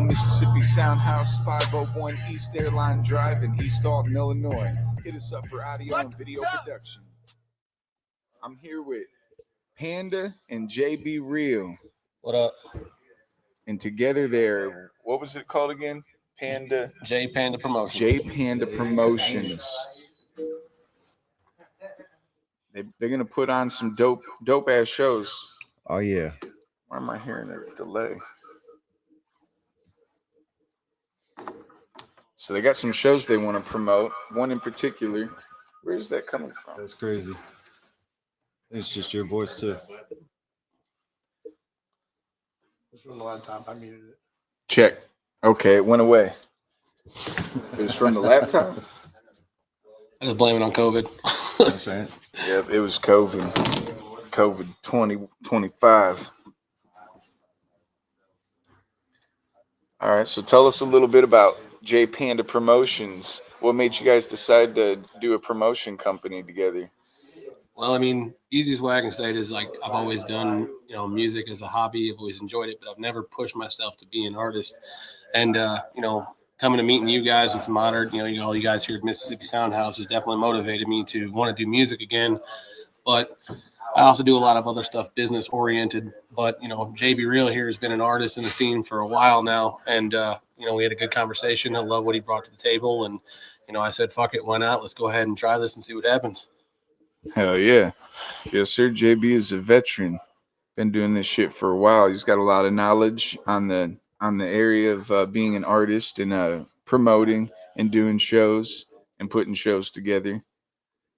Mississippi Sound House, 501 East Airline Drive in East Alton, Illinois. Hit us up for audio and video production. I'm here with Panda and JayB Real. What up? And together they're, what was it called again? Panda. JayB Panda Promotions. JayB Panda Promotions. They're gonna put on some dope ass shows. Oh yeah. Why am I hearing a delay? So they got some shows they want to promote. One in particular. Where's that coming from? That's crazy. It's just your voice too. This was a long time. I muted it. Check. Okay, it went away. It was from the laptop? I just blame it on COVID. That's right. Yeah, it was COVID. COVID 2025. All right, so tell us a little bit about JayB Panda Promotions. What made you guys decide to do a promotion company together? Well, I mean, easiest way I can say it is like I've always done, music as a hobby. I've always enjoyed it, but I've never pushed myself to be an artist. And coming to meeting you guys with modern, all you guys here at Mississippi Sound House has definitely motivated me to want to do music again. But I also do a lot of other stuff, business oriented. But JayB Real here has been an artist in the scene for a while now, and we had a good conversation. I love what he brought to the table, and I said, "Fuck it, why not? Let's go ahead and try this and see what happens." Hell yeah. Yes, sir. JayB is a veteran. Been doing this shit for a while. He's got a lot of knowledge on the area of being an artist and promoting and doing shows and putting shows together.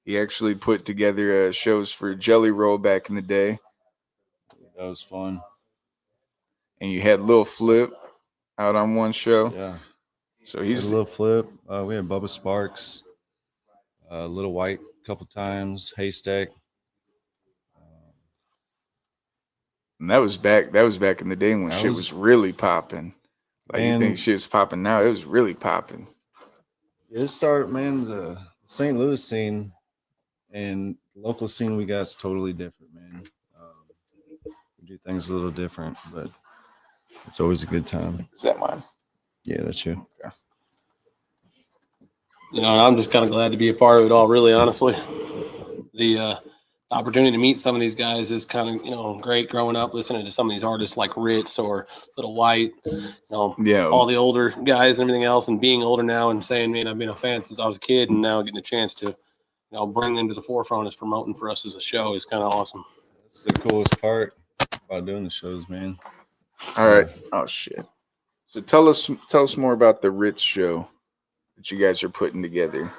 He actually put together shows for Jelly Roll back in the day. That was fun. And you had Lil Flip out on one show. Yeah. So he's a Lil Flip. We had Bubba Sparks, Little White a couple times, Haystack. And that was back in the day when shit was really popping. Like, you think shit's popping now? It was really popping. It started, man. The St. Louis scene and local scene we got is totally different, man. We do things a little different, but it's always a good time. Is that mine? Yeah, that's you. Okay. And I'm just kind of glad to be a part of it all, really, honestly. The opportunity to meet some of these guys is kind of, great growing up, listening to some of these artists like Ritz or Little White, all the older guys and everything else, and being older now and saying, man, I've been a fan since I was a kid, and now getting a chance to, bring them to the forefront as promoting for us as a show is kind of awesome. That's the coolest part about doing the shows, man. All right. Oh, shit. So tell us more about the Ritz show that you guys are putting together.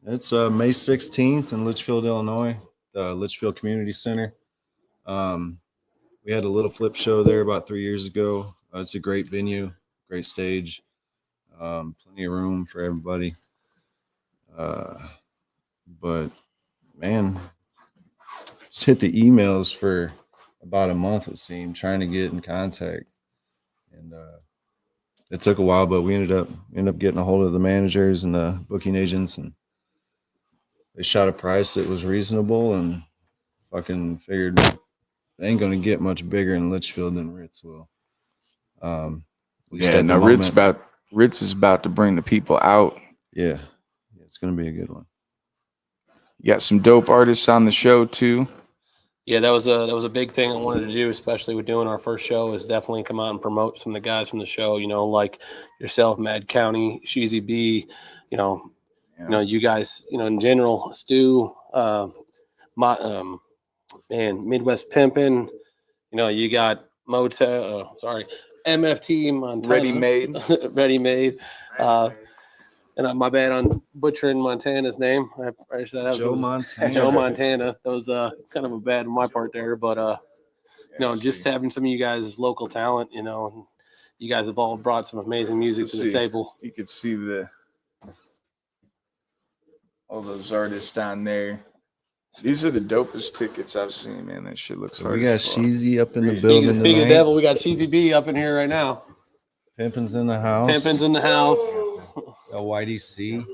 It's May 16th in Litchfield, Illinois, the Litchfield Community Center. We had a Little Flip show there about 3 years ago. It's a great venue, great stage, plenty of room for everybody. But, man, just hit the emails for about a month, it seemed, trying to get in contact. And it took a while, but we ended up getting a hold of the managers and the booking agents, and they shot a price that was reasonable, and fucking figured they ain't going to get much bigger in Litchfield than Ritz will. Ritz is about to bring the people out. Yeah, it's going to be a good one. You got some dope artists on the show too. Yeah, that was a big thing I wanted to do, especially with doing our first show, is definitely come out and promote some of the guys from the show, like yourself, Madcounty, Sheezy B, you guys, in general, Stu, Midwest Pimpin', you got MFT, Montana. Ready Made. And my bad on butchering Montana's name. Joe Montana. Joe Montana. That was kind of a bad on my part there, but just having some of you guys as local talent, and you guys have all brought some amazing music to the table. You could see all those artists down there. These are the dopest tickets I've seen, man. That shit looks hard. We got Sheezy up in the building. Speaking of the devil, we got Sheezy B up in here right now. Pimpin's in the house. LYDC.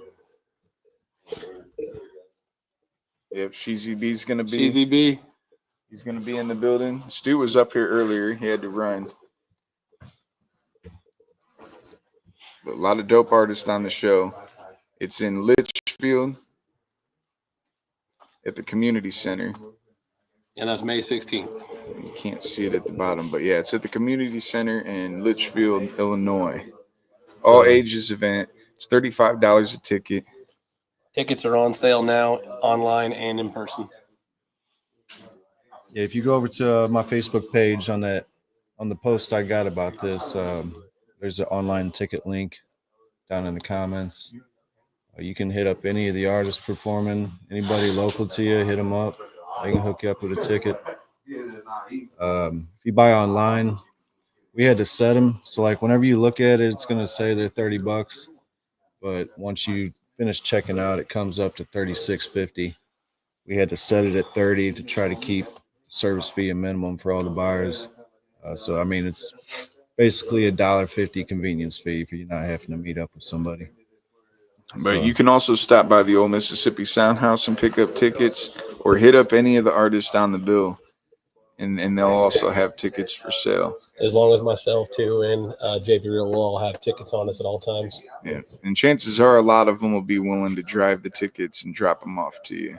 Yep, Sheezy B's gonna be. Sheezy B. He's gonna be in the building. Stu was up here earlier. He had to run. But a lot of dope artists on the show. It's in Litchfield at the community center. And that's May 16th. You can't see it at the bottom, but yeah, it's at the community center in Litchfield, Illinois. All ages event. It's $35 a ticket. Tickets are on sale now, online and in person. Yeah, if you go over to my Facebook page on the post I got about this, there's an online ticket link down in the comments. You can hit up any of the artists performing, anybody local to you, hit them up. They can hook you up with a ticket. If you buy online, we had to set them. So like whenever you look at it, it's going to say they're $30. But once you finish checking out, it comes up to $36.50. We had to set it at 30 to try to keep service fee a minimum for all the buyers. So I mean, it's basically $1.50 convenience fee for you not having to meet up with somebody. But you can also stop by the Old Mississippi Sound House and pick up tickets, or hit up any of the artists on the bill, and they'll also have tickets for sale. As long as myself too and JayB Real will all have tickets on us at all times. Yeah, and chances are a lot of them will be willing to drive the tickets and drop them off to you.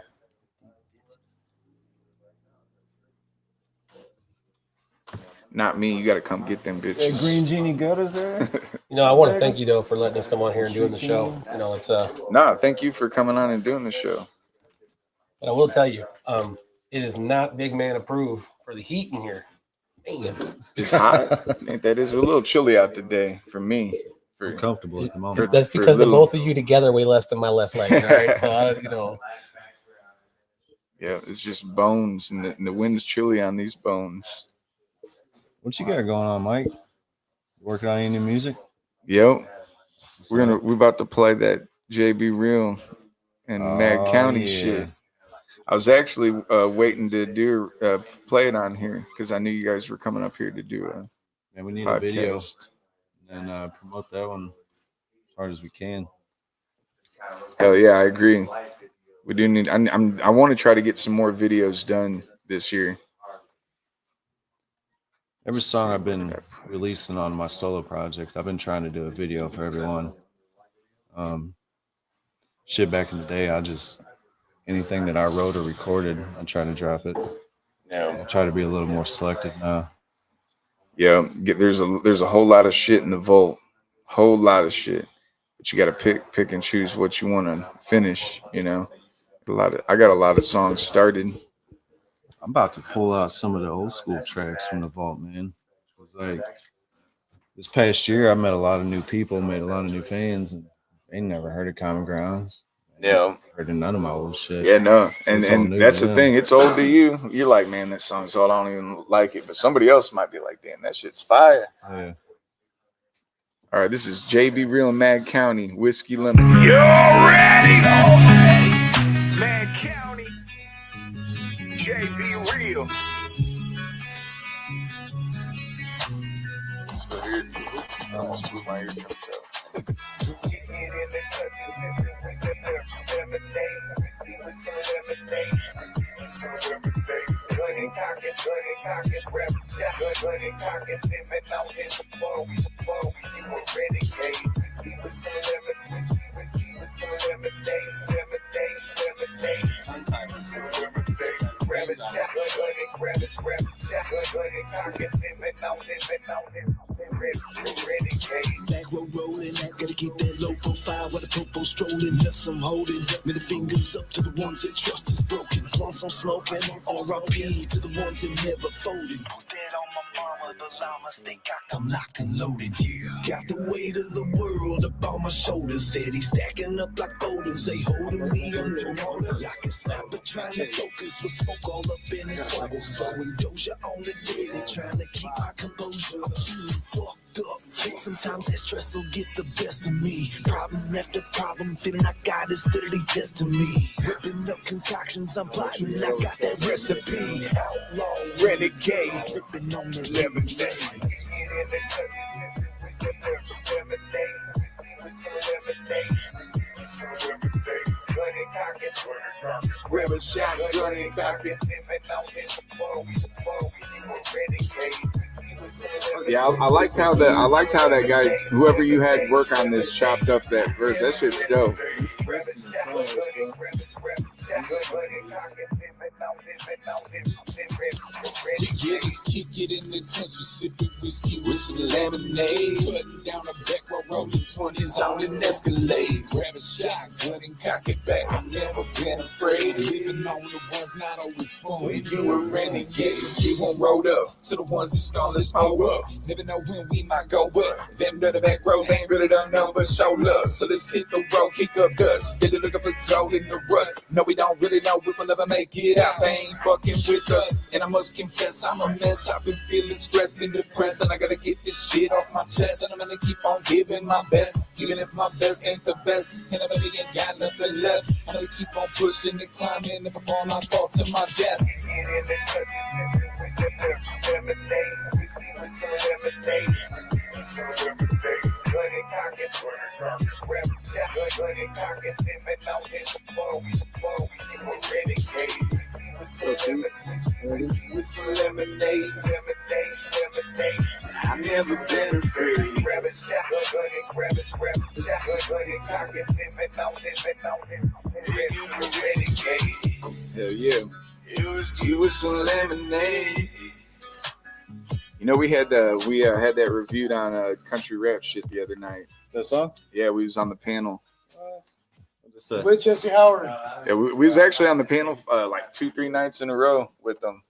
Not me. You got to come get them bitches. That Green Genie Gutters there. I want to thank you though for letting us come on here and doing the show. It's Thank you for coming on and doing the show. But I will tell you, it is not big man approved for the heat in here. Damn. It's hot. That is a little chilly out today for me. I'm comfortable at the moment. That's because of both of you together weigh less than my left leg. All right, so Yeah, it's just bones, and the wind's chilly on these bones. What you got going on, Mike? Working on any new music? Yep. We're about to play that JayB Real and Madcounty shit. I was actually waiting to play it on here because I knew you guys were coming up here to do a and we need podcast. A video and promote that one as hard as we can. Hell yeah, I agree. We do need. I want to try to get some more videos done this year. Every song I've been releasing on my solo project, I've been trying to do a video for everyone. Shit, back in the day, anything that I wrote or recorded, I try to drop it. Yeah, I try to be a little more selective now. Yeah, there's a whole lot of shit in the vault, whole lot of shit, but you got to pick and choose what you want to finish. I got a lot of songs started. I'm about to pull out some of the old school tracks from the vault, man. It's like this past year, I met a lot of new people, made a lot of new fans, and they never heard of Common Grounds. Yeah, heard of none of my old shit. Yeah, no, so and that's the thing. It's old to you. You're like, man, that song's old. I don't even like it. But somebody else might be like, damn, that shit's fire. Yeah. All right, this is JayB Real and Madcounty, Whiskey Lemon. You ready? Madcounty, JayB Real. Still here. I almost blew my eardrums out. Back road rolling, gotta keep that low profile while the popo strolling. Nuts I'm holding, middle fingers up to the ones that trust is broken. Blunts I'm smoking, R.I.P. to the ones that never folded. Put that on my mama, the llama, stay cocked, I'm locked and loaded. Yeah, got the weight of the world up on my shoulders, steady stacking up like boulders. They holding me underwater like a sniper trying to focus with smoke all up in his vocals. Blowing Doja on the daily, trying to keep my composure. Fucked up, sometimes that stress will get the best of me. Problem after problem, feeling I got it steadily testing me. Whipping up concoctions, I'm plotting, I got that recipe. Outlaw, renegade, sipping on the lemonade. Grab a shot, gun and cock it. Yeah, I liked how that guy, whoever you had work on this, chopped up that verse. That shit's dope. Yeah, let's kick it in the country, sipping whiskey with some lemonade. Cutting down a back row, rolling 20s on an Escalade. Grab a shotgun and cock it back. I've never been afraid. Living on the ones not always spoon. You a renegade. You won't roll up to the ones that scarlet let's pull up. Never know when we might go up. Them dirty back roads ain't really done none but show love. So let's hit the road, kick up dust. Steady looking for gold in the rust. No, we don't really know if we'll ever make it out. They ain't fucking with us. And I must confess, I'm a mess. I've been feeling stressed and depressed. And I gotta get this shit off my chest. And I'm gonna keep on giving my best. Even if my best ain't the best. And I really ain't got nothing left. I'm gonna keep on pushing and climbing. If I fall, I fall to my death. With some lemonade. I've never been afraid. Hell yeah. You with some lemonade. You know, we had that reviewed on country rap shit the other night. That song? Yeah, we was on the panel. With Jesse Howard. Yeah, we was actually on the panel like 2-3 nights in a row with them.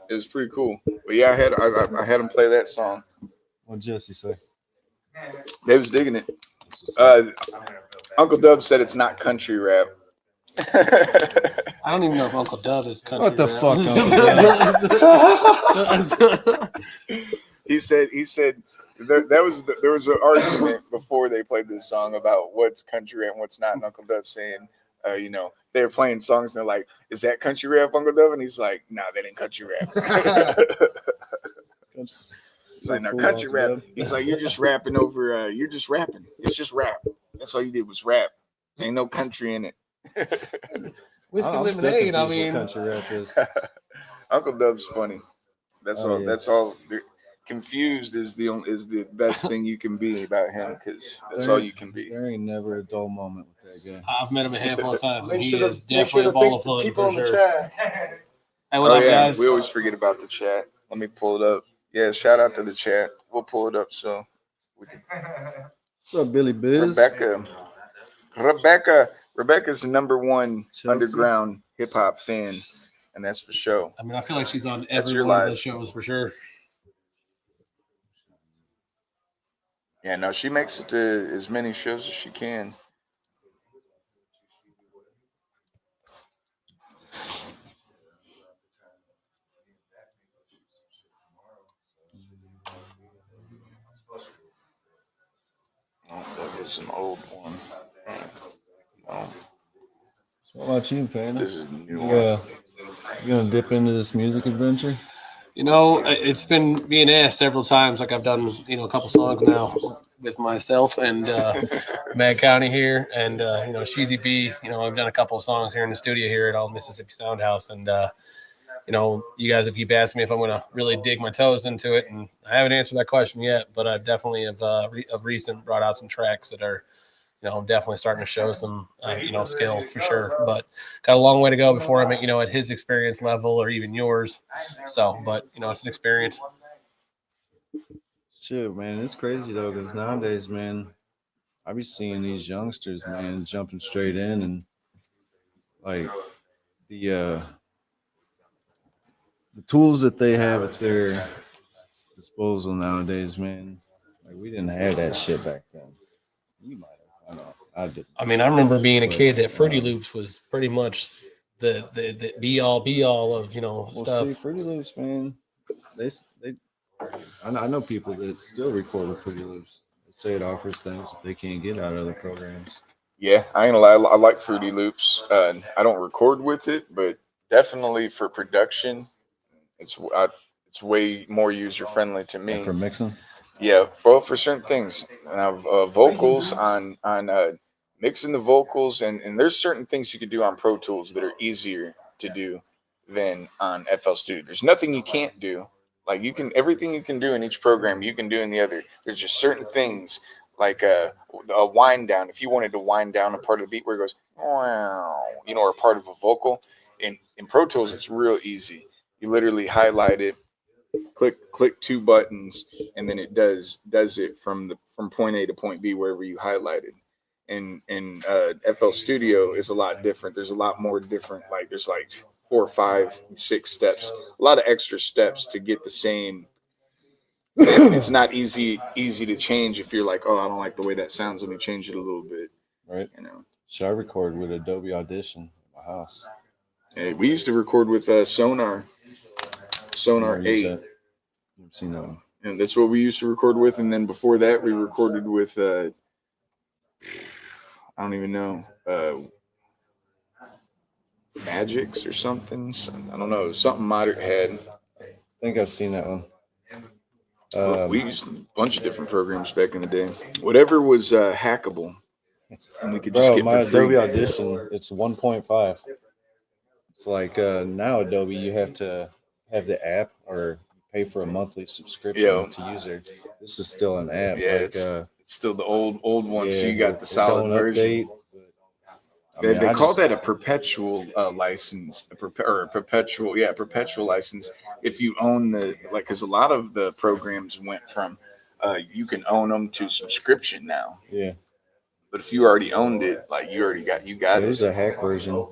It was pretty cool. But yeah, I had them play that song. What'd Jesse say? They was digging it. Uncle Dub said it's not country rap. I don't even know if Uncle Dub is country. What the fuck? He said there was an argument before they played this song about what's country rap and what's not. And Uncle Dub saying, you know, they were playing songs and they're like, "Is that country rap, Uncle Dub?" And he's like, "Nah, that ain't country rap." He's like, "No, country rap." He's like, "You're just rapping over. You're just rapping. It's just rap. That's all you did was rap. Ain't no country in it." Whiskey I'm still lemonade. I confused mean, what country rap is. Uncle Dub's funny. That's all. Yeah. That's all. Confused is the best thing you can be about him, because that's all you can be. There ain't never a dull moment with that guy. I've met him a handful of times, and Make he sure to- is make sure definitely a to ball thank of the fun people for in the sure. chat. Hey, what up, guys? We always forget about the chat. Let me pull it up. Yeah, shout out to the chat. We'll pull it up so we can. What's up, Billy Biz? Rebecca's the #1 Chelsea. underground hip hop fan, and that's for sure. I mean, I feel like she's on That's every your one of life. the shows for sure. Yeah, no, she makes it to as many shows as she can. Oh, that was an old one. No, So what about you, Panda? this is the new You, one. you gonna dip into this music adventure? You know, it's been being asked several times. Like I've done, a couple songs now with myself and Madcounty here, and Sheezy B. I've done a couple of songs here in the studio here at Old Mississippi Soundhouse, and you guys have keep asking me if I'm going to really dig my toes into it, and I haven't answered that question yet. But I definitely have of recent brought out some tracks that are, definitely starting to show some, skill for sure. But got a long way to go before I'm, at his experience level or even yours. So, but it's an experience. Shit, man, it's crazy though, because nowadays, man, I be seeing these youngsters, man, jumping straight in, and like the tools that they have at their disposal nowadays, man. Like we didn't have that shit back then. You might have. I know. I didn't. I mean, I remember being a kid that Fruity Loops was pretty much the be all of Well, stuff. see, Fruity Loops, man, they I know people that still record with Fruity Loops. They say it offers things that they can't get out of other programs. Yeah, I ain't gonna lie. I like Fruity Loops. I don't record with it, but definitely for production, it's way more user friendly to me. And for mixing, Yeah, for certain things. Vocals on mixing the vocals, and there's certain things you can do on Pro Tools that are easier to do than on FL Studio. There's nothing you can't do, Like everything you can do in each program, you can do in the other. There's just certain things like a wind down. If you wanted to wind down a part of the beat where it goes, wow, or a part of a vocal, in Pro Tools, it's real easy. You literally highlight it, click two buttons, and then it does it from point A to point B wherever you highlighted. And FL Studio is a lot different. There's a lot more different. Like there's like 4, 5, 6 steps. A lot of extra steps to get the same. It's not easy to change if you're like, oh, I don't like the way that sounds. Let me change it a little bit. Right. Should I record with Adobe Audition at my house? Hey, we used to record with Sonar 8. Never seen that one. And that's what we used to record with. And then before that, we recorded with I don't even know, Magix or something. I don't know, something Moderate had. I think I've seen that one. We used a bunch of different programs back in the day. Whatever was hackable, and we could just get my for free. Adobe Audition, it's 1.5. It's like now Adobe, you have to have the app or pay for a monthly subscription to use it. This is still an app. Yeah, like, it's still the old one. Yeah, So you got the solid don't version. Update, They call that a perpetual license, or a perpetual license. If you own because a lot of the programs went from you can own them to subscription now. Yeah. But if you already owned it, like you got it. There's a hack version.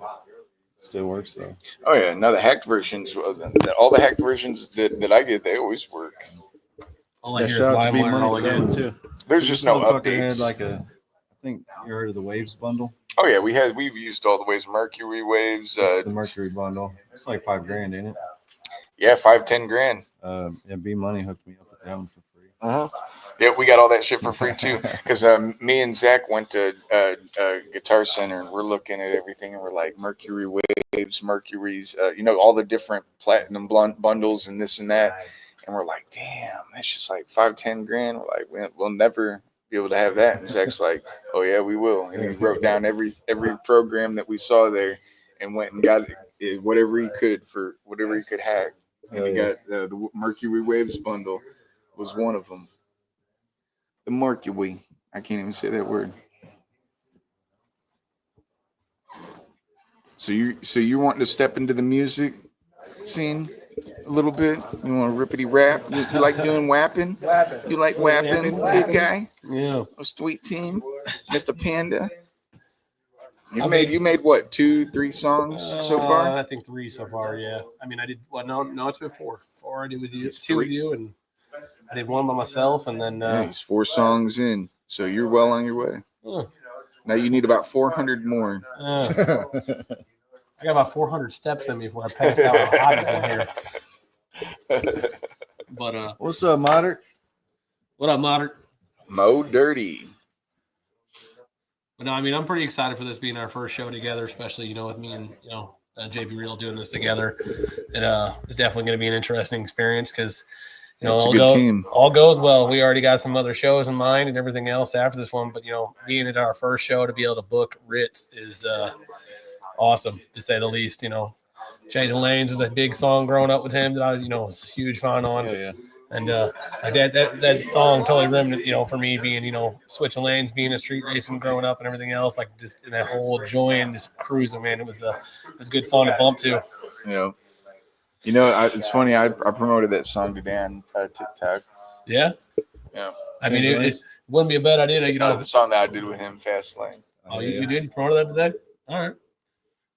Still works though. Oh yeah, no, the hacked versions. All the hacked versions that I get, they always work. All I hear is LimeWire all again too. There's just no Had updates. I think you heard of the Waves bundle. Oh yeah, we've used all the waves, Mercury Waves. It's the Mercury bundle. It's like $5,000, ain't it? Yeah, 5-10 grand. B Money hooked me up with that one for free. Yeah, we got all that shit for free too. Because me and Zach went to Guitar Center and we're looking at everything and we're like Mercury Waves, Mercury's, all the different platinum bundles and this and that. And we're like, damn, that's just like 5-10 grand. We're like, we'll never be able to have that. And Zach's like, oh yeah, we will. And he wrote down every program that we saw there and went and got whatever he could for whatever he could hack. And he got the Mercury Waves bundle was one of them. The Mercury. I can't even say that word. So you're wanting to step into the music scene a little bit? You want to rippity rap? You like doing wapping? You like wapping, big guy? Yeah. A sweet team, Mr. Panda. You made what, 2-3 songs so far? I think 3 so far. Yeah. I mean, I did. Well, no, it's been 4. 4 I did with you. It's 2 with 3. you, and I did 1 by myself, and then. Nice, 4 songs in, so you're well on your way. Now you need about 400 more. I got about 400 steps in me before I pass out on hotties in here. But what's up, Moderate? What up, Moderate? Mo Dirty. But no, I mean, I'm pretty excited for this being our first show together, especially with me and JayB Real doing this together. It is definitely going to be an interesting experience because all goes well. We already got some other shows in mind and everything else after this one. But being at our first show to be able to book Ritz is awesome, to say the least. Changing Lanes was a big song growing up with him that I was a huge fan on. Yeah. And that song totally ruined for me being, switching lanes, being a street racing growing up and everything else, like just in that whole joy and just cruising, man. It was a good song to bump to. It's funny. I promoted that song today on TikTok. Yeah. Yeah. I mean, it wouldn't be a bad idea to, the song that I did with him, Fast Lane. Oh, you did? You promoted that today? All right.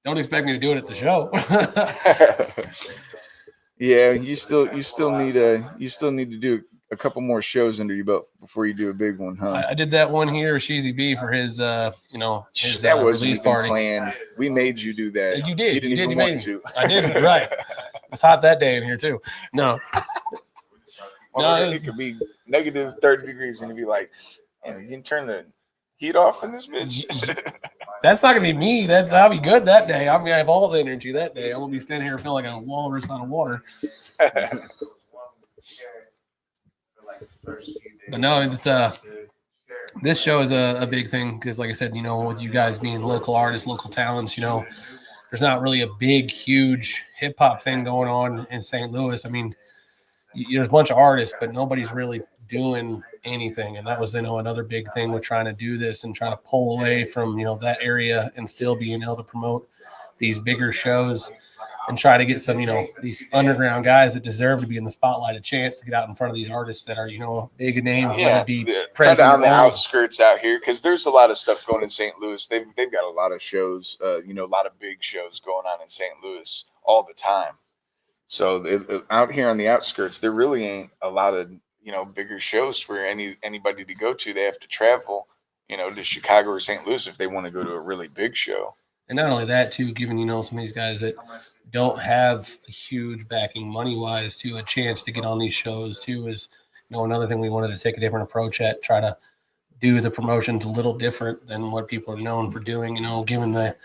Don't expect me to do it at the show. Yeah, you still need to do a couple more shows under your belt before you do a big one, huh? I did that one here, Sheezy B, for his that wasn't release even party. Planned. We made you do that. You did. You didn't want to. I did. Right. It's hot that day in here too. No. It could be negative 30 degrees, and you'd be like, "Man, you can turn the heat off in this bitch." That's not gonna be me. I'll be good that day. I'm gonna have all the energy that day. I'm gonna be standing here feeling like a walrus out of water. But no, it's this show is a big thing because, like I said, with you guys being local artists, local talents, there's not really a big, huge hip hop thing going on in St. Louis. I mean, there's a bunch of artists, but nobody's really doing anything. And that was, another big thing with trying to do this and trying to pull away from, that area and still being able to promote these bigger shows and try to get some, these underground guys that deserve to be in the spotlight a chance to get out in front of these artists that are, big names, whether it be kind of present on the or old. outskirts out here, because there's a lot of stuff going in St. Louis. They've got a lot of shows, a lot of big shows going on in St. Louis all the time. So out here on the outskirts, there really ain't a lot of bigger shows for anybody to go to. They have to travel, to Chicago or St. Louis if they want to go to a really big show. And not only that, too, giving, some of these guys that don't have a huge backing money-wise, too, a chance to get on these shows, too, is, another thing we wanted to take a different approach at, try to do the promotions a little different than what people are known for doing, giving the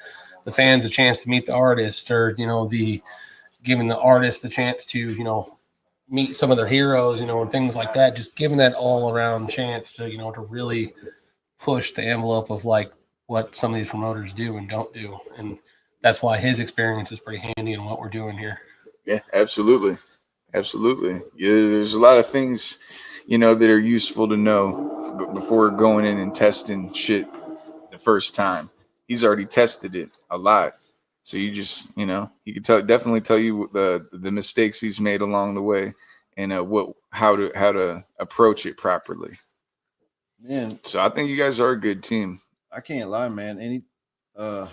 fans a chance to meet the artist, or, giving the artist a chance to, meet some of their heroes, and things like that, just giving that all-around chance to, to really push the envelope of, like, what some of these promoters do and don't do. And that's why his experience is pretty handy in what we're doing here. Yeah, absolutely. Absolutely. Yeah, there's a lot of things, that are useful to know before going in and testing shit the first time. He's already tested it a lot. So you just, he could definitely tell you the mistakes he's made along the way and how to approach it properly. Man, so I think you guys are a good team. I can't lie, man. Y'all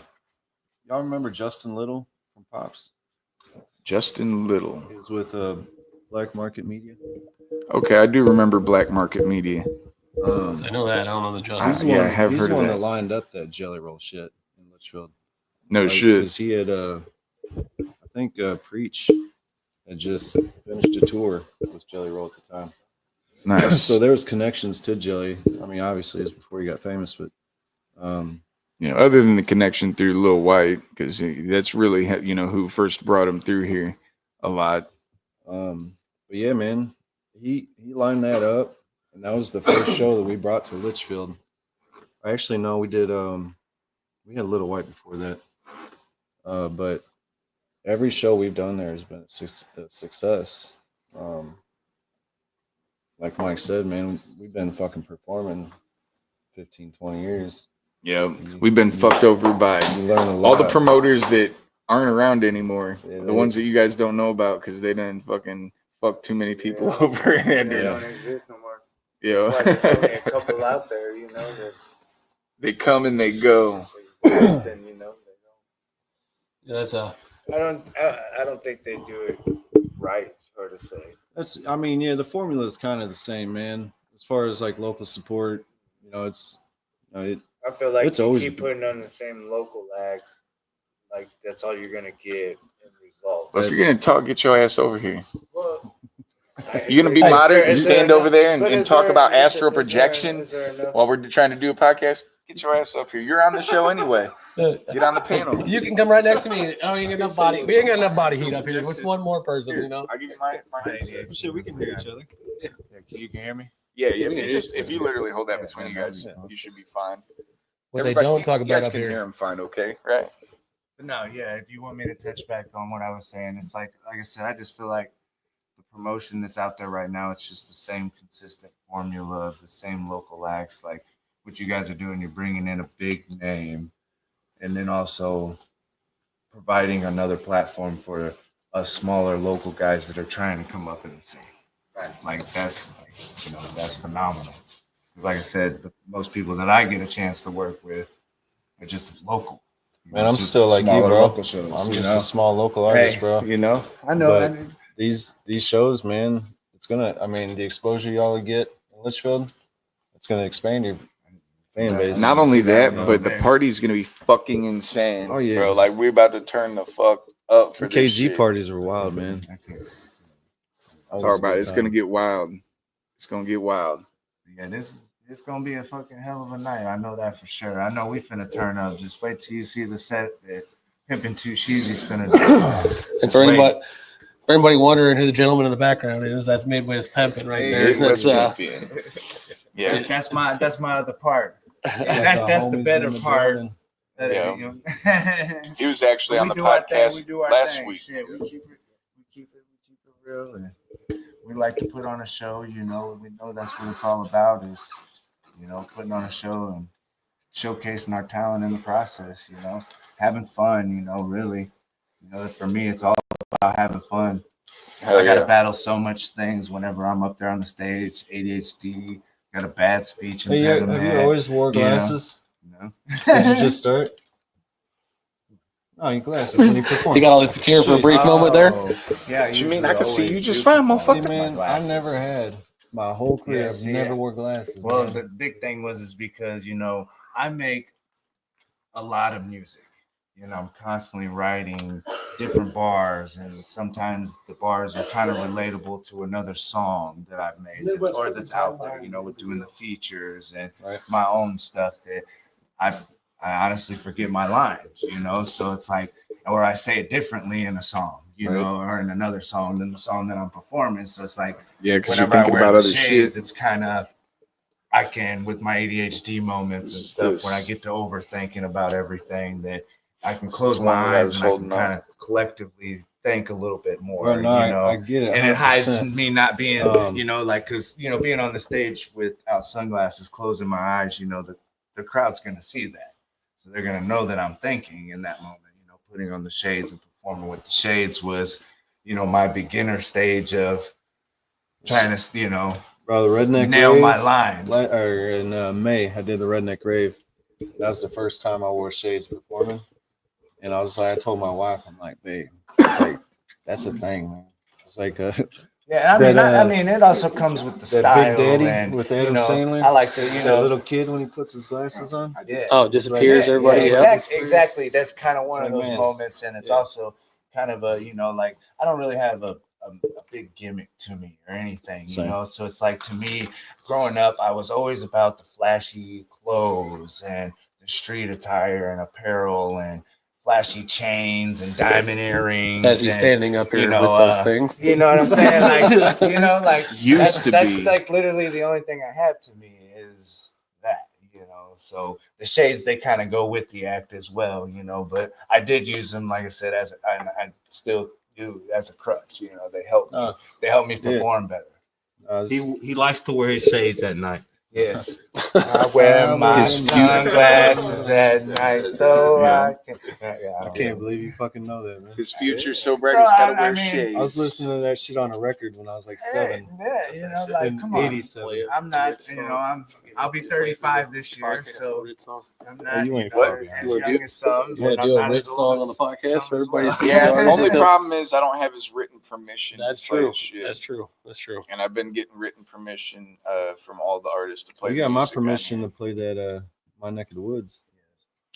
remember Justin Little from Pops? Justin Little. He was with Black Market Media. Okay, I do remember Black Market Media. I know that. I don't know the Justin. I have heard of that. He's the one that lined up that Jelly Roll shit in Litchfield. No shit. Because he had, I think, Preach had just finished a tour with Jelly Roll at the time. Nice. So there was connections to Jelly. I mean, obviously, it was before he got famous, but other than the connection through Lil White, because that's really who first brought him through here a lot. But yeah, man, he lined that up, and that was the first show that we brought to Litchfield. Actually, no, we did. We had Lil White before that, but every show we've done there has been a success. Like Mike said, man, we've been fucking performing 15, 20 years. Yeah, we've been fucked over by all the promoters that aren't around anymore. Yeah, the ones that you guys don't know about because they done fucking fuck too many people over. And they don't exist no more. Yeah, there's only a couple out there, that they come and they go. Exist and, they go. Yeah, that's I don't think they do it right, so to say. The formula is kind of the same, man. As far as like local support, it's. I feel like it's you always keep putting on the same local act, like that's all you're gonna get in result. But if you're gonna talk, get your ass over here. Well, you're gonna be modern and stand over there and talk about astral projection while we're trying to do a podcast. Get your ass up here. You're on the show anyway. Get on the panel. You can come right next to me. Oh, we ain't got enough body. We ain't got enough body heat up here. What's one more person? I'll give you my shit. We can hear each other. Yeah, you can hear me. Yeah. If you literally hold that between you guys, you should be fine. What they don't talk about up here. Hear them fine, okay? Right. But no, yeah. If you want me to touch back on what I was saying, it's like I said, I just feel like the promotion that's out there right now, it's just the same consistent formula of the same local acts. Like what you guys are doing, you're bringing in a big name, and then also providing another platform for us smaller local guys that are trying to come up in the scene. Right. Like that's phenomenal. Because like I said, most people that I get a chance to work with are just local. Man, I'm still like you, bro. Local shows, I'm just a small local artist, bro. I know. But these shows, man, it's gonna. The exposure y'all get in Litchfield, it's gonna expand your fan base. Not only that, but the party's gonna be fucking insane. Oh yeah, bro. Like we're about to turn the fuck up for KG this shit. Parties are wild, man. Talk about it. It's gonna get wild. It's gonna get wild. Yeah, it's gonna be a fucking hell of a night. I know that for sure. I know we finna turn up. Just wait till you see the set that Pimpin' Too Cheesy's finna do. And for anybody wondering who the gentleman in the background is, that's Midwest Pimpin' right there. That's yeah. That's my other part. Yeah, that's the better part. He was actually on the podcast last week. Shit, we keep it real. And we like to put on a show. You know, we know that's what it's all about is, you know, putting on a show and showcasing our talent in the process. You know, having fun. You know, really. You know, for me, it's all about having fun. Hell I got to yeah. battle so much things whenever I'm up there on the stage. ADHD, got a bad speech Hey, impediment. have you always wore you know. glasses? No. Did you just start? No, your glasses when you perform. He got all insecure for a brief moment there. Yeah, What you mean? I can see you just fine, See, motherfucker. man, I never had my whole career. Yeah, I've see, never yeah. wore glasses. Well, man. the big thing is because, you know, I make a lot of music. You know, I'm constantly writing different bars, and sometimes the bars are kind of relatable to another song that I've made that's out there, you know, with doing the features and Right. my own stuff that I honestly forget my lines, you know, so it's like, or I say it differently in a song, you Right. know, or in another song than the song that I'm performing. So it's like, Yeah, because you're whenever I thinking wear about the other shades, shit. it's kind of, I can, with my ADHD moments and stuff, when I get to overthinking about everything, that I can close my eyes and I can kind of collectively think a little bit more, Well, no, you know, I get it. and it hides 100%. me not being, Um, you know, like, because, you know, being on the stage without sunglasses, closing my eyes, you know, the crowd's going to see that. So they're going to know that I'm thinking in that moment, you know, putting on the shades and performing with the shades was, you know, my beginner stage of trying to, you know, Bro, the Redneck nail Rave, my lines. Or in May, I did the Redneck Rave. That was the first time I wore shades performing. And I was like, I told my wife, I'm like, babe, it's like, that's a thing, man. It's like, Yeah, I mean, it also comes with the that style. Big Daddy and, with Adam you know, Sandler. I like to, you that know, little kid when he puts his glasses on. yeah. Oh, disappears, everybody. Yeah, Yeah. exactly. That's kind of one of Like, those man. moments, and it's Yeah. also kind of a, you know, like I don't really have a big gimmick to me or anything, you Same. know. So it's like, to me, growing up, I was always about the flashy clothes and the street attire and apparel and flashy chains and diamond earrings. As he's and, standing up here you know, with those things. You know what I'm saying? Like, you know, like Used that's to be. like literally the only thing I have to me is that, you know. So the shades, they kind of go with the act as well, you know. But I did use them, like I said, I still do as a crutch. You know, they help me perform better. He likes to wear his shades at night. Yeah, I wear my sunglasses at night so Yeah. I can't believe you fucking know that, man. His future's so bright, he's got to wear shades. I was listening to that shit on a record when I was like 7. Yeah, you know, like, In come on. 87. I'm not, you know, I'll be 35 this year, so I'm not, Oh, you ain't you know, far behind. as young as some. You want but to do I'm a not Rich as old song as on the podcast some for as everybody well. to see? Yeah, the Yeah. only problem is I don't have his written permission. That's to play true. his shit. That's true. That's true. And I've been getting written permission from all the artists to play. You the got my music on permission here. to play that My Neck of the Woods.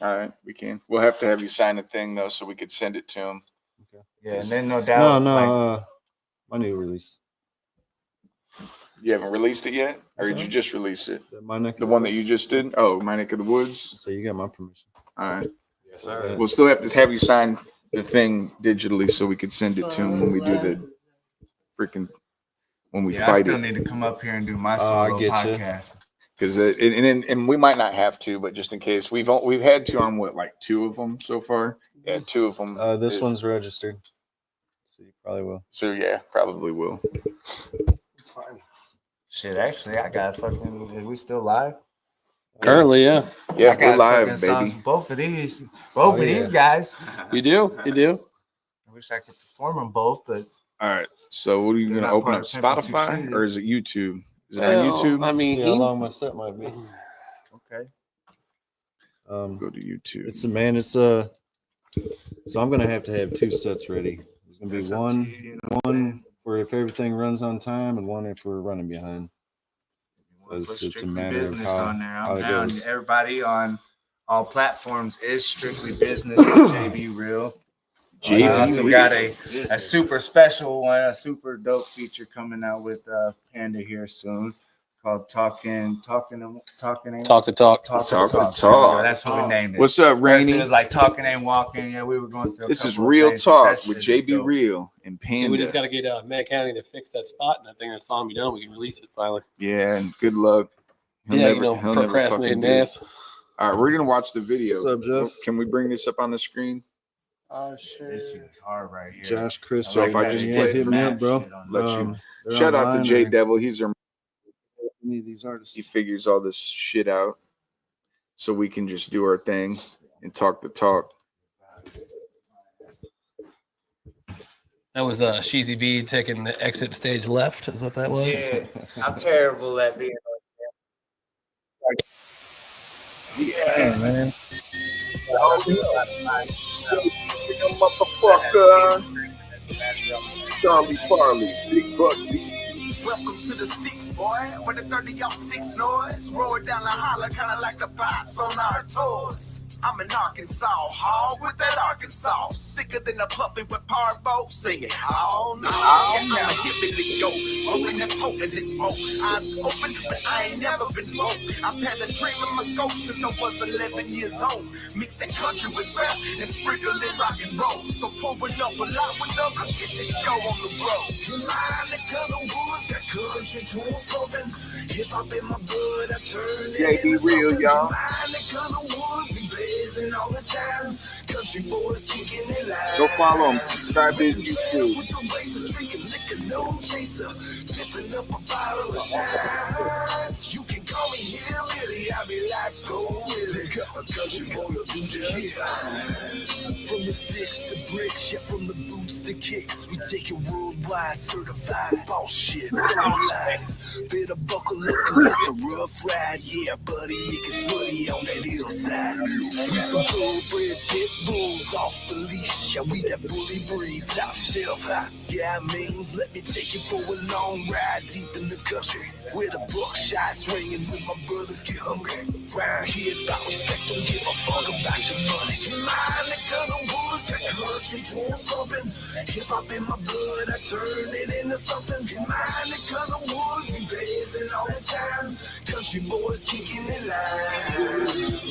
All right, we can. We'll have to have you sign a thing though, so we could send it to him. Okay. Yeah, and then no doubt. like, My new release. You haven't released it yet, or did you just release it? My Neck of The one that you just did? Oh, My Neck of the Woods. So you got my permission. All right. Yes, sir. We'll still have to have you sign the thing digitally, so we could send it to him when we do the freaking when we I fight still it. need to come up here and do my I solo get you. podcast. Because and we might not have to, but just in case, we've had to on what, like 2 of them so far. Yeah, 2 of them. This one's registered, so you probably will. So yeah, probably will. It's fine. Shit, actually, I got fucking. Are we still live? Currently, yeah. Yeah, I got we're live, fucking songs baby. for both of these Oh, yeah. guys. You do? You do? I wish I could perform them both, but All right. So what are you They're going to not open part up? of Temple 2 Spotify season. or is it YouTube? Is it Well, on YouTube? I mean, See how long my set might be. okay. Go to YouTube. It's so I'm gonna have to have 2 sets ready. There's gonna be That's up to you, you know what I'm one saying? for if everything runs on time, and one if we're running behind. We'll So put it's a Strictly matter of Business how- on there. how I'm it down. goes. Everybody on all platforms is Strictly Business with JayB Real. JayB I also Real. got a super special one, a super dope feature coming out with Panda here soon, called Talk the Talk. Talk the talk. Talk. That's what we named it. What's up, First, Rainy? it was like Talking Ain't Walking. Yeah, we were going through. This is Real Talk with JayB Real. Real and Panda. Yeah, we just got to get Madcounty to fix that spot, and I think that song be done. We can release it finally. Yeah, and good luck. He'll He'll never procrastinating fucking do it. ass. All right, we're gonna watch the video. What's up, Jeff? Can we bring this up on the screen? Oh shit. This shit is hard right here. Josh, Chris, So if I just play hit me up, bro. let you they're shout out to online J or Devil. He's our any of these artists. he figures all this shit out, so we can just do our thing and talk the talk. That was Sheezy B taking the exit stage left. Is what that was? Yeah, I'm terrible at being Yeah, man. Motherfucker, Charlie Farley, Big Buck. Welcome to the sticks, boy. With the 30-06 noise. Roll it down the holler, kinda like the bots on our tours. I'm in Arkansas, hog with that Arkansas. Sicker than a puppy with parvo singing. Oh no, now hippity go. Rolling that potent and smoke. Eyes open, but I ain't never been woke. I've had a dream in my scope since I was 11 years old. Mix that country with rap and sprinkle in rock and roll. So pouring up a lot with up, let's get this show on the road. Line the color woods, got country tunes pumping. Hip hop in my blood, I turn it JayB Real, y'all. Line the color woods, we blazing all the time. Country boys kicking it loud. Go follow him. Subscribe to his YouTube. With the razor, drinking liquor, no chaser. Tipping up a bottle of shine. You can call me hillbilly, I be like, go with it. A country boy will do just fine. From the sticks to bricks, yeah, from the boots to kicks. We take it worldwide, certified boss shit. No lies. Better buckle up, cause it's a rough ride. Yeah, buddy, it gets muddy on that hillside. We some thoroughbred pit bulls off the leash. Yeah, we that bully breed, top shelf high. Yeah, I mean, let me take you for a long ride deep in the country. Where the buckshots ringing when my brothers get hungry. Round here it's about respect, don't give a fuck about your money. My neck of the woods got country tunes pumping. Hip hop in my blood, I turn it into something. My neck of the woods, we blazing all the time. Country boys kicking it live.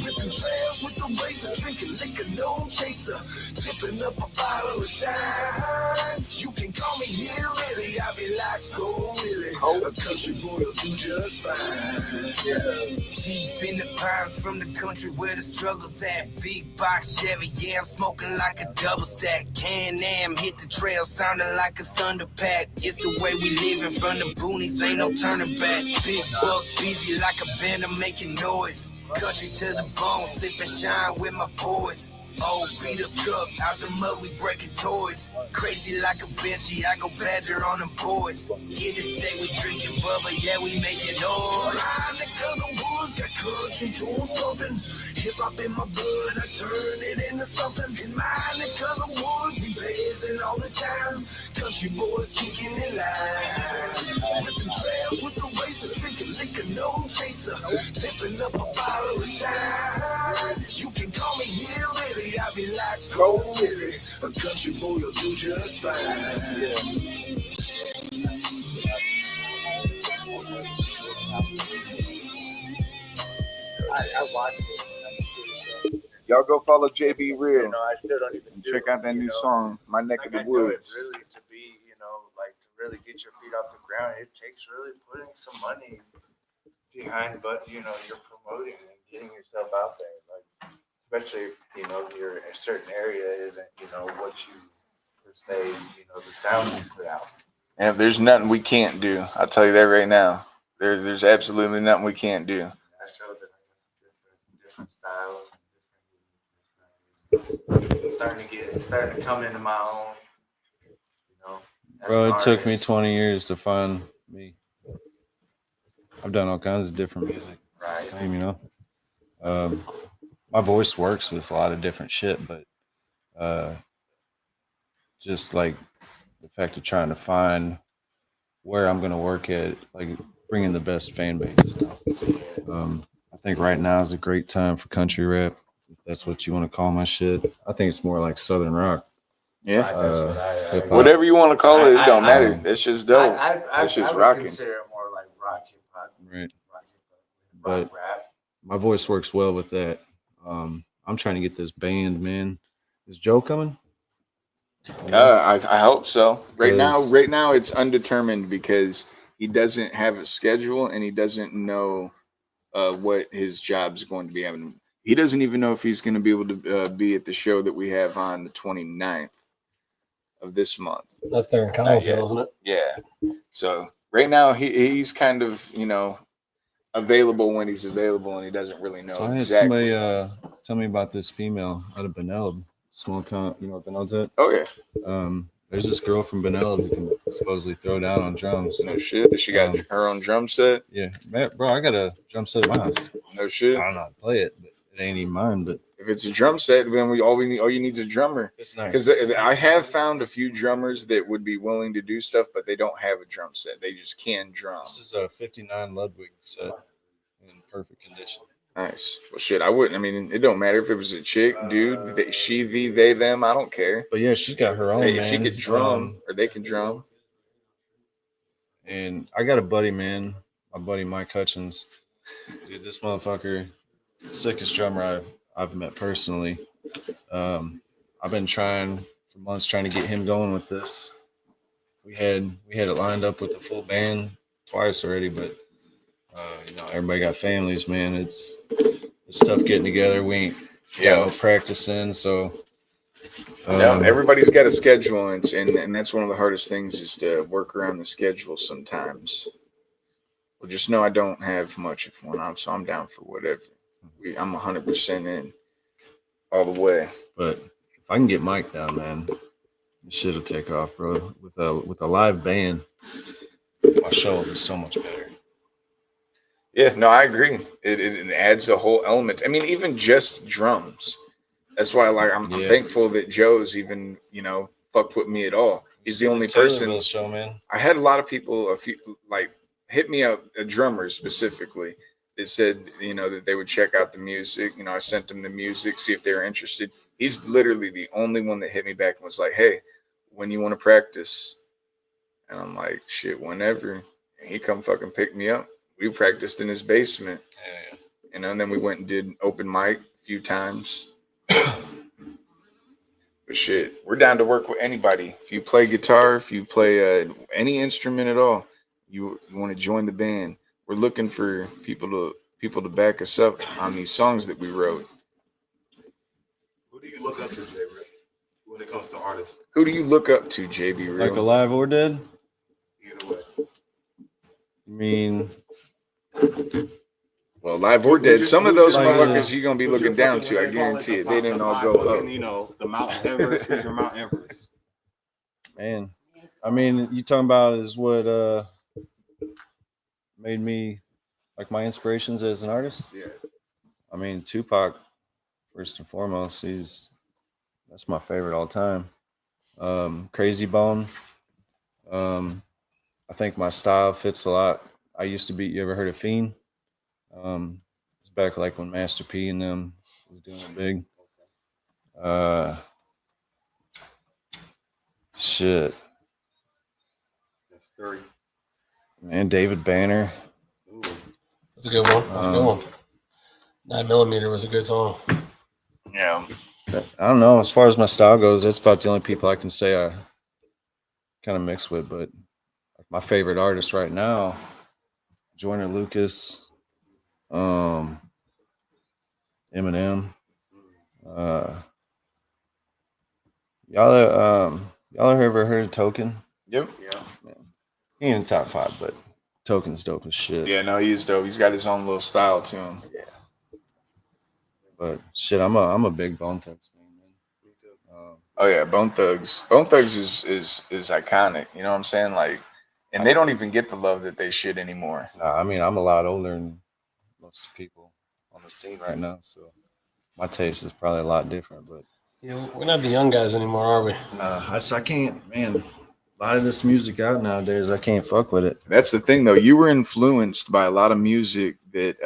Ripping trails with the razor, drinking liquor, no chaser. Tipping up a bottle of shine. You can call me hillbilly, I be like, go Willie. A country boy will do just fine. Deep in the pines from the country where the struggle's at. Big box Chevy, yeah, I'm smoking like a double stack. Can-Am hit the trail, sounding like a thunder pack. It's the way we live in front of boonies, ain't no turning back. Big buck, busy like a band, I'm making noise. Country to the bone, sip and shine with my boys. Old beat up truck, out the mud, we breaking toys. Crazy like a Benchy, I go badger on them boys. In the state, we drinking bubba, yeah, we making noise. Line the color woods, got country tunes pumping. Hip hop in my blood, I turn it into something. In my neck color woods, we blazing all the time. Country boys kicking it live. Ripping trails with the razor, drinking liquor, no chaser. Tipping up a bottle of shine. You can call me hillbilly, I be like, go with it. A country boy will do just fine. I watched it. Y'all go follow JayB Real. You know, I still don't even And do check it, out that you new know. song, My Neck of Like, the I do it Woods. really to be, you know, like to really get your feet off the ground. It takes really putting some money behind, but you know, you're promoting and getting yourself out there. Like, especially if you know your a certain area isn't, you know, what you per se, you know, the sound you put out. And there's nothing we can't do. I'll tell you that right now. There's absolutely nothing we can't do. I showed that I got some different styles and different starting to come into my own. You know, as Bro, an it took me artist. 20 years to find me. I've done all kinds of different music. Right. Same, you know. My voice works with a lot of different shit, but just like the fact of trying to find where I'm going to work at, like bringing the best fan base. I think right now is a great time for country rap. If that's what you want to call my shit. I think it's more like Southern rock. Yeah. That's what hip-hop. Whatever you want to call it, it don't I- matter. That's just dope. That's just I would rocking. consider it more like rock hip hop. Right. Rock But rap. my voice works well with that. I'm trying to get this band, man. Is Joe coming? I hope so. Right Because- now it's undetermined because he doesn't have a schedule and he doesn't know what his job's going to be having. He doesn't even know if he's going to be able to be at the show that we have on the 29th of this month. That's there in Collinsville, isn't it? Yeah. So right now he's kind of, you know, available when he's available, and he doesn't really know So I had exactly. somebody tell me about this female out of Beneld, small town. You know what Beneld's at? Oh yeah. There's this girl from Beneld who can supposedly throw down on drums. No shit. Does she got her own drum set? Yeah, man, bro, I got a drum set at my house. No shit. I don't know how to play it, but it ain't even mine. But If it's a drum set, then all you need is a drummer. it's nice. Because I have found a few drummers that would be willing to do stuff, but they don't have a drum set. They just can drum. This is a '59 Ludwig set in perfect condition. Nice. Well, shit, I wouldn't. I mean, it don't matter if it was a chick, dude, she, they, them. I don't care. But yeah, she's got her own. If she man. could drum, or they can drum. And I got a buddy, man, my buddy Mike Hutchins. Dude, this motherfucker, sickest drummer I've met personally. I've been trying for months trying to get him going with this. We had it lined up with the full band twice already, but you know, everybody got families, man. It's tough getting together. We ain't got no practicing, so No, everybody's got a schedule, and that's one of the hardest things is to work around the schedule sometimes. Well, just know I don't have much of one, so I'm down for whatever. I'm 100% in all the way. But if I can get Mike down, man, this shit will take off, bro. With a live band, my show will be so much better. Yeah, no, I agree. It adds a whole element. I mean, even just drums. That's why, like, I'm thankful that Joe's even, you know, fucked with me at all. He's the only person. Show, man. I had a lot of people, hit me up, drummers specifically, that said, you know, that they would check out the music. You know, I sent them the music, see if they were interested. He's literally the only one that hit me back and was like, "Hey, when you want to practice?" And I'm like, "Shit, whenever." And he come fucking pick me up. We practiced in his basement, you know, and then we went and did open mic a few times. But shit, we're down to work with anybody. If you play guitar, if you play any instrument at all, you want to join the band. We're looking for people to back us up on these songs that we wrote. Who do you look up to, JayB Real, when it comes to artists? Who do you look up to, JayB Real? Like alive or dead? Either way. I mean, well, live or dead. Some of those like, motherfuckers you're gonna be looking down to. I guarantee it. They didn't all go up. You know, the Mount Everest. Who's your Mount Everest? man, I mean, you talking about is what made me like my inspirations as an artist. Yeah. I mean, Tupac, first and foremost, that's my favorite all time. Crazy Bone. I think my style fits a lot. I used to be. You ever heard of Fiend? It's back like when Master P and them was doing it big. Shit. That's 30. Man, David Banner. Ooh. That's a good one. That's a good one. 9mm was a good song. Yeah. I don't know. As far as my style goes, that's about the only people I can say I kind of mix with. But my favorite artist right now, Joyner Lucas, Eminem. Y'all ever heard of Token? Yep. Yeah. He ain't in the top 5, but Token's dope as shit. Yeah, no, he's dope. He's got his own little style to him. Yeah. But shit, I'm a big Bone Thugs fan, man. Oh yeah, Bone Thugs. Bone Thugs is iconic. You know what I'm saying? Like, and they don't even get the love that they should anymore. Nah, I mean, I'm a lot older than most of the people on the scene right now, so my taste is probably a lot different. But Yeah, we're not the young guys anymore, are we? I can't, man. A lot of this music out nowadays, I can't fuck with it. That's the thing, though. You were influenced by a lot of music that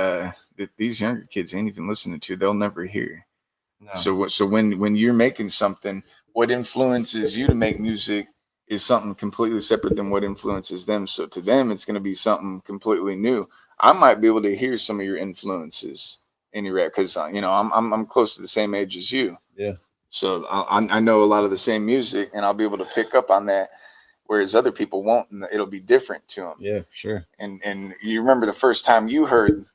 that these younger kids ain't even listening to. They'll never hear. No. So when you're making something, what influences you to make music is something completely separate than what influences them. So to them, it's going to be something completely new. I might be able to hear some of your influences in your rap because you know I'm close to the same age as you. Yeah. So I know a lot of the same music, and I'll be able to pick up on that, whereas other people won't, and it'll be different to them. Yeah, sure. And you remember the first time you heard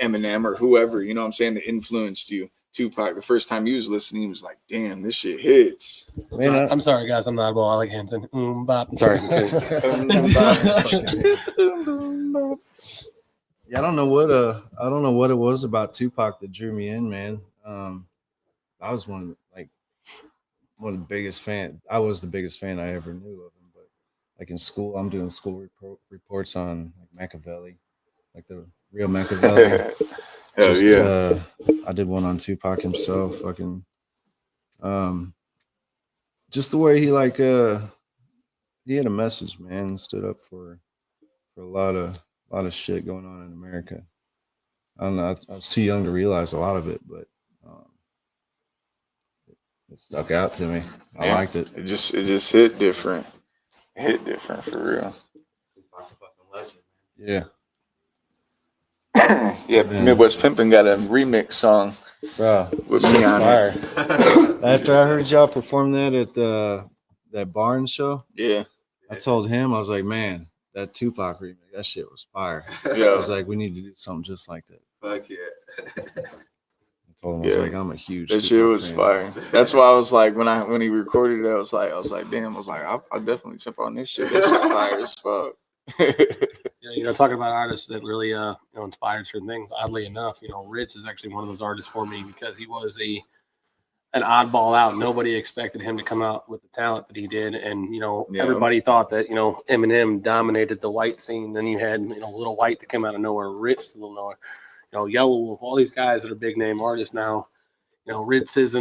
Eminem or whoever, you know what I'm saying, that influenced you? Tupac, the first time you was listening, he was like, damn, this shit hits. Man, I'm sorry, guys. I'm not oddball. I like Hanson. Bop. I'm sorry. Yeah, I don't know what it was about Tupac that drew me in, man. I was one of the biggest fan. I was the biggest fan I ever knew of him. But like in school, I'm doing school reports on like Machiavelli, like the real Machiavelli. Hell yeah. I did one on Tupac himself. Fucking, just the way he he had a message, man. Stood up for a lot of shit going on in America. I don't know. I was too young to realize a lot of it, but it stuck out to me. I liked it. It just hit different. It hit different for real. Yeah. Yeah, Midwest Pimpin' got a remix song Bro, with me on fire. it. After I heard y'all perform that at that Barnes show, Yeah. I told him, I was like, man, that Tupac remix, that shit was fire. Yeah. I was like, we need to do something just like that. Fuck yeah. I told him, I was like, I'm a huge That Tupac shit was fan. fire. That's why I was like, when he recorded it, I was like, damn, I'll definitely jump on this shit. This shit fire as fuck. Talking about artists that really inspired certain things. Oddly enough, Ritz is actually one of those artists for me because he was an oddball out. Nobody expected him to come out with the talent that he did, and everybody thought that Eminem dominated the white scene. Then you had Little White that came out of nowhere, Ritz, Little nowhere, Yellow Wolf, all these guys that are big name artists now. Ritz is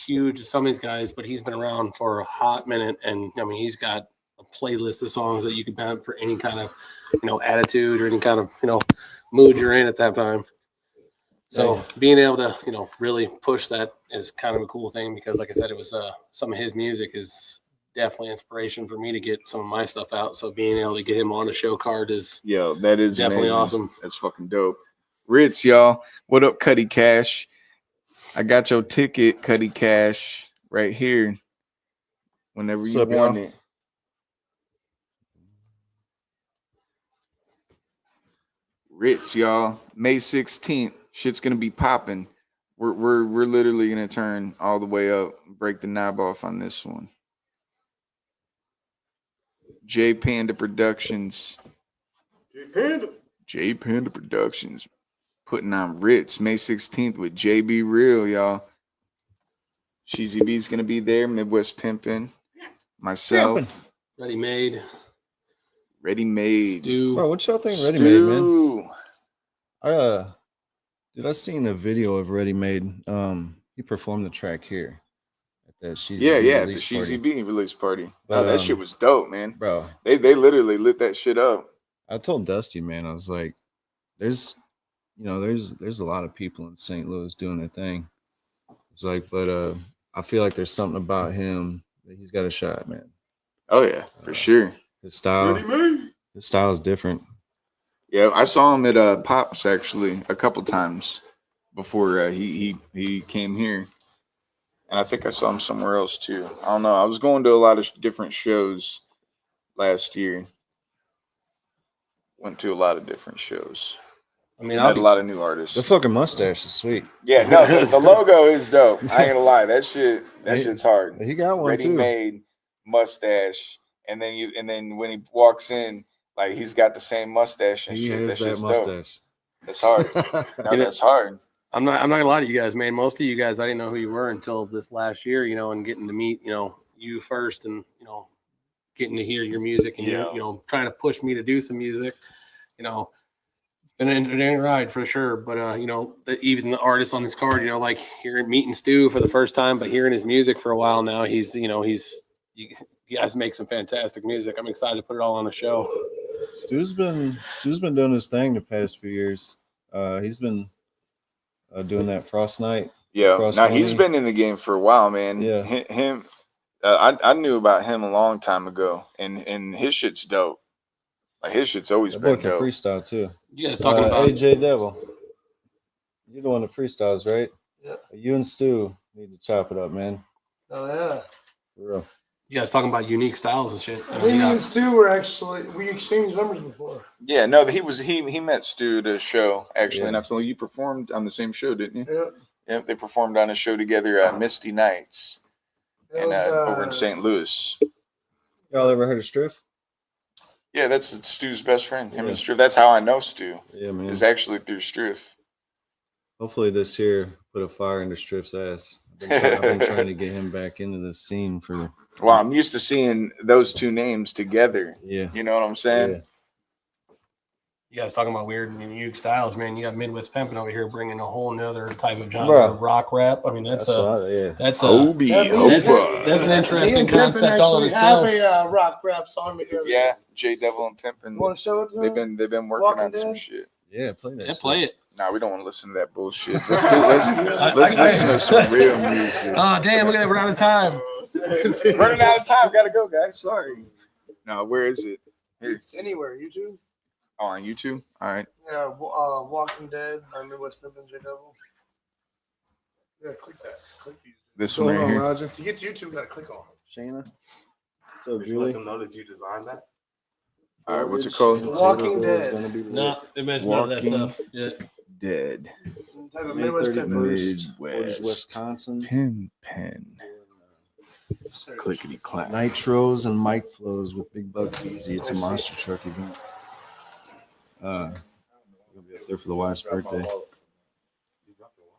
huge as some of these guys, but he's been around for a hot minute, and I mean he's got a playlist of songs that you could band for any kind of attitude or any kind of mood you're in at that time. So being able to really push that is kind of a cool thing because, like I said, it was some of his music is definitely inspiration for me to get some of my stuff out. So being able to get him on a show card is that is definitely amazing. awesome. That's fucking dope. Ritz, y'all. What up, Cuddy Cash? I got your ticket, Cuddy Cash, right here. Whenever you want it. Ritz, y'all. May 16th. Shit's gonna be popping. We're literally gonna turn all the way up, break the knob off on this one. JayB Panda Productions. JayB Panda Productions putting on Ritz May 16th with JayB Real, y'all. Sheezy B's gonna be there. Midwest Pimpin'. Myself. Ready Made. Stu. Bro, what y'all think Stu. Ready Made, man? I seen a video of Ready Made. He performed the track here at that Sheezy B the release Sheezy party. B release party. But, that shit was dope, man. Bro, they literally lit that shit up. I told Dusty, man, I was like, there's a lot of people in St. Louis doing their thing. It's like, but I feel like there's something about him that he's got a shot, man. Oh yeah, for sure. His style is different. Yeah, I saw him at Pops actually a couple times before he came here, and I think I saw him somewhere else too. I don't know. I was going to a lot of different shows last year. Went to a lot of different shows. I mean, I met a lot of new artists. The fucking mustache is sweet. Yeah, no, the logo is dope. I ain't gonna lie, that shit's hard. He got one too. Ready-made mustache, and then when he walks in, like he's got the same mustache and shit. That shit's mustache. Dope. That's hard. That's hard. I'm not gonna lie to you guys, man. Most of you guys, I didn't know who you were until this last year, and getting to meet, you first, and getting to hear your music, and you trying to push me to do some music. It's been an entertaining ride for sure. But even the artists on this card, like meeting Stu for the first time, but hearing his music for a while now, you guys make some fantastic music. I'm excited to put it all on a show. Stu's been doing his thing the past few years. He's been doing that Frost Night. Yeah, Frost now 20. he's been in the game for a while, man. Yeah, him. I knew about him a long time ago, and his shit's dope. Like his shit's always been dope. Freestyle too. You guys talking about AJ Devil? You're the one that freestyles, right? Yeah. You and Stu need to chop it up, man. Oh yeah. For real. You guys talking about unique styles and shit. Me and Stu were actually, we exchanged numbers before. Yeah, no, he met Stu at a show actually, Yeah. and absolutely you performed on the same show, didn't you? Yep. Yep, they performed on a show together, Misty Nights, It and was, over in St. Louis. Y'all ever heard of Striff? Yeah, that's Stu's best friend. Him Yeah. and Striff. That's how I know Stu. Yeah, man. Is actually through Striff. Hopefully this year put a fire into Striff's ass. I've been trying to get him back into the scene for. Well, I'm used to seeing those two names together. Yeah. You know what I'm saying? Yeah. You guys talking about weird and unique styles, man. You got Midwest Pimpin' over here bringing a whole nother type of genre, Bruh. rock rap. I mean, that's an interesting concept all in itself. Have a rock rap song together. Yeah, J Devil and Pimpin'. You want to show it to him? They've been working Walking on some Dead? shit. Yeah, play that. Yeah, stuff. play it. Nah, we don't want to listen to that bullshit. Let's listen to some real music. Oh, damn, look at that. We're out of time. Running out of time. Gotta go, guys. Sorry. No, where is it? Here. Anywhere, YouTube. Oh, on YouTube? All right. Yeah, Walking Dead. I remember what's Pimpin' J Devil. Yeah, click that. Click YouTube. This What's one going right on, here. Roger? To get to YouTube, you gotta click on it. Shayna. So Did you let Julie. them know that you designed that? All right, what's it called? Walking Dead. Gonna be lit. No, it mentioned none of that Walking stuff. Yeah. Dead. Type of May Midwest Pimpin'. 31st, Portage, Wisconsin. Pen. Clickety clack. Nitros and mic flows with Big Buck Easy. It's a monster truck event. We'll be up there for the wife's birthday.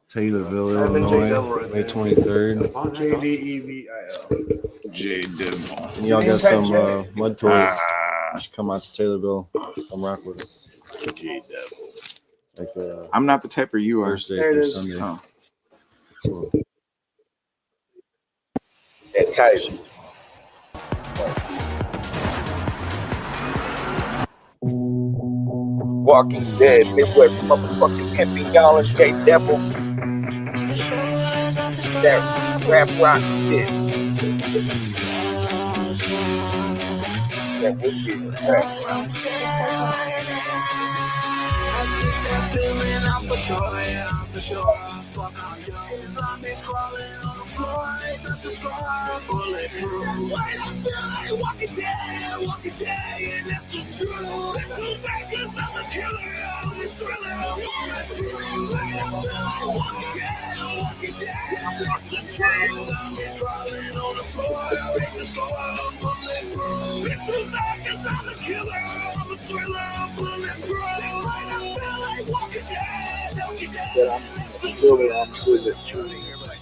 Taylorville, I've been J Devil Illinois, right May there. 23rd. JDEVIL. J Devil. And y'all got some mud toys. Ah, You should come out to Taylorville. Come rock with us. J Devil. Like I'm not the type of you are. Thursday There it through is. Sunday. Oh. So, That tight. Walking Dead, Midwest motherfucking pimping, y'all and J Devil. That rap rock shit. That wicked rap. Feeling, I'm for sure, yeah, I'm for sure. Fuck all your zombies crawling on the floor. It's up the score, bulletproof. That's why I feel like walking dead, and that's the truth. That's who back is, I'm a killer, I'm a thriller. That's why I feel like walking dead, that's the truth. Zombies crawling on the floor. It's a score, bulletproof. That's who back is, I'm a killer, I'm a thriller, I'm bulletproof. That's why I feel like walking dead, walking dead. Really on with it.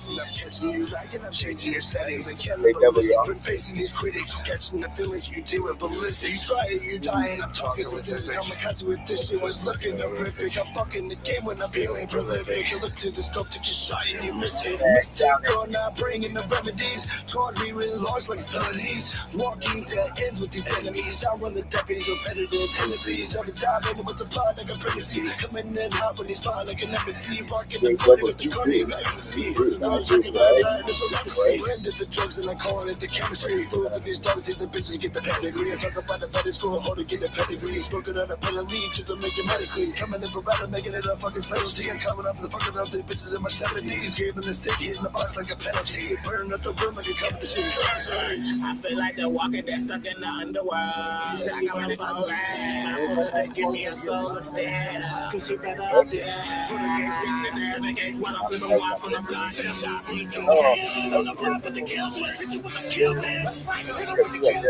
I'm catching you lagging, I'm changing your settings. I can't Hey, Devil, ballistic, y'all. been facing these critics. Catching the feelings, you do it ballistic. You try it, you dying. I'm talking to this. Kamikaze with this shit was looking horrific. I'm fucking the game when I'm feeling prolific. You look through the scope, took your shot, and you missed it. Missed it, girl, not bringing the remedies. Charged me with laws like felonies. Walking to ends with these enemies. I run the deputies with repetitive tendencies. Every time, baby, multiply like a pregnancy. Coming in hot when they spot like an embassy. Rocking the party with the cardio ecstasy. I was looking at that, it's a legacy. Blended the drugs and I'm calling it the chemistry. Food with these dogs, take the bitches, get the pedigree. I talk about the better school, hold to get the pedigree. Spoken on a penalty, just to make it medically. Coming in for better, making it a fucking specialty. I'm coming up the fucking up the bitches in my 70s. Giving the stick, hitting the box like a penalty. Burning up the room like a cup of the shit. I feel like they're walking, they're stuck in the underworld. She said I got my fuck right. I feel like they give me a soul to stand. Cause she better up there. Put a gas in the navigates while I'm sipping wine from the block. Send a shot from these kills. On the block with the kill switch. Hit you with the kill miss. Hit her with the kill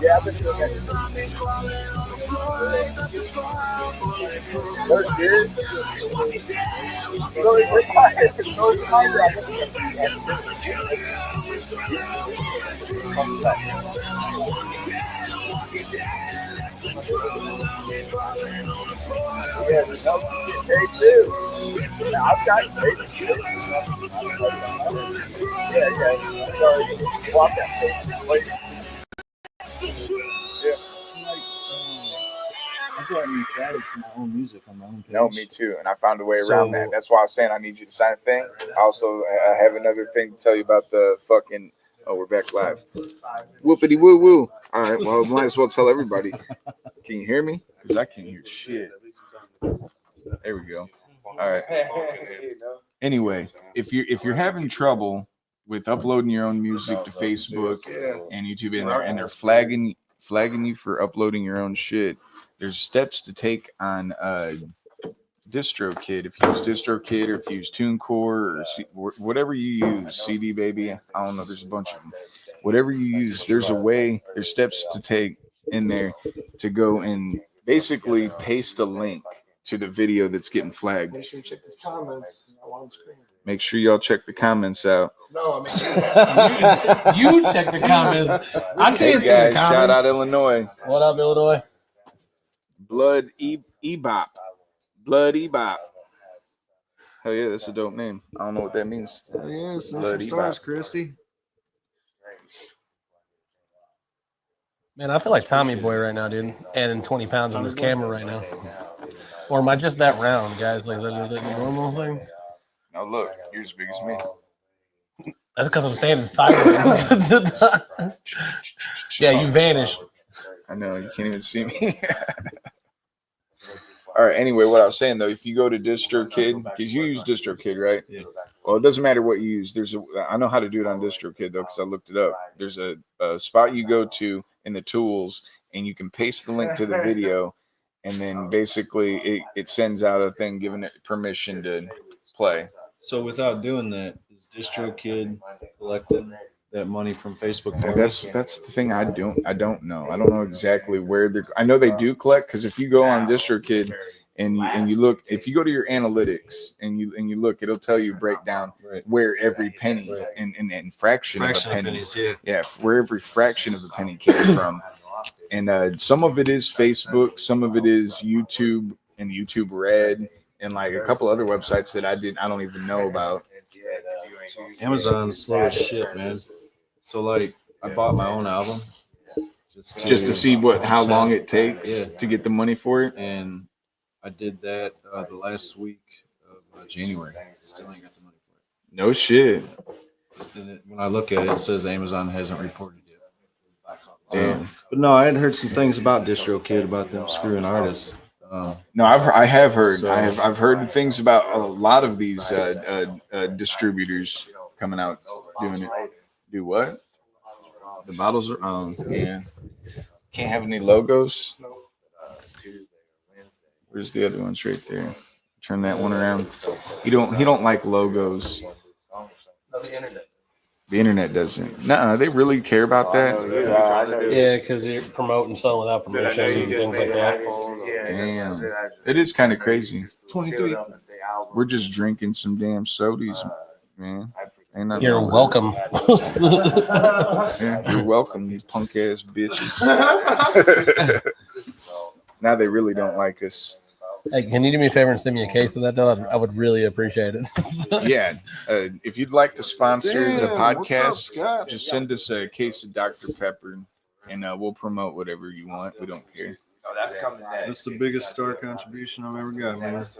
Yeah, I've been doing that. Zombies crawling on the floor. It's up the score. Bulletproof. Those years. Walking dead. Walking Really, dead. we're fine. That's the No, it's fine, right? truth. So back to the killer. Walking dead. Walking dead. That's the truth. Zombies crawling on the floor. Yeah, It's the a numbers get paid too. It's a Now, I've got killer. paid. Bulletproof. Yeah. Sorry. Walk that page. Wait. That's the truth. I've gotten excited for my own music on my own page. No, me too. And I found a way So- around that. That's why I was saying I need you to sign a thing. Also, I have another thing to tell you about the fucking. Oh, we're back live. Whoopity woo woo. All right. Well, might as well tell everybody. Can you hear me? Because I can't hear shit. There we go. All right. anyway, if you're having trouble with uploading your own music to Facebook and YouTube, and they're flagging you for uploading your own shit, there's steps to take on DistroKid. If you use DistroKid, or if you use TuneCore, or whatever you use, CD Baby, I don't know, there's a bunch of them. Whatever you use, there's steps to take in there to go and basically paste a link to the video that's getting flagged. Make sure you check the comments. On screen. Make sure y'all check the comments out. No, I mean You check the comments. I can't Hey see the guys, comments. shout out Illinois. What up, Illinois? Blood Ebop. Blood Ebop. Hell yeah, that's a dope name. I don't know what that means. Hell yeah, send Blood some stars, Ebop. Christy. Man, I feel like Tommy Boy right now, dude. Adding 20 pounds on this camera right now. Or am I just that round, guys? Like, is that the normal thing? Now look, you're as big as me. That's because I'm standing sideways. Yeah, you vanish. I know, you can't even see me. All right, anyway, what I was saying though, if you go to DistroKid, because you use DistroKid, right? Yeah. Well, it doesn't matter what you use. I know how to do it on DistroKid though, because I looked it up. There's a spot you go to in the tools, and you can paste the link to the video, and then basically it sends out a thing giving it permission to play. So without doing that, is DistroKid collecting that money from Facebook? That's the thing. I don't know. I don't know exactly where they're. I know they do collect, because if you go on DistroKid and you look, if you go to your analytics and you look, it'll tell you breakdown where every penny and fraction of a penny, pennies, where every fraction of a penny came from. And some of it is Facebook, some of it is YouTube and YouTube Red, and like a couple other websites that I don't even know about. Amazon's slow as shit, man. So like, I bought my own album Just to see how long it takes to get the money for it. and I did that the last week of January. Still ain't got the money for it. No shit. And when I look at it, it says Amazon hasn't reported yet. Damn. But no, I had heard some things about DistroKid, about them screwing artists. No, I have heard. So- I've heard things about a lot of these distributors coming out doing it. Do what? The bottles are yeah. Can't have any logos. Where's the other ones right there? Turn that one around. He don't like logos. No, the internet. The internet doesn't. Nuh-uh, they really care about that. Yeah, because you're promoting something without permission and things like that. Damn. It is kind of crazy. 23. We're just drinking some damn sodies, man. Ain't nothing You're wrong with welcome. it. Yeah, you're welcome, you punk ass bitches. Now they really don't like us. Hey, can you do me a favor and send me a case of that, though? I would really appreciate it. Yeah, if you'd like to sponsor the Damn, what's up, podcast, Scott? just send us a case of Dr. Pepper, and we'll promote whatever you want. We don't care. That's the biggest star contribution I've ever got, man. What's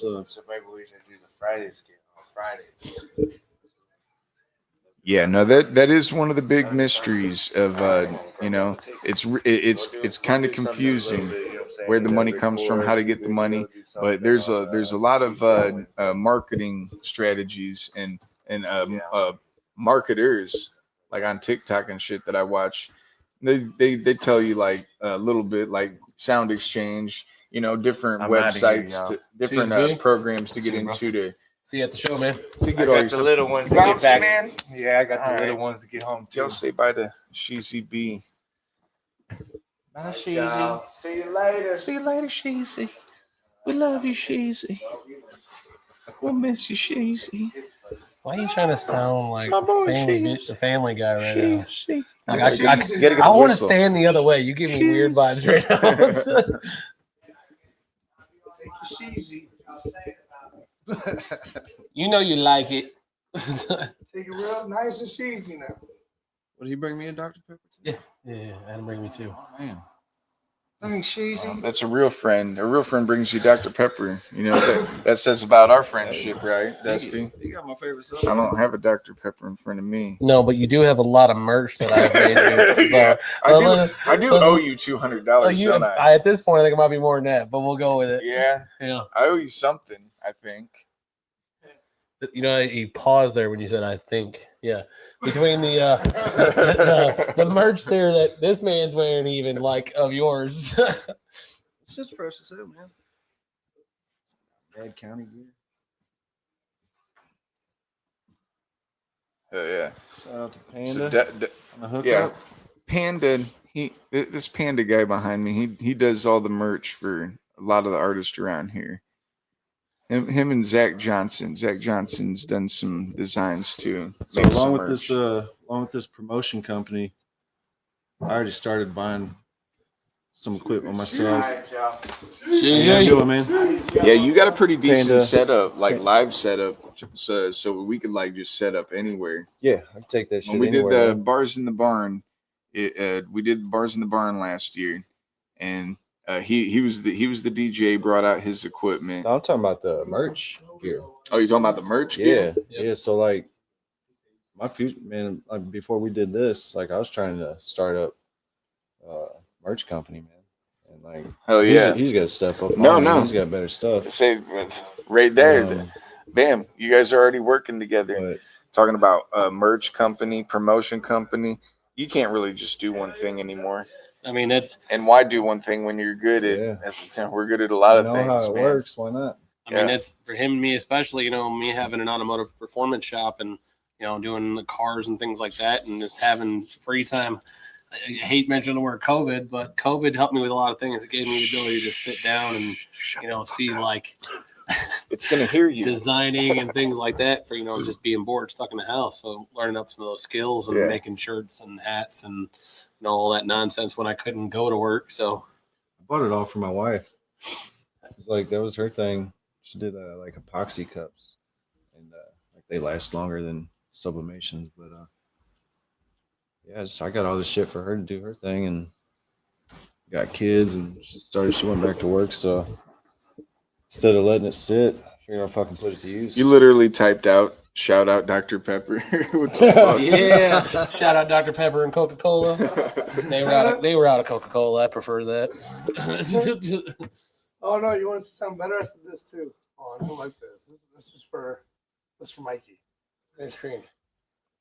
up? So maybe we should do the Friday skit on Fridays. Yeah, no, that is one of the big mysteries of it's kind of confusing where the money comes from, how to get the money, but there's a lot of marketing strategies and marketers like on TikTok and shit that I watch. They tell you like a little bit like Sound Exchange, different websites, different programs to get into to. See you at the show, man. To get I all got your the little ones to Bouncy, get back. man. Yeah, I got the little ones to get home too. Y'all say bye to Sheezy B. Bye, Sheezy. See you later. See you later, Sheezy. We love you, Sheezy. We'll miss you, Sheezy. Why are you trying to sound like my boy, the family guy right now? Sheezy. Like, Sheezy. I want to stand the other way. You give me weird vibes right now. Sheezy. You know you like it. Take it real nice and cheesy now. Would he bring me a Dr. Pepper too? Yeah, that'll bring me too. Oh, man. Thanks, Sheezy. That's a real friend. A real friend brings you Dr. Pepper. That says about our friendship, right, Dusty? You got my favorite I song. don't have a Dr. Pepper in front of me. No, but you do have a lot of merch that I've made. You, so I do owe you $200, don't I? At this point, I think it might be more than that, but we'll go with it. Yeah, Yeah. I owe you something, I think. You know, he paused there when you said, I think. Yeah. Between the the merch there that this man's wearing, even like of yours. It's just fresh as hell, man. Madcounty gear. Hell yeah. Shout out to So Panda on the hookup. yeah, Panda. This Panda guy behind me. He does all the merch for a lot of the artists around here. Him and Zach Johnson. Zach Johnson's done some designs too. So Makes along some with merch. this promotion company, I already started buying some equipment myself. How you doing, man? Yeah, you got a pretty decent Panda. setup, like live setup, so we could like just set up anywhere. Yeah, I can take that shit When we did anywhere. the bars in the barn, we did bars in the barn last year, and he was the DJ. Brought out his equipment. No, I'm talking about the merch gear. Oh, you're talking about the merch? Yeah, gear? yeah. So like, my future man, like before we did this, like I was trying to start up merch company, man. And like, Hell yeah, he's got to step up. No, on it. no. He's got better stuff. Say right there, Um, bam! You guys are already working together. But Talking about merch company, promotion company. You can't really just do one thing anymore. I mean, that's And why do one thing when you're good at? Yeah. We're good at a lot you of know things. how it man. works. Why not? I mean, that's for him and me, especially, you know, me having an automotive performance shop and, you know, doing the cars and things like that and just having free time. I hate mentioning the word COVID, but COVID helped me with a lot of things. It gave me the ability to sit down and, you know, see like It's gonna hear you. designing and things like that for, you know, just being bored, stuck in the house. So learning up some of those skills and Yeah. making shirts and hats and, you know, all that nonsense when I couldn't go to work. So I bought it all for my wife. It's like that was her thing. She did like epoxy cups, and like they last longer than sublimations. But yeah, I got all this shit for her to do her thing, and got kids, and she went back to work. So instead of letting it sit, I figured I'll fucking put it to use. You literally typed out shout out Dr. Pepper. What the fuck? yeah, shout out Dr. Pepper and Coca-Cola. They were out of Coca-Cola. I prefer that. Oh no, you want us to sound better? I said this too. Oh, I don't like this. This is for Mikey. Nice screen.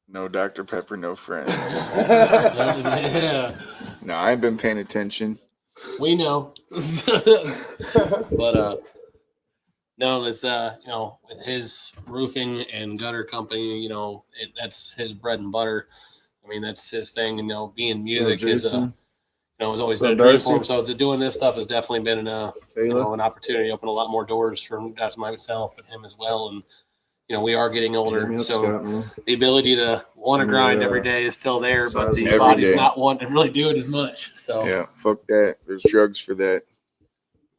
No Dr. Pepper, no friends. Yeah, No, I ain't been paying attention. we know. But no, it's you know, with his roofing and gutter company, you know, that's his bread and butter. I mean, that's his thing. You know, being music is you know, it's always been a dream for him. So doing this stuff has definitely been you know, an opportunity to open a lot more doors for guys like myself and him as well. And you know, we are getting older, so the ability to want to grind every day is still there, but the Every body's day. not wanting to really do it as much. So Yeah, fuck that. There's drugs for that.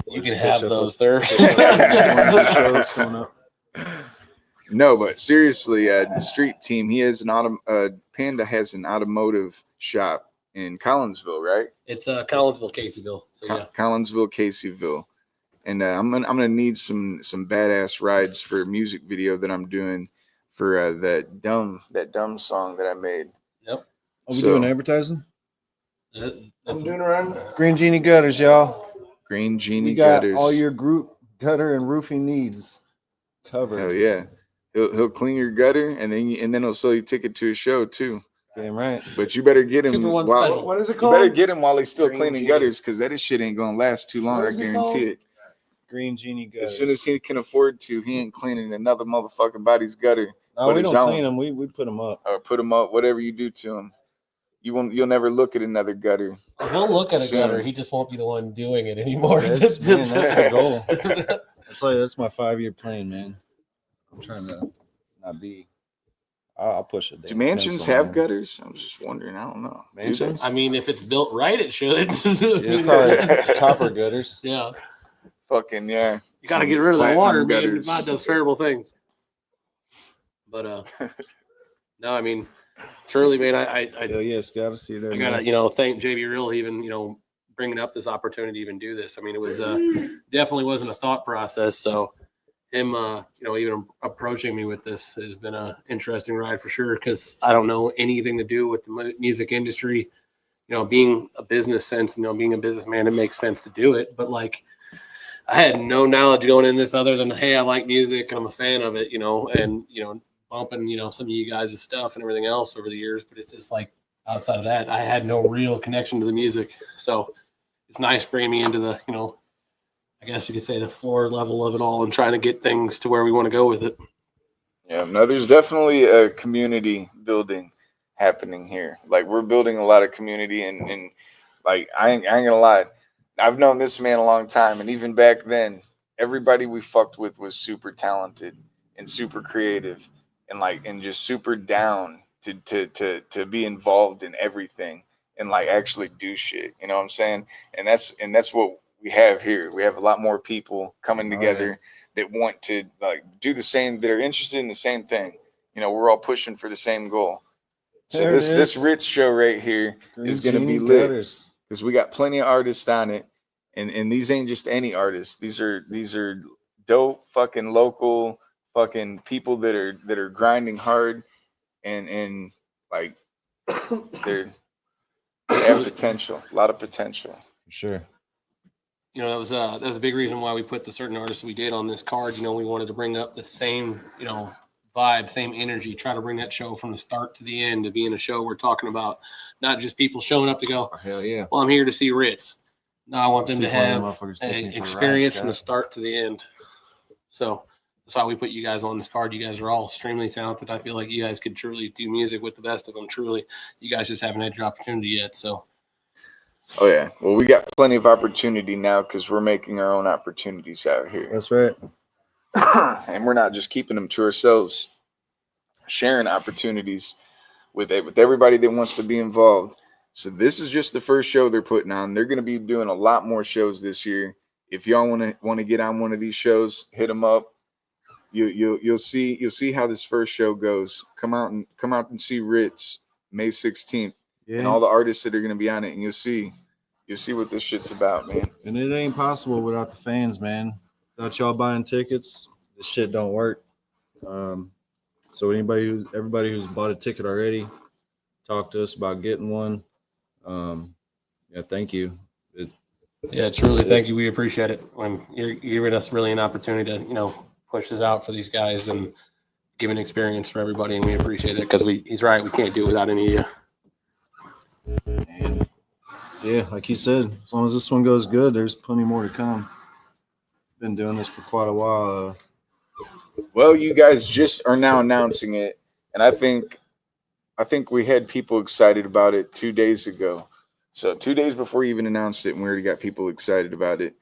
you can have those, sir. shows coming up. No, but seriously, the street team, he has Panda has an automotive shop in Collinsville, right? It's Collinsville, Caseyville. So yeah, Collinsville, Caseyville. And I'm gonna need some badass rides for a music video that I'm doing for that dumb song that I made. yep. Are we doing advertising? I'm That's doing around. Green Genie Gutters, y'all. Green Genie We got Gutters. all your group gutter and roofing needs covered. Hell yeah. He'll clean your gutter and then he'll sell you a ticket to a show too. Damn right. But you better get him 2 for 1 while special. What is it you called? better get him while he's still Green cleaning Genie. gutters because that shit ain't gonna last too long. What I is it guarantee called? it. Green Genie Gutters. As soon as he can afford to, he ain't cleaning another motherfucking body's gutter. No, but we his don't own. clean them. We put them up. Or put him up, whatever you do to him. You'll never look at another gutter. He'll look at a Soon. gutter. He just won't be the one doing it anymore. That's the goal. That's my 5-year plan, man. I'm trying to not be. I'll push it. Do mansions have gutters? I'm just wondering. I don't know. Do they? Mansions? I mean, if it's built right, it should. Yeah, it's probably copper gutters. Yeah, Fucking yeah. you got to Some get rid of the platinum water, man. gutters. Mine does terrible things. But no, I mean, truly, man, I Hell yes, gotta see there. I gotta, you know, thank JayB Real even, you know, bringing up this opportunity to even do this. I mean, it was definitely wasn't a thought process. So him, you know, even approaching me with this has been a interesting ride for sure. Because I don't know anything to do with the music industry. You know, being a business sense, you know, being a businessman, it makes sense to do it. But like, I had no knowledge going in this other than, hey, I like music and I'm a fan of it, and bumping, some of you guys' stuff and everything else over the years. But it's just like outside of that, I had no real connection to the music. So it's nice bringing me into the, I guess you could say the floor level of it all and trying to get things to where we want to go with it. Yeah, no, there's definitely a community building happening here. Like we're building a lot of community, and like I ain't gonna lie, I've known this man a long time, and even back then, everybody we fucked with was super talented and super creative, and just super down to be involved in everything and like actually do shit. You know what I'm saying? And that's what we have here. We have a lot more people coming together that want to like do the same, that are interested in the same thing. We're all pushing for the same goal. So There it this is. Ritz show right here is gonna be lit because we got plenty of artists on it, and these ain't just any artists. These are dope fucking local fucking people that are grinding hard and like they have potential, a lot of potential. For sure. That was a big reason why we put the certain artists we did on this card. We wanted to bring up the same, vibe, same energy, try to bring that show from the start to the end to being a show we're talking about, not just people showing up to go, Hell yeah. well, I'm here to see Ritz. No, I want them to See if one of them have motherfuckers take me an for a ride, experience from the Scott. start to the end. So that's why we put you guys on this card. You guys are all extremely talented. I feel like you guys could truly do music with the best of them. Truly, you guys just haven't had your opportunity yet. So. Oh yeah, well we got plenty of opportunity now because we're making our own opportunities out here. That's right. And we're not just keeping them to ourselves, sharing opportunities with everybody that wants to be involved. So this is just the first show they're putting on. They're going to be doing a lot more shows this year. If y'all want to get on one of these shows, hit them up. You'll see how this first show goes. Come out and see Ritz May 16th. Yeah. And all the artists that are going to be on it, and you'll see what this shit's about, man. And it ain't possible without the fans, man. Without y'all buying tickets, this shit don't work. So everybody who's bought a ticket already, talk to us about getting one. Yeah, thank you. Yeah, truly, thank you. We appreciate it. You're giving us really an opportunity to, push this out for these guys and give an experience for everybody, and we appreciate it because he's right. We can't do it without any of you. And yeah, like you said, as long as this one goes good, there's plenty more to come. Been doing this for quite a while. Well, you guys just are now announcing it, and I think we had people excited about it 2 days ago. So 2 days before you even announced it, and we already got people excited about it.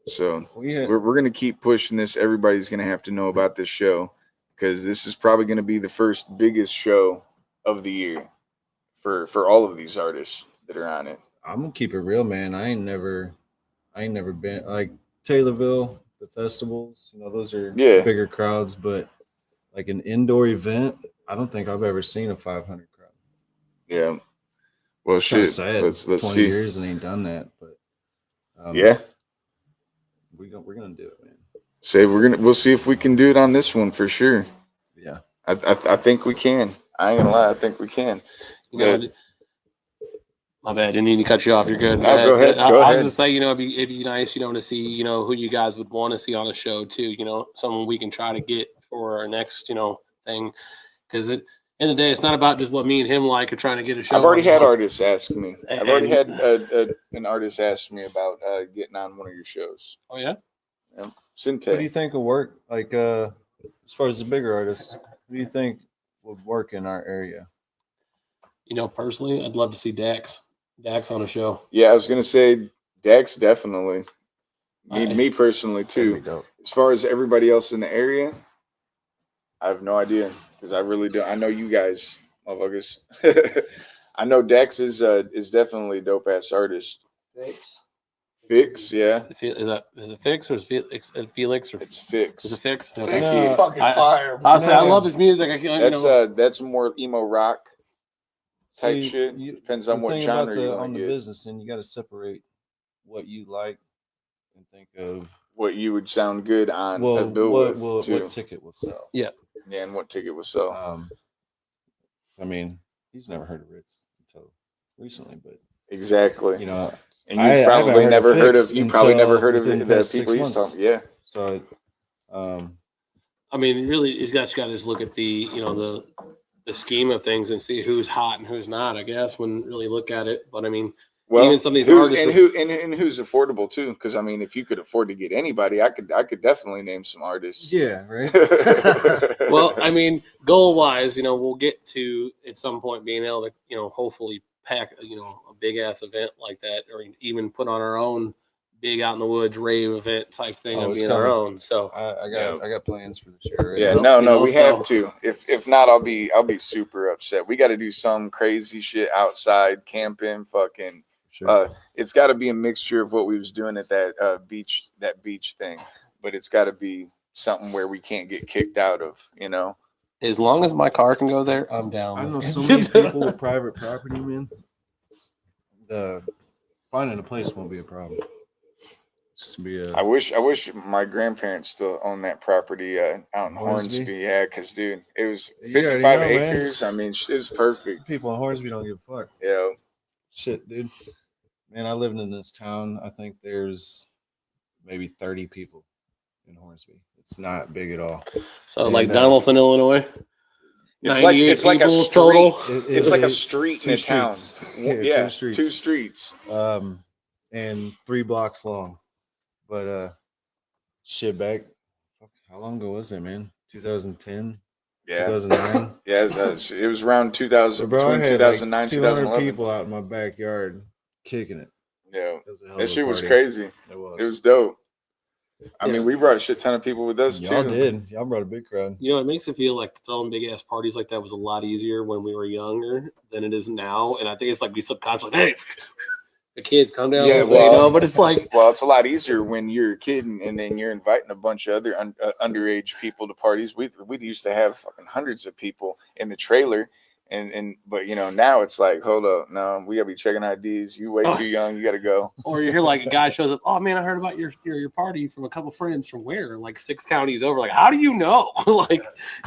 So we're going to keep pushing this. Everybody's going to have to know about this show because this is probably going to be the first biggest show of the year for all of these artists that are on it. I'm gonna keep it real, man. I ain't never been like Taylorville, the festivals. Those are bigger crowds, but like an indoor event, I don't think I've ever seen a 500 crowd. Yeah. Well, it's shit. Sad. Let's 20 see. years and ain't done that, but yeah, we're gonna do it, man. We'll see if we can do it on this one for sure. Yeah, I think we can. I ain't gonna lie. I think we can. My bad. Didn't mean to cut you off. You're good. No, go ahead. I was just say, it'd be nice, to see, who you guys would want to see on a show too. Someone we can try to get for our next, thing. Because at the end of the day, it's not about just what me and him like or trying to get a show. I've already had artists ask me. I've already had an artist ask me about getting on one of your shows. Oh yeah. Yeah. Sinte. What do you think will work? Like, as far as the bigger artists, what do you think would work in our area? Personally, I'd love to see Dax on a show. Yeah, I was gonna say Dax definitely. Me personally too. As far as everybody else in the area, I have no idea because I really don't. I know you guys, motherfuckers. I know Dax is definitely a dope ass artist. Fix, yeah. Is it Fix or is it Felix or it's Fix? Is it Fix? Okay. Fix is fucking fire. I love his music. That's more emo rock type shit. Depends on what genre you want to get. The business, and you got to separate what you like and think of what you would sound good on a bill what ticket will sell. Yeah, and what ticket will sell. I mean, he's never heard of Ritz until recently, but exactly. And you've probably never heard of the within the past people 6 he's months. talking. Yeah. So, I mean, really, you guys got to just look at the scheme of things and see who's hot and who's not, I guess, when really look at it. But I mean, Well, even some of these who's, artists and who's affordable too? Because I mean, if you could afford to get anybody, I could definitely name some artists. yeah, right. well, I mean, goal wise, we'll get to at some point being able to, hopefully pack, a big ass event like that, or even put on our own big out in the woods rave event type thing and it's being our coming. own. So I got plans for this year. Right Yeah, now. no, we have so- to. If not, I'll be super upset. We got to do some crazy shit outside, camping, fucking. Sure. It's got to be a mixture of what we was doing at that beach thing, but it's got to be something where we can't get kicked out of. as long as my car can go there, I'm down. I know Let's so get many people with private property, man. Finding a place won't be a problem. Just be I wish my grandparents still own that property out in Hornsby? Hornsby. Yeah, because dude, it was You already 55 know, man. acres. I mean, it was perfect. people in Hornsby don't give a fuck. Yeah. Shit, dude. Man, I lived in this town. I think there's maybe 30 people in Hornsby. It's not big at all. So And, like Donaldson, Illinois. It's like a street. total. It's like a street in a town. Yeah, two streets. And 3 blocks long. But shit, back how long ago was it, man? 2010, Yeah. 2009. Yeah, it was around 2000, So, bro, I between had 2009 like 200 2011. people out in my backyard kicking it. Yeah, It was a hell of that a shit was party. crazy. It was. It was dope. I Yeah. mean, we brought a shit ton of people with us Y'all too. did. Y'all brought a big crowd. It makes it feel like throwing big ass parties like that was a lot easier when we were younger than it is now. And I think it's like we subconsciously, hey, the kids come down, Yeah, a little bit, well- but it's like, Well, it's a lot easier when you're a kid and then you're inviting a bunch of other underage people to parties. We used to have fucking hundreds of people in the trailer, but now it's like, hold up, no, we gotta be checking IDs. You way too young, you gotta go. or you hear like a guy shows up, oh man, I heard about your party from a couple friends from where, like 6 counties over. Like, how do you know? Like,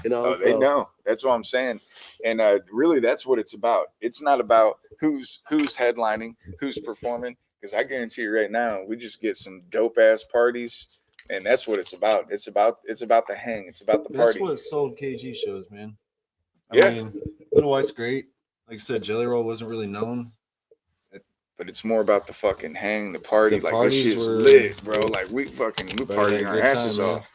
Oh, so- they know. That's what I'm saying. And really, that's what it's about. It's not about who's headlining, who's performing. Because I guarantee you right now, we just get some dope ass parties, and that's what it's about. It's about the hang. It's about the That's party. what sold KG shows, man. Yeah. I mean, Little White's great. Like I said, Jelly Roll wasn't really known. But it's more about the fucking hang, the party. The Like, this parties shit's were- lit, bro. Like, we But partying had a our good asses time, man. off.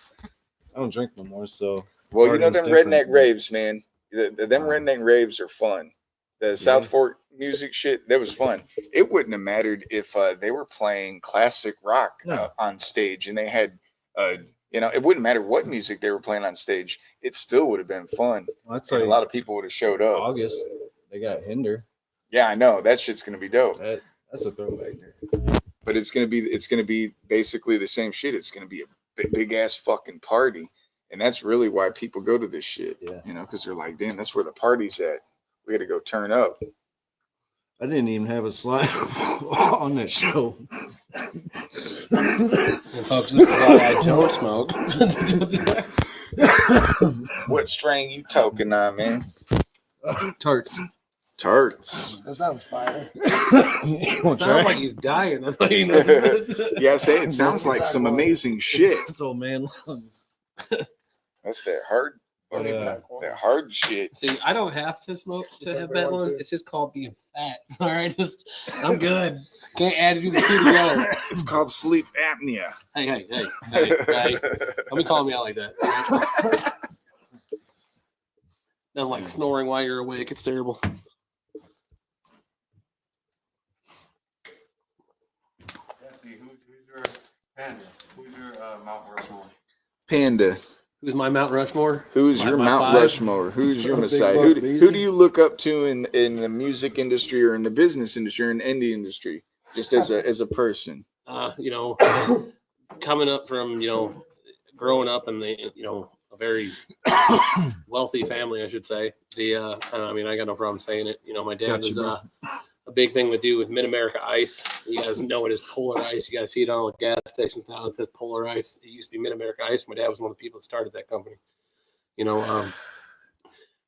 I don't drink no more, so Well, you know Partying's them different, redneck man. raves, man. Them redneck raves are fun. The South Fork music shit, that was fun. It wouldn't have mattered if they were playing classic rock No. on stage and they had, it wouldn't matter what music they were playing on stage. It still would have been fun. Well, that's And like a lot of people would have showed up. August. They got Hinder. Yeah, I know that shit's gonna be dope. That's a throwback there. But it's gonna be basically the same shit. It's gonna be a big ass fucking party, and that's really why people go to this shit. Yeah. Because they're like, damn, that's where the party's at. We got to go turn up. I didn't even have a slide on that show. and folks, this is why I don't smoke. What strain you toking on, man? Tarts. Tarts. That sounds fire. Sounds like he's dying. That's why you know. Yeah, I say it sounds like some amazing shit. It's old man lungs. That's that hard, that hard shit. See, I don't have to smoke to have bad lungs. It's just called being fat. All right, I'm good. Can't add to the two to go. It's called sleep apnea. Hey. Don't be calling me out like that. Not like snoring while you're awake. It's terrible. Who's your Panda? Who's your Mount Rushmore? Panda. Who's my Mount Rushmore? Who's your My Mount five? Rushmore? Who's your Big Messiah? Buck Who Beasley. do you look up to in the music industry or in the business industry or in the indie industry? Just as a person. Coming up from, growing up in the, a very wealthy family, I should say. I got no problem saying it. My dad Gotcha, was bro. a big thing to do with Mid-America Ice. You guys know it is Polar Ice. You guys see it on all the gas stations now. It says Polar Ice. It used to be Mid-America Ice. My dad was one of the people that started that company.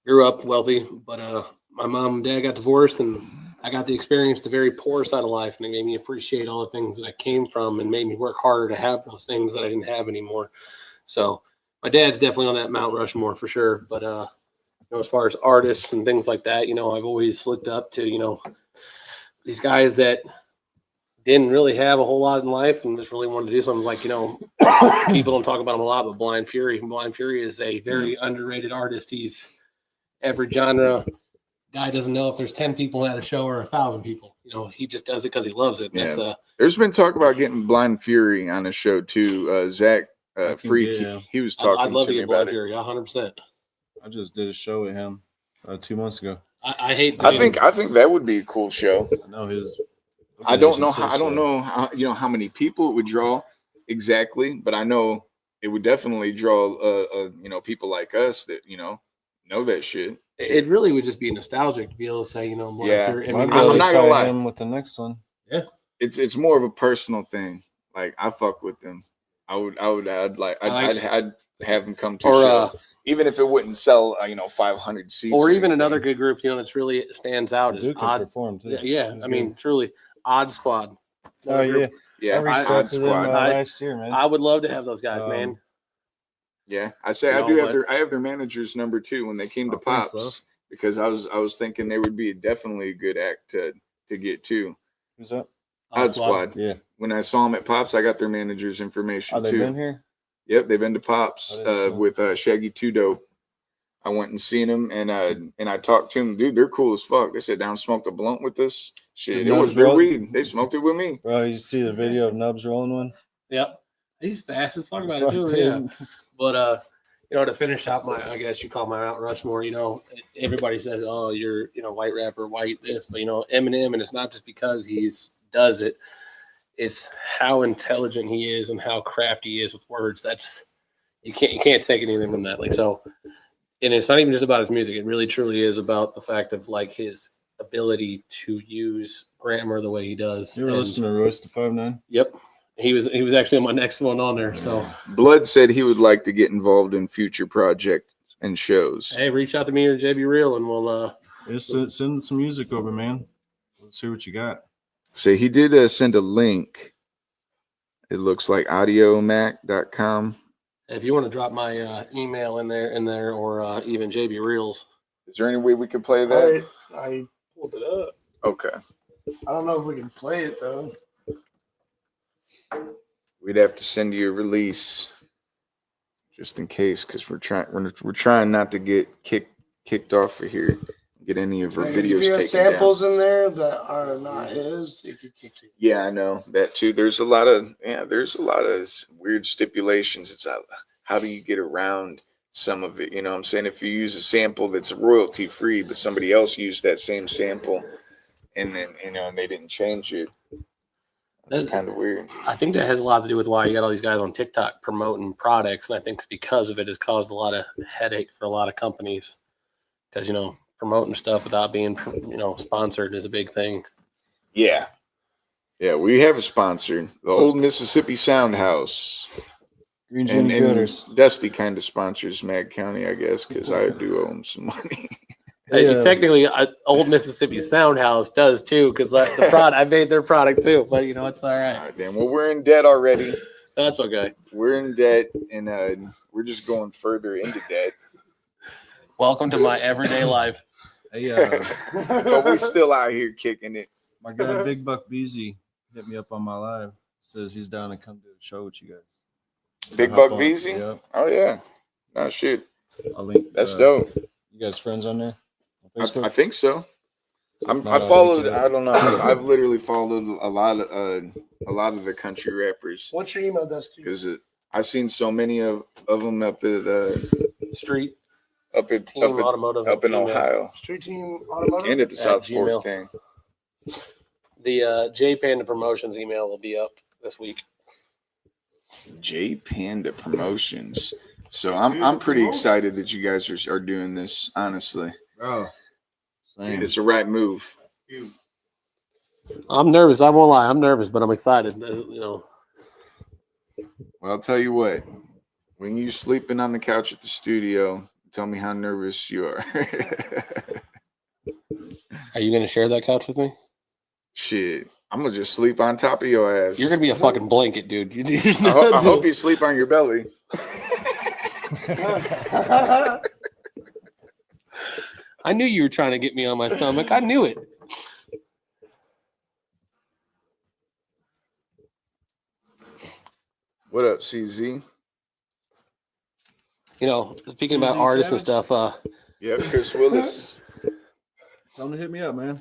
Grew up wealthy, but my mom and dad got divorced, and I got to experience the very poor side of life, and it made me appreciate all the things that I came from, and made me work harder to have those things that I didn't have anymore. So my dad's definitely on that Mount Rushmore for sure. But as far as artists and things like that, I've always looked up to these guys that didn't really have a whole lot in life and just really wanted to do something. Like people don't talk about him a lot, but Blind Fury is a very underrated artist. He's every genre. Guy doesn't know if there's 10 people at a show or 1,000 people. He just does it because he loves it. Yeah. That's There's been talk about getting Blind Fury on a show too. Zach Freak, he was talking I'd love to to me get about Blind Fury, 100%. I just did a show with him 2 months ago. I hate. I think that would be a cool show. I know his. I don't know how how many people it would draw exactly, but I know it would definitely draw people like us that know that shit. It really would just be nostalgic to be able to say, Blind Fury. I'm not gonna lie. Him with the next one. Yeah, it's more of a personal thing. Like I fuck with them. I'd have them come to a show, even if it wouldn't sell 500 seats, or even another good group that's really stands out is Duke Odd. Perform too. Yeah, I mean, truly Odd Squad. Oh yeah, I Odd Odd Squad. last year, man. I would love to have those guys, man. Yeah, I have their manager's number too when they came to Pops, so. because I was thinking they would be definitely a good act to get to. Who's that? Odd Squad. Yeah. When I saw them at Pops, I got their manager's information They too. been here? Yep, they've been to Pops with Shaggy Two Dope. I went and seen them, and I talked to them. Dude, they're cool as fuck. They sat down, smoked a blunt with us. Shit, it was their weed. They smoked it with me. Bro, you see the video of Nubs rolling one? Yep, he's fast as fuck about it too. Yeah, but to finish out I guess you call my Mount Rushmore. Everybody says, "Oh, you're white rapper, white this," but Eminem, and it's not just because he's does it. It's how intelligent he is and how crafty he is with words. That's you can't take anything from that. And it's not even just about his music. It really truly is about the fact of his ability to use grammar the way he does. You were listening to Royce the 5'9"? Yep. He was actually on my next one on there. So Blood said he would like to get involved in future projects and shows. Hey, reach out to me or JayB Real and we'll just send some music over, man. Let's see what you got. So he did send a link. It looks like audiomac.com. If you want to drop my email in there, or even JayB Reels. Is there any way we could play that? I pulled it up. Okay. I don't know if we can play it though. We'd have to send you a release just in case, because we're trying not to get kicked off of here. Get any of our videos taken samples down. in there that are not his. Yeah, I know that too. There's a lot of weird stipulations. It's how do you get around some of it? You know what I'm saying? If you use a sample that's royalty free, but somebody else used that same sample and then and they didn't change it. That's kind of weird. I think that has a lot to do with why you got all these guys on TikTok promoting products, and I think it's because of it has caused a lot of headache for a lot of companies. Because promoting stuff without being sponsored is a big thing. Yeah, we have a sponsor, the Old Mississippi Sound House. Green and Dusty kind of sponsors Madcounty, I guess, because I do owe him some money. Technically, Old Mississippi Sound House does too, because I made their product too. But it's all right. All right, damn. Well, we're in debt already. That's okay. We're in debt, and we're just going further into debt. Welcome to my everyday life. Hey, but we're still out here kicking it. My guy Big Buck Beezy hit me up on my live. Says he's down to come do a show with you guys. Big Buck Beezy? Yep. Oh yeah. No shit. I'll link. That's dope. You guys friends on there? On I think so. I followed. I don't know. I've literally followed a lot of the country rappers. What's your email, Dusty? Because I've seen so many of them up at Street. Up in Ohio. Street Team Automotive? And at the South Fork thing. The JayB Panda Promotions email will be up this week. JayB Panda Promotions. So I'm pretty excited that you guys are doing this, honestly. Bro. It's the right move. I'm nervous. I won't lie. I'm nervous, but I'm excited. Well, I'll tell you what. When you're sleeping on the couch at the studio, tell me how nervous you are. Are you gonna share that couch with me? Shit, I'm gonna just sleep on top of your ass. You're gonna be a fucking blanket, dude. I hope you sleep on your belly. I knew you were trying to get me on my stomach. I knew it. What up, CZ? You know, speaking about artists and stuff, Yeah, Chris Willis. Tell him to hit me up, man.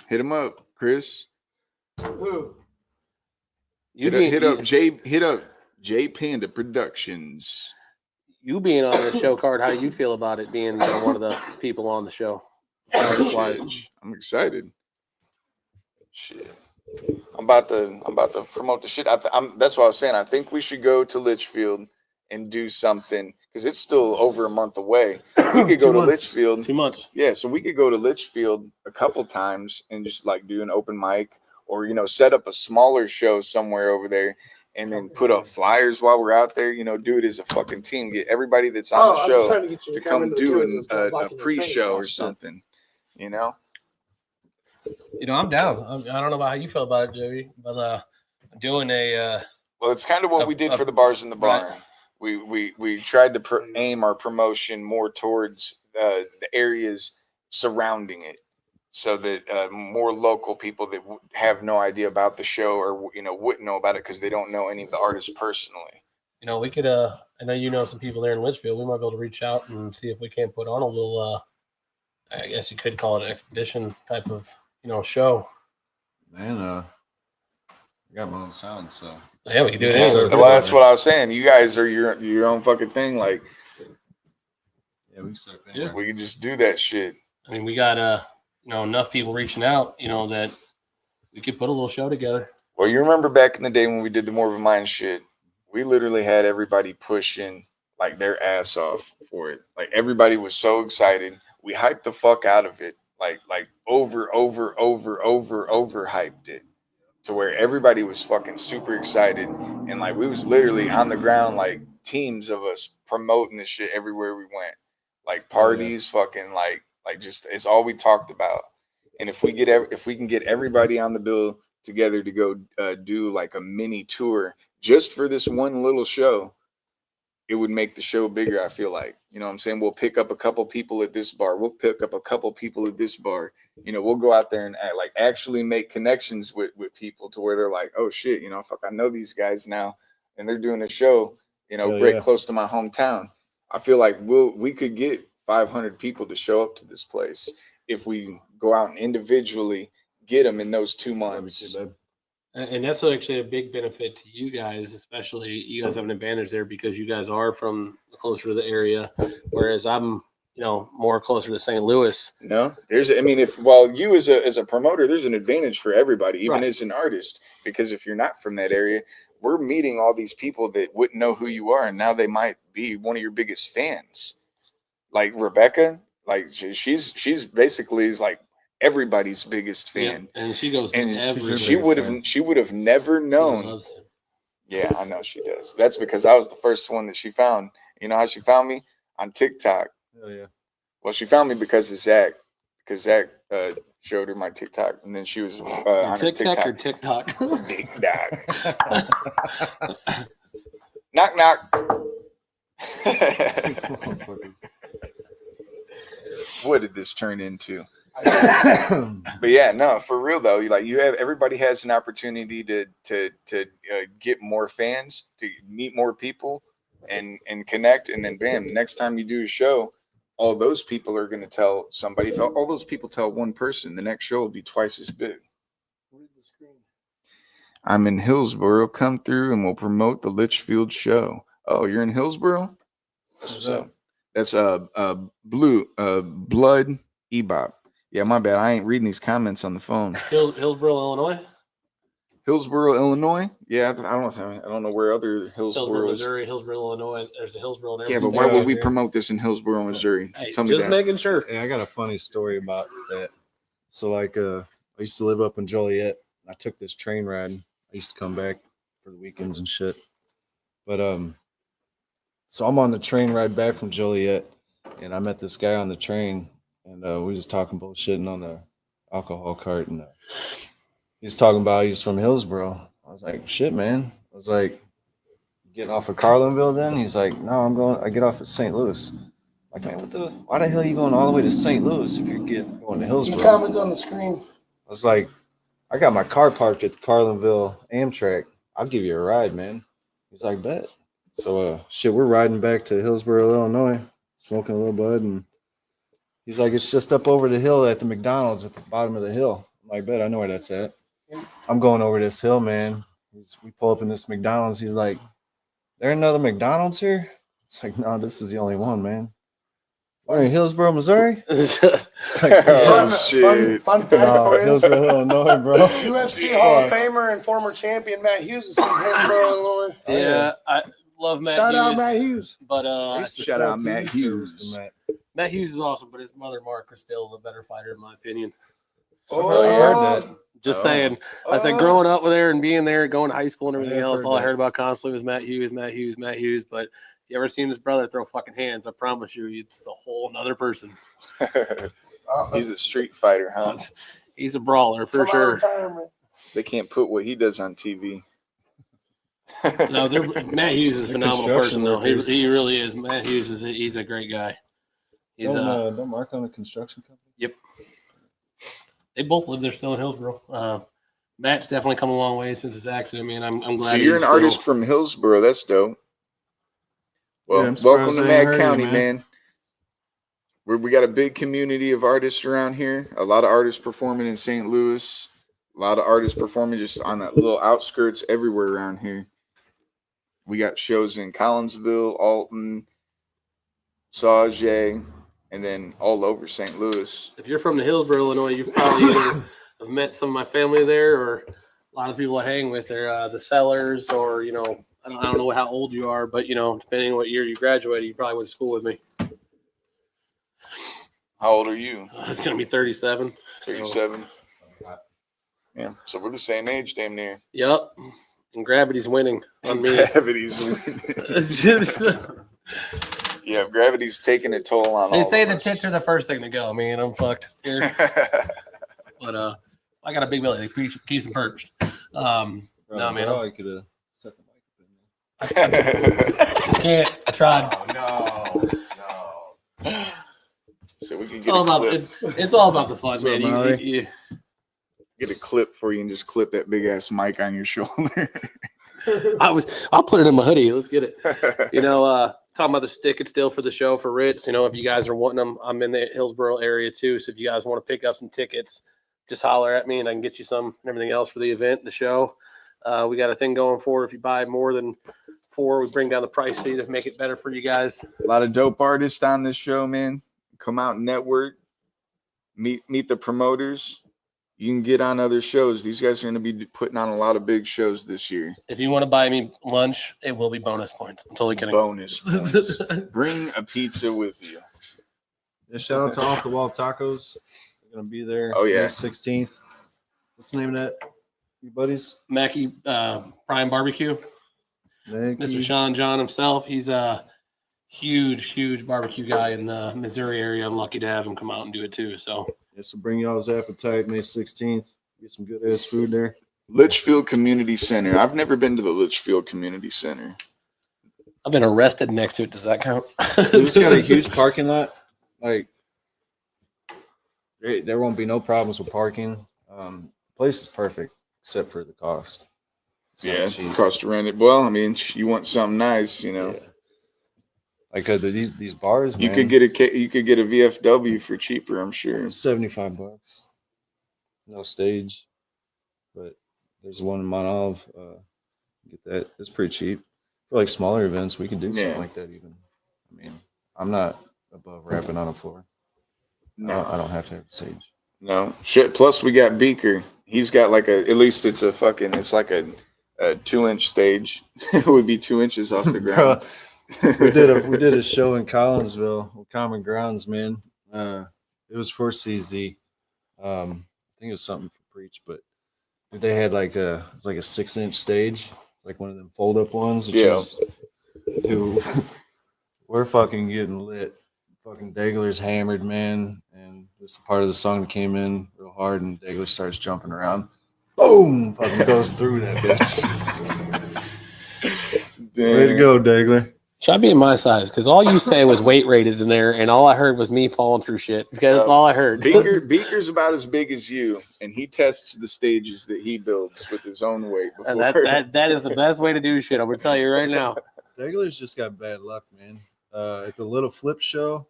Hit him up, Chris. Who? Hit up JayB Panda Productions. You being on the show card, how do you feel about it being one of the people on the show? Artist-wise? I'm excited. Shit. I'm about to promote the shit. That's what I was saying. I think we should go to Litchfield and do something because it's still over a month away. We could go to Litchfield. 2 months. Yeah, so we could go to Litchfield a couple times and just like do an open mic or set up a smaller show somewhere over there and then put up flyers while we're out there. Do it as a fucking team. Get everybody that's on the show to come do a pre-show or something. I'm down. I don't know about how you feel about it, Joey, but doing a well, it's kind of what we did for the bars in the barn. Right. We tried to aim our promotion more towards the areas surrounding it, so that more local people that have no idea about the show or wouldn't know about it because they don't know any of the artists personally. We could. I know some people there in Litchfield. We might be able to reach out and see if we can't put on a little. I guess you could call it an expedition type of show. Man, I got my own sound, so yeah, we can do it anywhere. Well, that's what I was saying. You guys are your own fucking thing. Like, yeah, we can start there. We can just do that shit. I mean, we got enough people reaching out, that we could put a little show together. Well, you remember back in the day when we did the More of a Mind shit, we literally had everybody pushing like their ass off for it. Like everybody was so excited. We hyped the fuck out of it. Like over hyped it to where everybody was fucking super excited. And like, we was literally on the ground, like teams of us promoting this shit everywhere we went. Like parties, fucking like just, it's all we talked about. And if we can get everybody on the bill together to go do like a mini tour just for this one little show, it would make the show bigger. I feel like, what I'm saying? We'll pick up a couple people at this bar. We'll pick up a couple people at this bar. We'll go out there and actually make connections with people to where they're like, oh shit, fuck, I know these guys now, and they're doing a show, close to my hometown. I feel like we could get 500 people to show up to this place if we go out and individually get them in those 2 months. And that's actually a big benefit to you guys, especially you guys have an advantage there because you guys are from closer to the area, whereas I'm, more closer to St. Louis. No, you as a promoter, there's an advantage for everybody, even as an artist, because if you're not from that area, we're meeting all these people that wouldn't know who you are, and now they might be one of your biggest fans. Like Rebecca, like she's basically like everybody's biggest fan, and she goes to she would have never known. Yeah, I know she does. That's because I was the first one that she found. You know how she found me? On TikTok. Oh yeah. Well, she found me because of Zach, because Zach showed her my TikTok, and then she was on TikTok or TikTok. Big dog. Knock knock. What did this turn into? But yeah, no, for real though, everybody has an opportunity to get more fans, to meet more people, and connect, and then bam, next time you do a show, all those people are going to tell somebody. If all those people tell one person, the next show will be twice as big. I'm in Hillsboro. Come through and we'll promote the Litchfield show. Oh, you're in Hillsboro? So that's Blood Ebop. Yeah, my bad. I ain't reading these comments on the phone. Hillsboro, Illinois. Hillsboro, Illinois. Yeah, I don't know where other Hillsboro, Missouri, Hillsboro, Illinois. There's a Hillsboro in every Yeah, but state why would we there. promote this in Hillsboro, Missouri? Hey, Tell me just that. making sure. Yeah, I got a funny story about that. So I used to live up in Joliet. I took this train ride. I used to come back for the weekends and shit. But so I'm on the train ride back from Joliet, and I met this guy on the train, and we was talking bullshitting on alcohol cart, and he's talking about he's from Hillsboro. I was like, shit, man. I was like, getting off of Carlinville then? He's like, no, I get off at St. Louis. Like, man, why the hell are you going all the way to St. Louis if you're going to He Hillsboro? comments on the screen. I was like, I got my car parked at the Carlinville Amtrak. I'll give you a ride, man. He's like, bet. So, shit, we're riding back to Hillsboro, Illinois, smoking a little bud, and he's like, it's just up over the hill at the McDonald's at the bottom of the hill. I'm like, bet, I know where that's at. I'm going over this hill, man. We pull up in this McDonald's. He's like, there another McDonald's here? It's like, no, this is the only one, man. We're in Hillsboro, Missouri? Oh, shit. Fun fact for you. Hillsboro, Illinois, bro. UFC Hall of Famer and former champion Matt Hughes is from Hillsboro, Illinois. Yeah, I love Matt Shout Hughes. out Matt Hughes. But Shout out Matt Hughes. Matt Hughes is awesome, but his mother Mark is still the better fighter in my opinion. Oh, I heard that. Just saying. I said growing up with her and being there, going to high school and everything I've else, heard all I that. heard about constantly was Matt Hughes. But if you ever seen his brother throw fucking hands, I promise you, it's a whole nother person. He's a street fighter, huh? He's a brawler for sure. They can't put what he does on TV. No, Matt Hughes is a phenomenal construction person, though. workers. He really is. Matt Hughes he's a great guy. He's Don't Mark own a construction company? Yep. They both live there still in Hillsboro. Matt's definitely come a long way since his accident, man. I'm glad. So you're an artist from Hillsboro. That's dope. Well, Yeah, I'm surprised welcome to I ain't Mad heard County, of you, man. man. We got a big community of artists around here. A lot of artists performing in St. Louis. A lot of artists performing just on that little outskirts everywhere around here. We got shows in Collinsville, Alton, Sauget, and then all over St. Louis. If you're from the Hillsboro, Illinois, you've probably either have met some of my family there, or a lot of people I hang with. They're the Sellers, or I don't know how old you are, but depending on what year you graduated, you probably went to school with me. How old are you? It's gonna be 37. 37. Yeah, so we're the same age, damn near. Yep. And gravity's winning on me. Gravity's winning. Yeah, gravity's taking a toll on They all say of the us. tits are the first thing to go. Man, I'm fucked here. But I got a big belly. They keeps them perched. No, man. I could have set the mic up in there. I can't. I tried. No. So we can It's get all a about clip. it's all about the fun, man. Mallory? You, Get a clip for you and just clip that big ass mic on your shoulder. I'll put it in my hoodie. Let's get it. Talking about the stick and still for the show for Ritz. If you guys are wanting them, I'm in the Hillsboro area too. So if you guys want to pick up some tickets, just holler at me and I can get you some and everything else for the event, the show. We got a thing going for if you buy more than 4, we bring down the price to make it better for you guys. A lot of dope artists on this show, man. Come out and network, meet the promoters. You can get on other shows. These guys are going to be putting on a lot of big shows this year. If you want to buy me lunch, it will be bonus points. I'm totally kidding. Bonus points. Bring a pizza with you. Yeah, shout out to Off the Wall Tacos. They're going to be there. Oh, yeah. May 16th. What's the name of that? You buddies? Mackie Prime Barbecue. Mr. Sean John himself. He's a huge barbecue guy in the Missouri area. I'm lucky to have him come out and do it too. So This will bring y'all's appetite May 16th. Get some good ass food there. Litchfield Community Center. I've never been to the Litchfield Community Center. I've been arrested next to it. Does that count? It's got a huge parking lot. Like, there won't be no problems with parking. The place is perfect except for the cost. It's not Yeah, cheap. cost to rent it. Well, I mean, you want something nice, Yeah. Like these bars, You man, could get a VFW for cheaper, I'm sure. it's $75. No stage, but there's one in Mount Olive. Get that. It's pretty cheap for like smaller events. We can do something Yeah. like that even. I mean, I'm not above rapping on a floor. No, I don't have to have a stage. no shit. Plus, we got Beaker. He's got like at least it's like a 2-inch stage. It would be 2 inches off the ground. we did a show in Collinsville with Common Grounds, man. It was for CZ. I think it was something for Preach, but they had it was like a 6-inch stage, like one of them fold up ones. Yeah. Dude, we're fucking getting lit. Fucking Degler's hammered, man, and and this is part of the song that came in real hard, and Dagler starts jumping around. Boom! Fucking goes through that bitch. Way to go, Dagler. Should I be in my size? Because all you say was weight rated in there, and all I heard was me falling through shit. Because that's all I heard. Beaker's about as big as you, and he tests the stages that he builds with his own weight. And Before. that is the best way to do shit. I'm gonna tell you right now. Dagler's just got bad luck, man. At the little flip show,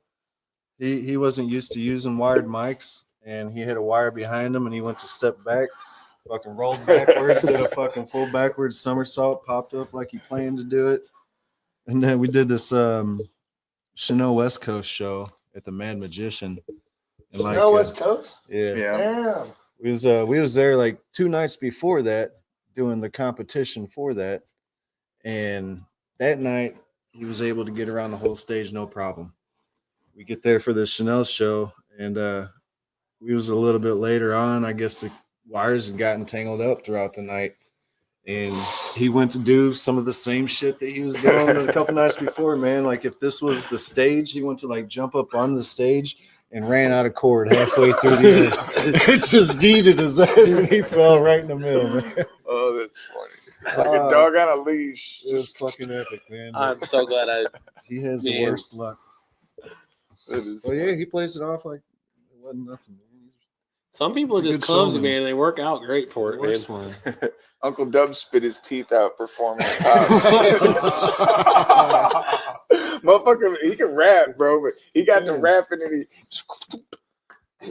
he wasn't used to using wired mics, and he hit a wire behind him, and he went to step back, fucking rolled backwards, did a fucking full backwards somersault, popped up like he planned to do it. And then we did this Chanel West Coast show at the Mad Magician. And like, West Coast? Yeah. Damn. We was there like 2 nights before that doing the competition for that. And that night he was able to get around the whole stage no problem. We get there for the Chanel show, and we was a little bit later on. I guess the wires had gotten tangled up throughout the night. And he went to do some of the same shit that he was doing a couple nights before, man. Like if this was the stage, he went to like jump up on the stage and ran out of cord halfway through the edge. It just yeeted his ass and he fell right in the middle, man. Oh, that's funny. Like a dog on a leash. It was fucking epic, man. I'm so glad he has the worst luck. Well, yeah, he plays it off like it wasn't nothing, man. Some people just clumsy, man. They work out great for it, man. Uncle Dub spit his teeth out performing. Motherfucker, he can rap, bro, but he got to rapping and he just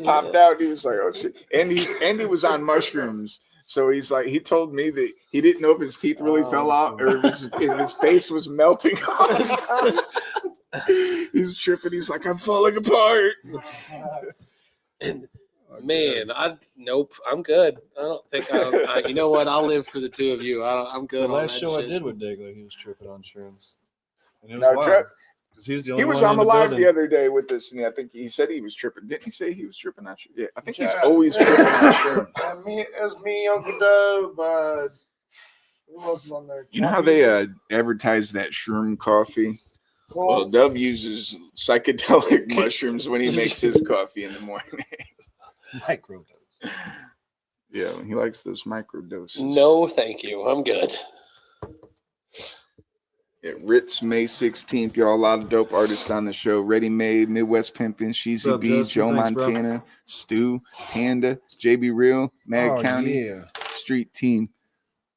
popped out. And he was like, "Oh shit!" And he was on mushrooms, so he's like, he told me that he didn't know if his teeth really fell out or if his face was melting off. He's tripping. He's like, "I'm falling apart." And man, nope, I'm good. I don't think you know what? I'll live for the two of you. I'm good. The last show I did with Dagler, he was tripping on shrooms. And it was wild, he was the only one on the live building. the other day with us, and I think he said he was tripping. Didn't he say he was tripping on shrooms? Yeah, I think he's always tripping on shrooms. It's me, Uncle Dub. Who else is on there? You know how they advertise that shroom coffee? Well, Dub uses psychedelic mushrooms when he makes his coffee in the morning. Microdose. Yeah, he likes those microdoses. No, thank you. I'm good. Yeah, Ritz, May 16th. Y'all, a lot of dope artists on the show. Ready Made, Midwest Pimpin', Sheezy B, Joe Montana, Stu, Panda, JayB Real, Madcounty, Street Team.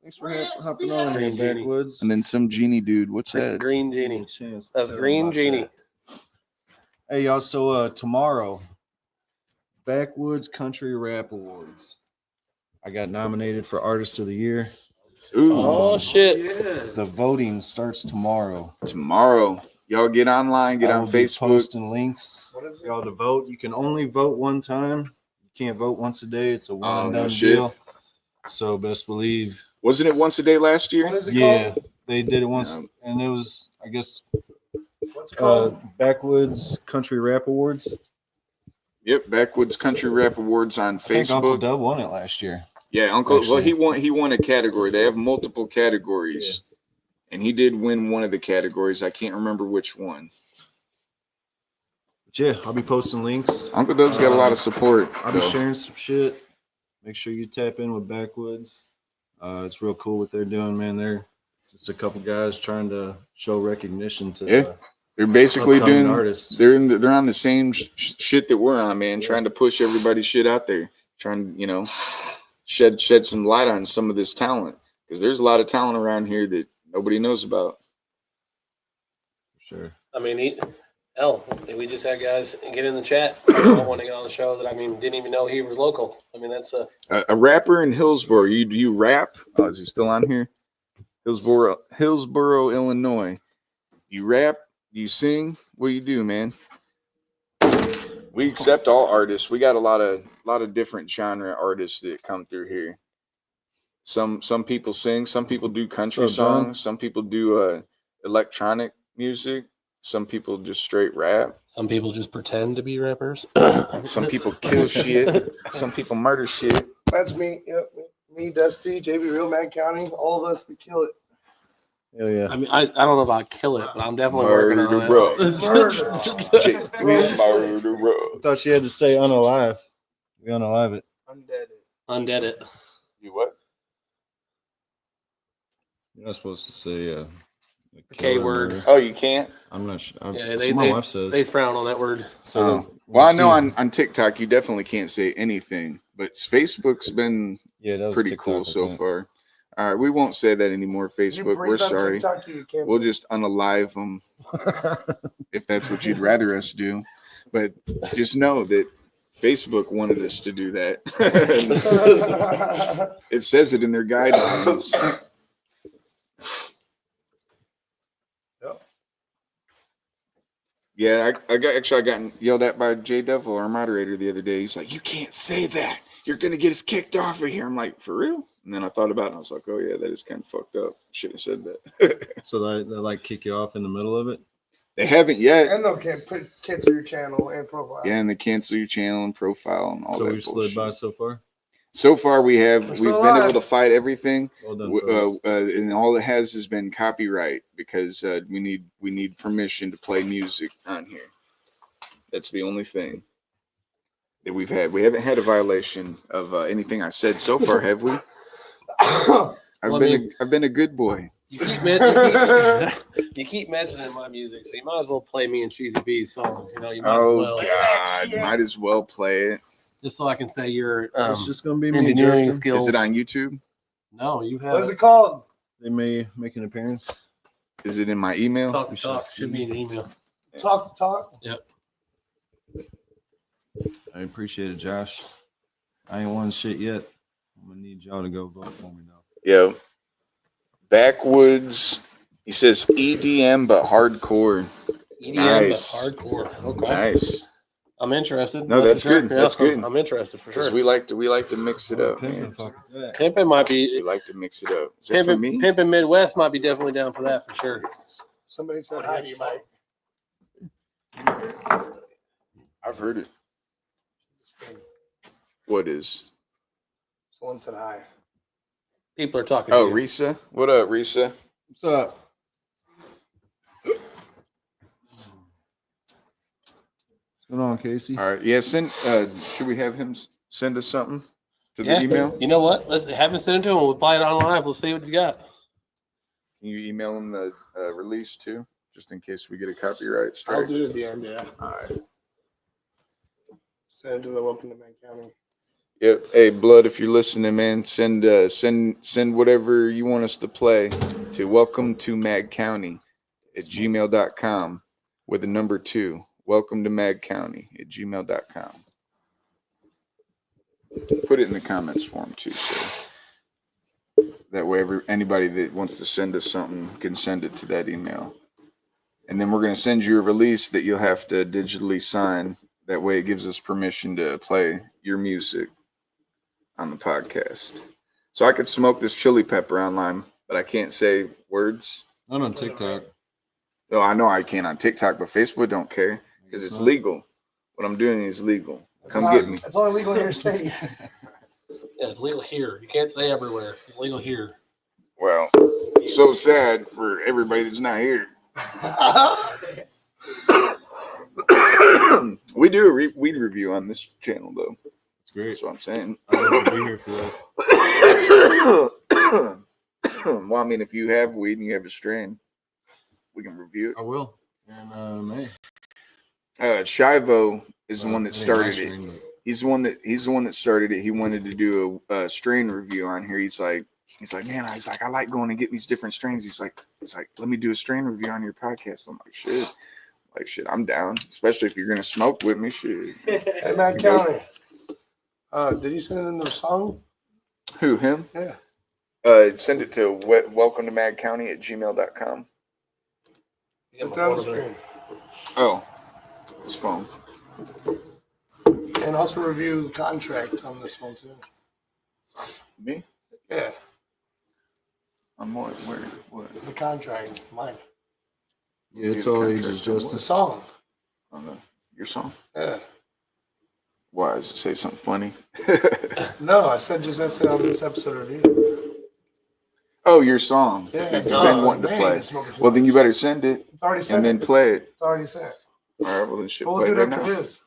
Thanks for hopping on here, Backwoods. And then some genie dude. What's that? Green Genie. That's Green Genie. Hey, y'all. So tomorrow, Backwoods Country Rap Awards. I got nominated for Artist of the Year. Ooh. Oh shit! The voting starts tomorrow. Y'all get online, get on Facebook. Posting links. Y'all to vote. You can only vote one time. You can't vote once a day. It's a one and done deal. So best believe. Wasn't it once a day last year? What is it called? They did it once, and it was, I guess, what's it called? Backwoods Country Rap Awards. Yep, Backwoods Country Rap Awards on Facebook. I think Uncle Dub won it last year. Yeah, Uncle. Well, he won a category. They have multiple categories, and he did win one of the categories. I can't remember which one. But yeah, I'll be posting links. Uncle Dub's got a lot of support. I'll be sharing some shit. Make sure you tap in with Backwoods. It's real cool what they're doing, man. They're just a couple guys trying to show recognition to they're basically doing artists. They're on the same shit that we're on, man. Trying to push everybody's shit out there. Trying to, shed some light on some of this talent, because there's a lot of talent around here that nobody knows about. Sure. I mean, we just had guys get in the chat. Want to get on the show that didn't even know he was local. I mean, that's a rapper in Hillsboro. Do you rap? Oh, is he still on here? Hillsboro, Illinois. You rap? You sing? What do you do, man? We accept all artists. We got a lot of different genre artists that come through here. Some people sing. Some people do country songs. Some people do electronic music. Some people just straight rap. Some people just pretend to be rappers. Some people kill shit. Some people murder shit. That's me. Yep. Me, Dusty, JayB Real, Madcounty. All of us, we kill it. Hell yeah. I mean, I don't know about kill it, but I'm definitely working on it. Murderer. I thought she had to say unalive. We unalive it. Undead it. You what? You're not supposed to say The K word. Oh, you can't? I'm not sure. Yeah, That's they, what my they, wife says. they frown on that word. So Oh. then Well, I see- know on TikTok you definitely can't say anything, but Facebook's been yeah, that was pretty TikTok, cool I so think. far. All right, we won't say that anymore, Facebook. We're sorry. We'll just unalive them if that's what you'd rather us do. But just know that Facebook wanted us to do that. It says it in their guidelines. Yeah, I got yelled at by J Devil, our moderator, the other day. He's like, "You can't say that. You're gonna get us kicked off of here." I'm like, "For real?" And then I thought about it and I was like, "Oh yeah, that is kind of fucked up. Should have said that." So they like kick you off in the middle of it? They haven't yet. And they'll cancel your channel and profile. Yeah, and they cancel your channel and profile and all So that we've bullshit. slid by so far? So far, we've We're been alive. able to fight everything, Well done, fellas. and all it has been copyright because we need permission to play music on here. That's the only thing that we've had. We haven't had a violation of anything I said so far, have we? I've been a good boy. You keep mentioning my music, so you might as well play me and Cheesy B's song. You know, you might as well. God, might as well play it. Just so I can say your It's just gonna be me, engineering Justin. skills. Is it on YouTube? No, you have. What is it called? They may make an appearance. Is it in my email? Talk to talk. Should be an email. Talk to talk. Yep. I appreciate it, Josh. I ain't won shit yet. I'm gonna need y'all to go vote for me though. Yeah. Backwoods. He says EDM but hardcore. EDM, Nice. but hardcore. Okay. Nice. I'm interested. No, that's good. That's good. I'm interested for Because sure. we like to mix it up. Pimpin' Man. fuck that. Pimpin' might We be. like to mix it up. Is that for me? Pimpin' Midwest might be definitely down for that for sure. Somebody said hi to you, Mike. I've heard it. What is? Someone said hi. People are talking. Oh, to you. Risa. What up, Risa? What's up? What's going on, Casey? All right. Yeah. Send. Should we have him send us something to the Yeah. email? You know what? Let's have him send it to him. We'll play it on live. We'll see what you got. Can you email him the release too, just in case we get a copyright I'll strike? do it at the end, yeah. All right. Send it to the Welcome to Madcounty. Yep. Hey, Blood, if you're listening, man, send whatever you want us to play to welcome to Madcounty at gmail.com with the number 2. Welcome to Madcounty at gmail.com. Put it in the comments form too, so that way anybody that wants to send us something can send it to that email. And then we're going to send you a release that you'll have to digitally sign. That way it gives us permission to play your music on the podcast. So I could smoke this chili pepper online, but I can't say words. Not on TikTok. No, I know I can on TikTok, but Facebook don't care because it's legal. What I'm doing is legal. Come get me. It's only legal in your state. Yeah, it's legal here. You can't say everywhere. It's legal here. Well, so sad for everybody that's not here. We do a weed review on this channel, though. It's great. That's what I'm saying. I'd love to be here for that. Well, I mean, if you have weed and you have a strain, we can review I will. And May. it. Shivo is the one that It ain't started my it. string, but He's the one that started it. He wanted to do a strain review on here. He's like, man, I like going and getting these different strains. He's like, let me do a strain review on your podcast. I'm like, shit, I'm down. Especially if you're gonna smoke with me, shit. Hey, Madcounty. Did you send in the song? Who, him? Yeah. Send it to welcome to madcounty at gmail.com. Put that on the screen. Oh, his phone. And also review the contract on this one, too. Me? Yeah, On what? Where? What? the contract. Mine. yeah, it's all ages, The Justin. song. On your song? Yeah. Why? Does it say something funny? No, I said just that's it on this episode review. Oh, your song. Yeah, You've been wanting to man, play. it's smoking too Well, then much. you better send it It's already sent. and then play it. It's already sent. All right, well, then shit, But play we'll it do it right after now. his.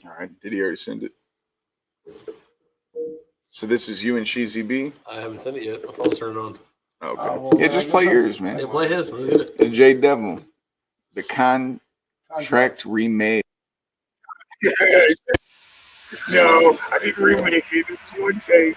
All right, did he already send it? So this is you and Sheezy B? I haven't sent it yet. My phone's turned on. Okay. Well, Yeah, just I play guess yours, man. Yeah, play his. Let's get it. The J Devil. The contract remade. No, I didn't remake it. This is one take.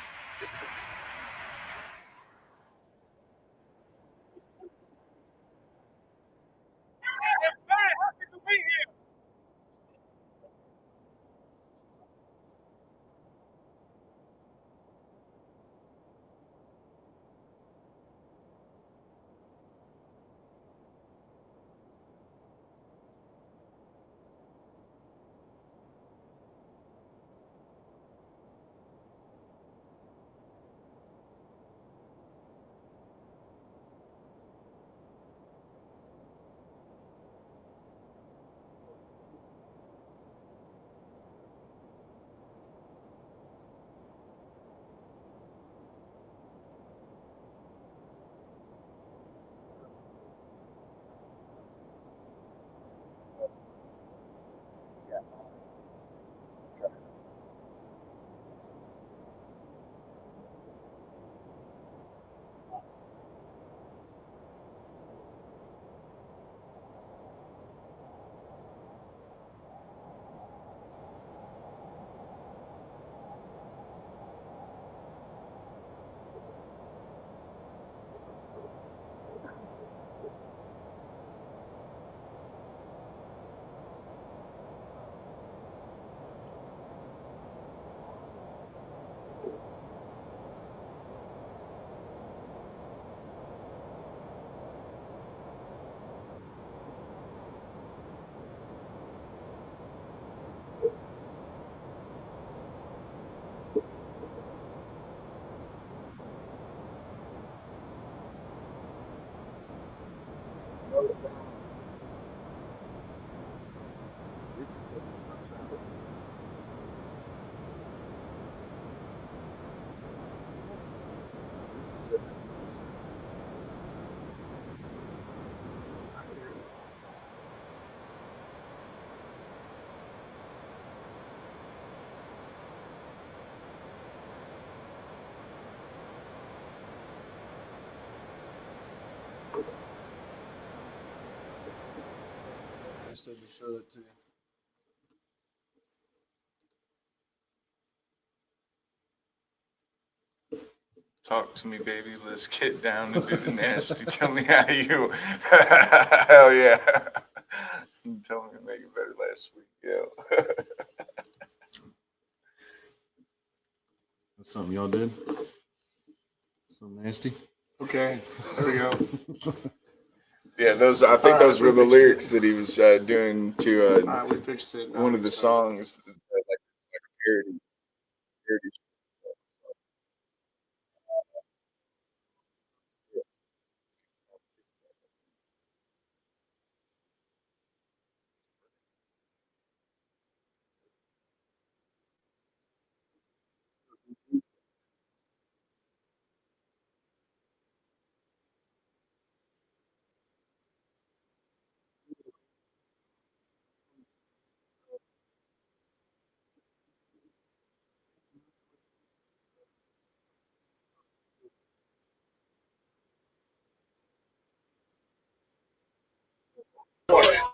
I said to show that to you. Talk to me, baby. Let's get down and do the nasty. Tell me how you. Hell yeah. You told me to make it better last week. Yeah. That's something y'all did. Something nasty. Okay, there we go. Yeah, those. I think All right, those were we the fixed lyrics that he was doing to All right, we fixed it. one of the songs, like a parody.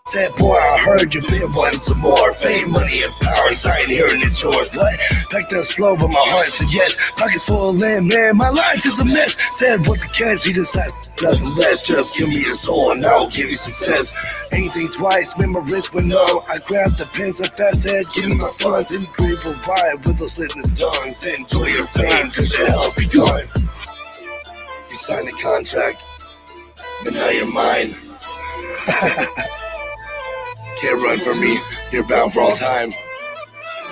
Said, boy, I heard you been wanting some more fame, money, and power. So I ain't hearing it yours. What? Backed up slow, but my heart said yes. Pockets full of land, man. My life is a mess. Said, what's a catch? He just has nothing less. Just give me your soul, and I'll give you success. Anything twice, made my wrist went numb. I grabbed the pens and fast said, give me my funds. And agree to ride with those little guns. Enjoy your fame, cause the hell's begun. You signed a contract, and now you're mine. Can't run from me, you're bound for all time.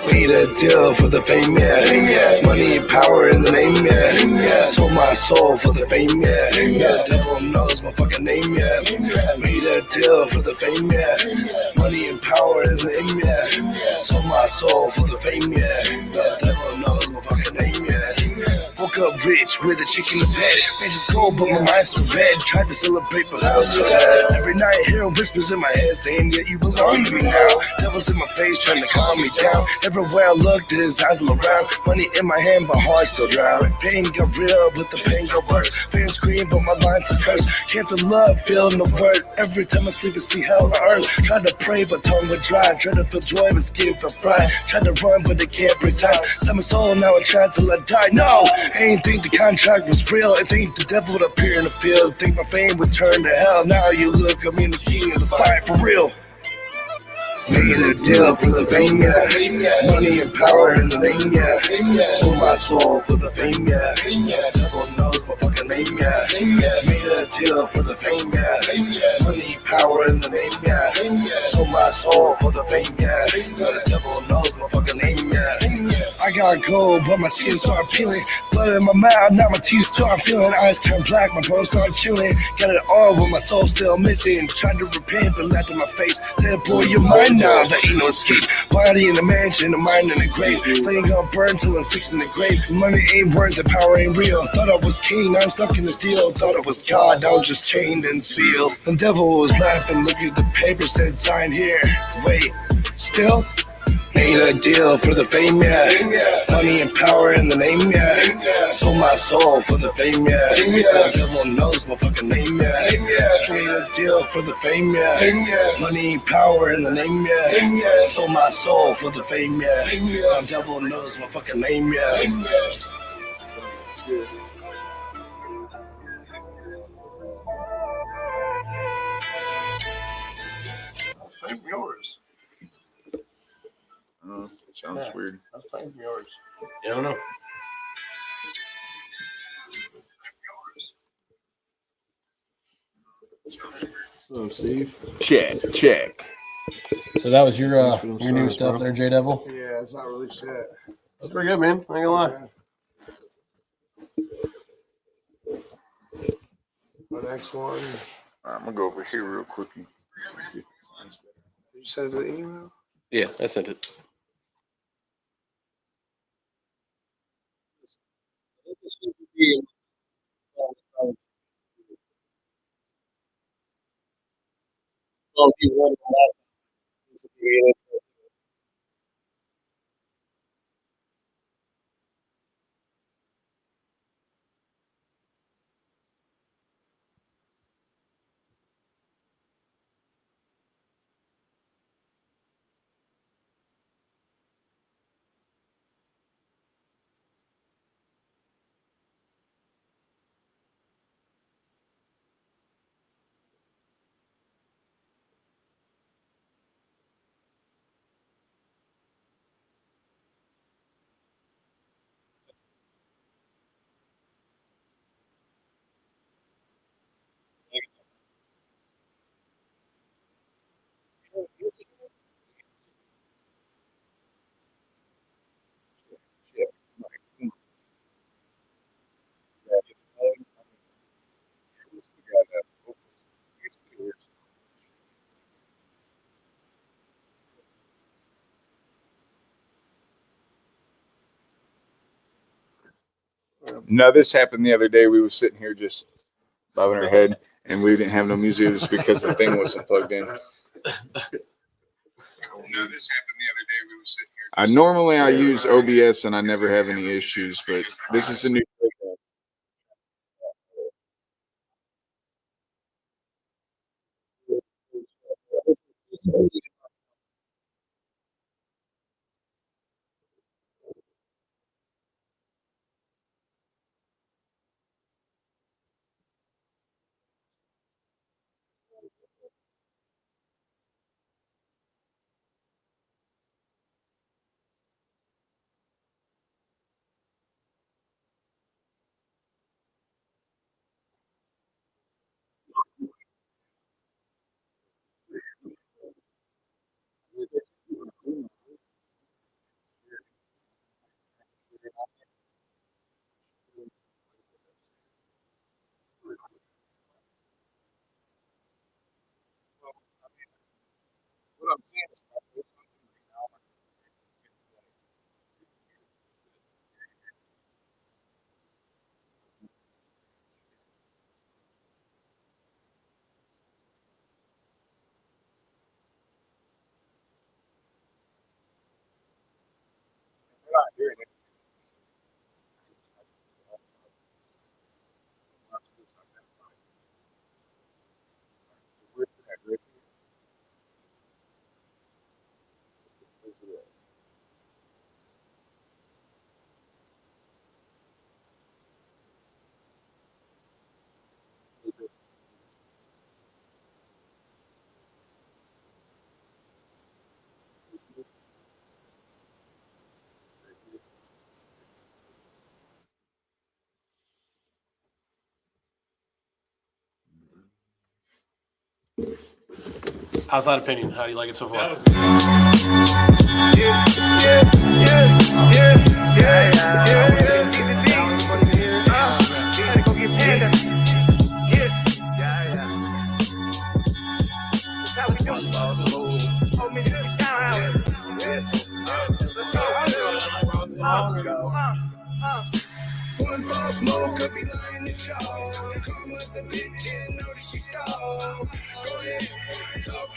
Made a deal for the fame, yeah. Money and power in the name, yeah. Sold my soul for the fame, yeah. The devil knows my fucking name, yeah. Made a deal for the fame, yeah. Money and power in the name, yeah. Sold my soul for the fame, yeah. The devil knows my fucking name, yeah. Woke woke up rich with a chick in the bed. Man, just cold, but my mind's still red. Tried to celebrate, but I was so bad. Every night hearing whispers in my head saying, yeah, you belong to me now. Devils in my face trying to calm me down. Everywhere I looked, his eyes all around. Money in my hand, but heart still drown. Pain got real, but the pain got worse. Pain scream, but my mind's a curse. Can't feel love, feel no word. Every time I sleep, I see hell on earth. Tried to pray, but tongue would dry. Tried to feel joy, but skin felt fried. Tried to run, but they can't break time. Sell my soul, now I try till I die. No, I ain't think the contract was real. I think the devil would appear in the field. Think my fame would turn to hell. Now you look, I'm in the king of the fight for real. Made a deal for the fame, yeah. Money and power in the name, yeah. Sold my soul for the fame, yeah. Devil knows my fucking name, yeah. Made a deal for the fame, yeah. Money, power in the name, yeah. Sold my soul for the fame, yeah. Devil knows my fucking name, yeah. I got gold, but my skin started peeling. Blood in my mouth, now my teeth start feeling. Eyes turn black, my bones start chilling. Got it all, but my soul still missing. Tried to repent, but laughed in my face. Said, boy, you're mine now, there ain't no escape. Body in the mansion, the mind in the grave. Flame gonna burn till I'm 6 in the grave. Money ain't worth, the power ain't real. Thought I was king, now I'm stuck in the steel. Thought I was God, now I'm just chained and sealed. The devil was laughing, look at the paper, said sign here. Wait, still? Made a deal for the fame, yeah. Money and power in the name, yeah. Sold my soul for the fame, yeah. The devil knows my fucking name, yeah. Made a deal for the fame, yeah. Money, power in the name, yeah. Sold my soul for the fame, yeah. The devil knows my fucking name, yeah. Play from yours. It sounds weird. Let's play from yours. You don't know. So, Steve. Check. So that was your for them your new stars, stuff bro. there, J Devil. Yeah, it's not really shit. That's pretty good, man. I ain't gonna lie. The next one. I'm gonna go over here real quickly. See if it sounds better. Did you send it to the email? Yeah, I sent it. No, this happened the other day. We were sitting here just bobbing our head, and we didn't have no music just because the thing wasn't plugged in. No, this happened the other day. We were sitting here. Normally I use OBS and I never have any issues, but this is a new program. How's that opinion? How do you like it so far? One false move could be lying to y'all. Come as a bitch and know that she stole. Go ahead, talk,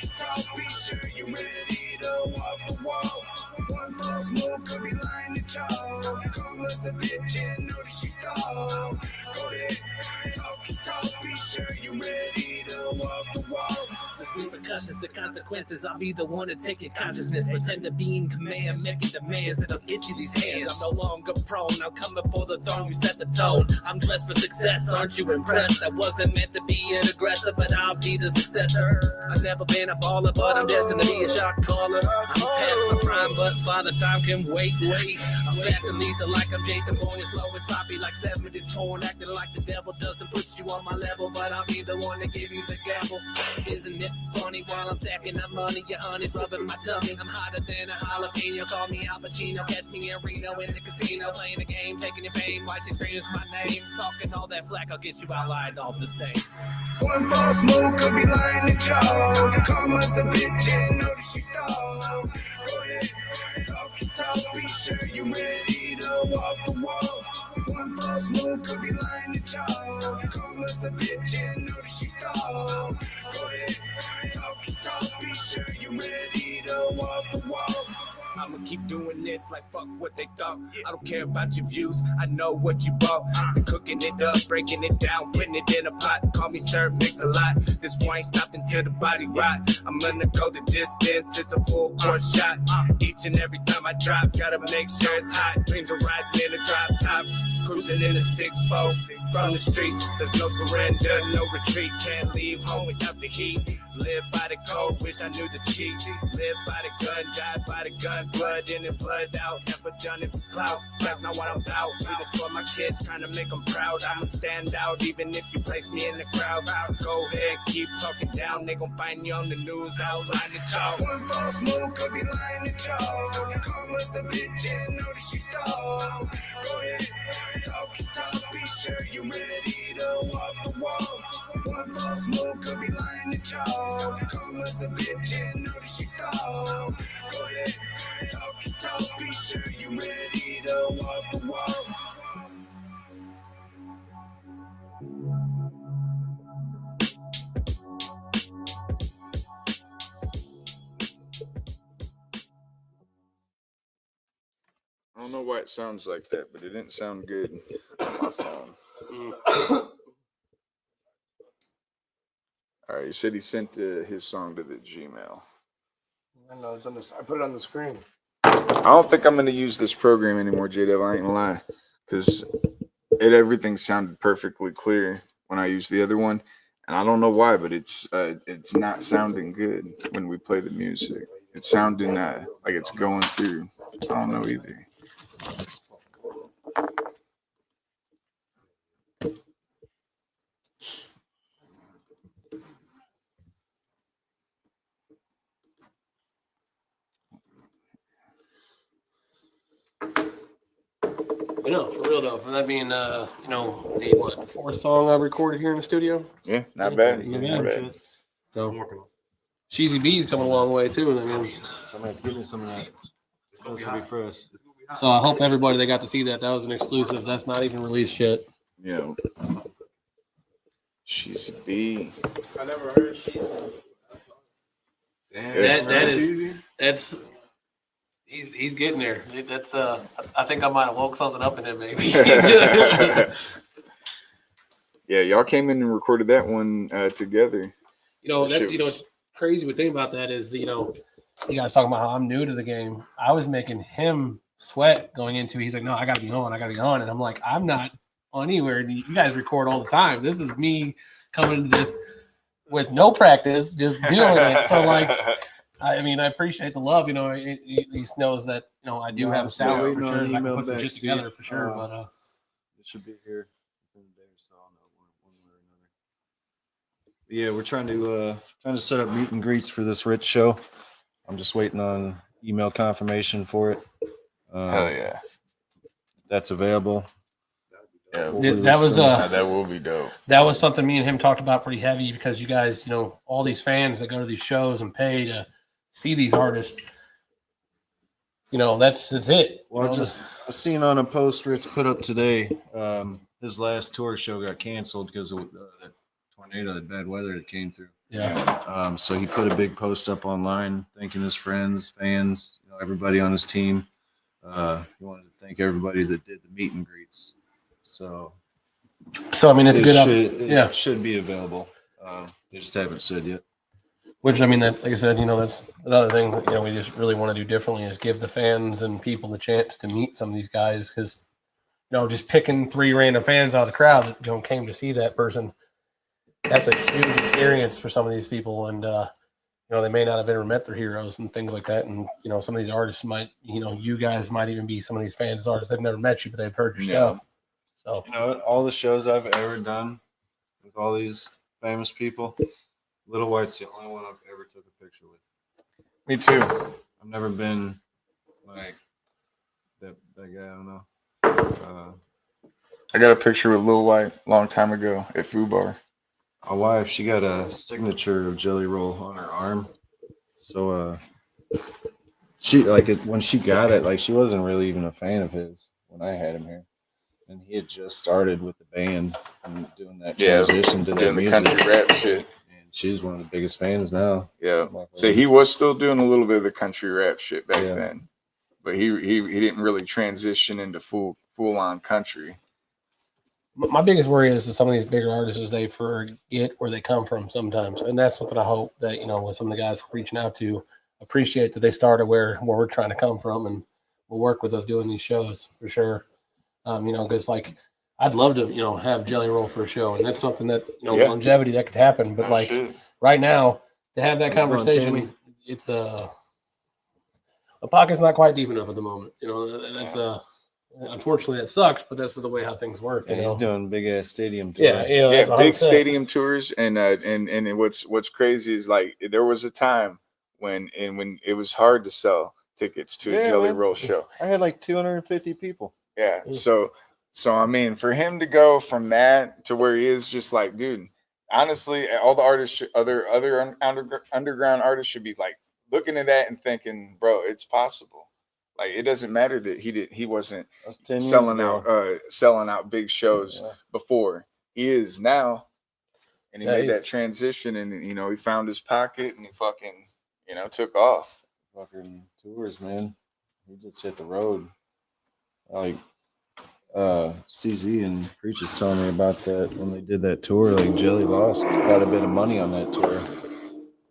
be sure you ready to walk the walk. One false move could be lying to y'all. Come as a bitch and know that she stole. Go ahead, talk, be sure you ready to walk the walk. The repercussions, the consequences, I'll be the one to take your consciousness. Pretend to be in command, making demands that'll get you these hands. I'm no longer prone, I'm coming for the throne, you set the tone. I'm dressed for success, aren't you impressed? I wasn't meant to be an aggressor, but I'll be the successor. I've never been a baller, but I'm destined to be a shot caller. I'm past my prime, but father time can wait. I'm fast and lethal like I'm Jason Bourne, slow and sloppy like 70s porn, acting like the devil doesn't put you on my level, but I'll be the one to give you the gavel. Isn't it funny while I'm stacking up money, your honey's rubbing my tummy. I'm hotter than a jalapeno, call me Al Pacino, catch me in Reno in the casino, playing the game, taking your fame, watch your screen is my name, talking all that flack, I'll get you outlined all the same. One false move could be lying to y'all. Come as a bitch and know that she stole. Go ahead, talk, be sure you ready to walk the walk. One false move could be lying to y'all. Come as a bitch and know that she stole. Go ahead, talk, be sure you ready to walk the walk. I'ma keep doing this like fuck what they thought. I don't care about your views, I know what you bought. Been cooking it up, breaking it down, putting it in a pot. Call me sir, mix a lot. This wine stopping till the body rot. I'm gonna go the distance, it's a full court shot. Each and every time I drop, gotta make sure it's hot. Dreams of riding in a drop top, cruising in a 6-4. From the streets, there's no surrender, no retreat. Can't leave home without the heat. Live by the code, wish I knew the cheat. Live by the gun, die by the gun. Blood in and blood out, never done it for clout. That's not what I'm about. Do this for my kids, trying to make them proud. I'ma stand out, even if you place me in the crowd. Go ahead, keep talking down. They gon' find you on the news, outline it, y'all. One false move could be lying to y'all. Come as a bitch and know that she stole. Go ahead, talk, be sure you ready to walk the walk. One false move could be lying to y'all. Come as a bitch and know that she stole. Go ahead, talk, be sure you ready to walk the walk. I don't know why it sounds like that, but it didn't sound good on my phone. All right, you said he sent his song to the Gmail. I know it's on the. I put it on the screen. I don't think I'm gonna use this program anymore, J-Dub. I ain't gonna lie, because everything sounded perfectly clear when I used the other one, and I don't know why, but it's not sounding good when we play the music. It's sounding like it's going through. I don't know either. You know, for real though, for that being the fourth song I recorded here in the studio. Yeah, not bad. Not Not bad. bad. So Cheesy B's coming a long way too. I mean, I'm gonna give me some of that. It's gonna be fresh. so I hope everybody that got to see that was an exclusive. That's not even released yet. Yeah. She's a bee. I never heard she's. That's He's getting there. That's I think I might have woke something up in him, maybe. Yeah, y'all came in and recorded that one together. It's crazy. The thing about that is, you guys talking about how I'm new to the game. I was making him sweat going into it. He's like, no, I got to be on. And I'm like, I'm not on anywhere. You guys record all the time. This is me coming into this with no practice, just doing it. So, like, I appreciate the love. He at least knows that, I do have a salary for sure. I can put some shit together for sure. But it should be here within a day or so. I'll know one way or another. Yeah, we're trying to set up meet and greets for this Rich show. I'm just waiting on email confirmation for it. Hell yeah, that's available. Yeah, that will be dope. That was something me and him talked about pretty heavy because you guys, all these fans that go to these shows and pay to see these artists, that's it. Well, I seen on a post Rich put up today, his last tour show got canceled because of that tornado, that bad weather that came through. Yeah. So he put a big post up online thanking his friends, fans, everybody on his team. He wanted to thank everybody that did the meet and greets. So it's a good it should be available. They just haven't said yet. Which, like I said, that's another thing that, we just really want to do differently is give the fans and people the chance to meet some of these guys because, just picking 3 random fans out of the crowd that came to see that person, that's a huge experience for some of these people. And, they may not have ever met their heroes and things like that. And, some of these artists might, you guys might even be some of these fans' artists. They've never met you, but they've heard your stuff. So, all the shows I've ever done with all these famous people, Little White's the only one I've ever took a picture with. Me too. I've never been like that guy. I don't know. I got a picture with Lil White a long time ago at Food Bar. My wife, she got a signature of Jelly Roll on her arm. So she when she got it, she wasn't really even a fan of his when I had him here. And he had just started with the band and doing that transition to that music. The country rap shit. She's one of the biggest fans now. Yeah. So he was still doing a little bit of the country rap shit back then. But he didn't really transition into full on country. My biggest worry is that some of these bigger artists is they forget where they come from sometimes. And that's something I hope that, with some of the guys reaching out to appreciate that they started where we're trying to come from and will work with us doing these shows for sure. Because I'd love to, have Jelly Roll for a show, and that's something that longevity that could happen. But right now, to have that conversation, it's the pocket's not quite deep enough at the moment. That's unfortunately that sucks, but this is the way how things work. He's doing big ass stadium tours. Yeah, big stadium tours, and what's crazy is there was a time when it was hard to sell tickets to a Jelly Roll show. I had 250 people. Yeah. So for him to go from that to where he is, just dude, honestly, all the artists, other underground artists should be looking at that and thinking, bro, it's possible. It doesn't matter that he wasn't selling out big shows before. He is now, and he made that transition, and he found his pocket, and he fucking took off. Fucking tours, man. He just hit the road. CZ and Preach is telling me about that when they did that tour. Jelly lost quite a bit of money on that tour.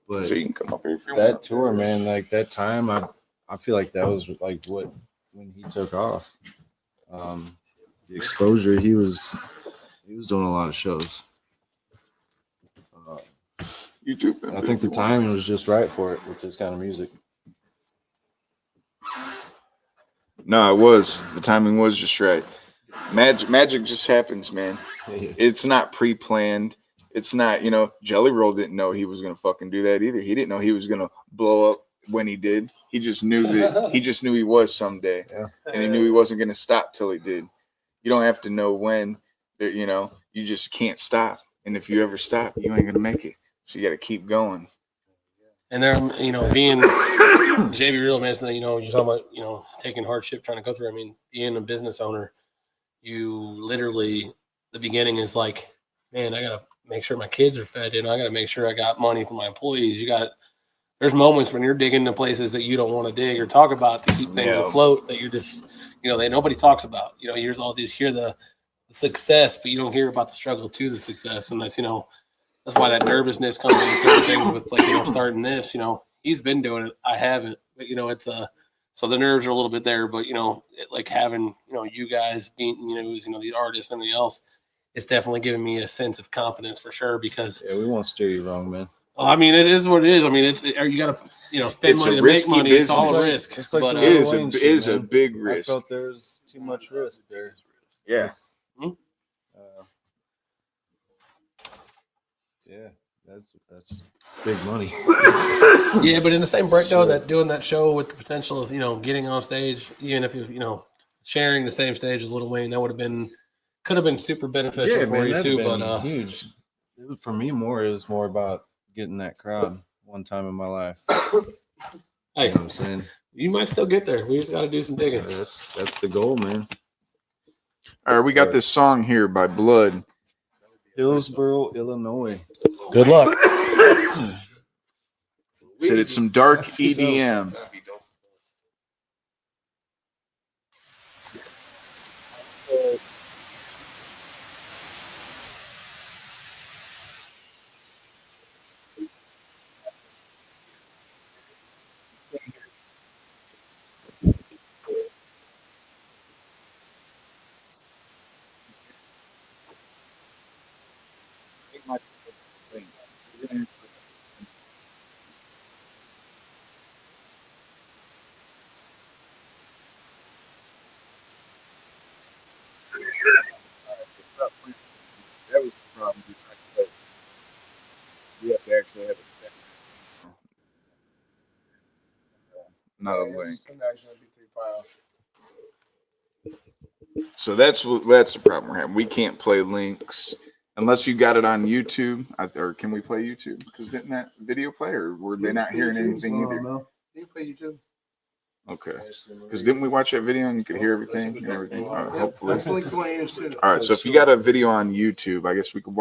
But so you can come up here if you that want. Tour, man, that time, I feel like that was when he took off. The exposure, he was doing a lot of shows. YouTube. I think the timing was just right for it with this kind of music. No, it was. The timing was just right. Magic just happens, man. It's not pre-planned. It's not, Jelly Roll didn't know he was gonna fucking do that either. He didn't know he was gonna blow up when he did. He just knew he was someday, and he knew he wasn't gonna stop till he did. You don't have to know when. You just can't stop. And if you ever stop, you ain't gonna make it. So you got to keep going. And there, being JayB Real, man, you're talking about, taking hardship, trying to go through. Being a business owner, you literally, the beginning is man, I got to make sure my kids are fed. I got to make sure I got money for my employees. You got there's moments when you're digging into places that you don't want to dig or talk about to keep things afloat that you're just, that nobody talks about. You hear the success, but you don't hear about the struggle to the success. And that's, that's why that nervousness comes into certain things with starting this, he's been doing it. I haven't, but it's so the nerves are a little bit there, but having, you guys being, these artists and everything else, it's definitely giving me a sense of confidence for sure because we won't steer you wrong, man. I mean, it is what it is. I mean, you got to, spend money to make money. Business. It's all a risk. It's like but it is a big risk. I felt there was too much risk there. Yes. Yeah, that's big money. Yeah, but in the same break though, that doing that show with the potential of getting on stage, even if you sharing the same stage as Lil Wayne, that could have been super beneficial for you too. But huge. For me, it was more about getting that crowd one time in my life. Hey, you know what I'm saying? You might still get there. We just got to do some digging. That's the goal, man. All right, we got this song here by Blood. Hillsboro, Illinois. Good luck. Said it's some dark EDM. That was the problem. You have to actually have a second. Not a link. So that's the problem we're having. We can't play links unless you got it on YouTube. Or can we play YouTube? Because didn't that video play, or were they not hearing anything either? No. You can play YouTube. Okay. Because didn't we watch that video and you could hear everything and everything? Hopefully. That's the link you want to use too. All right. So if you got a video on YouTube, I guess we could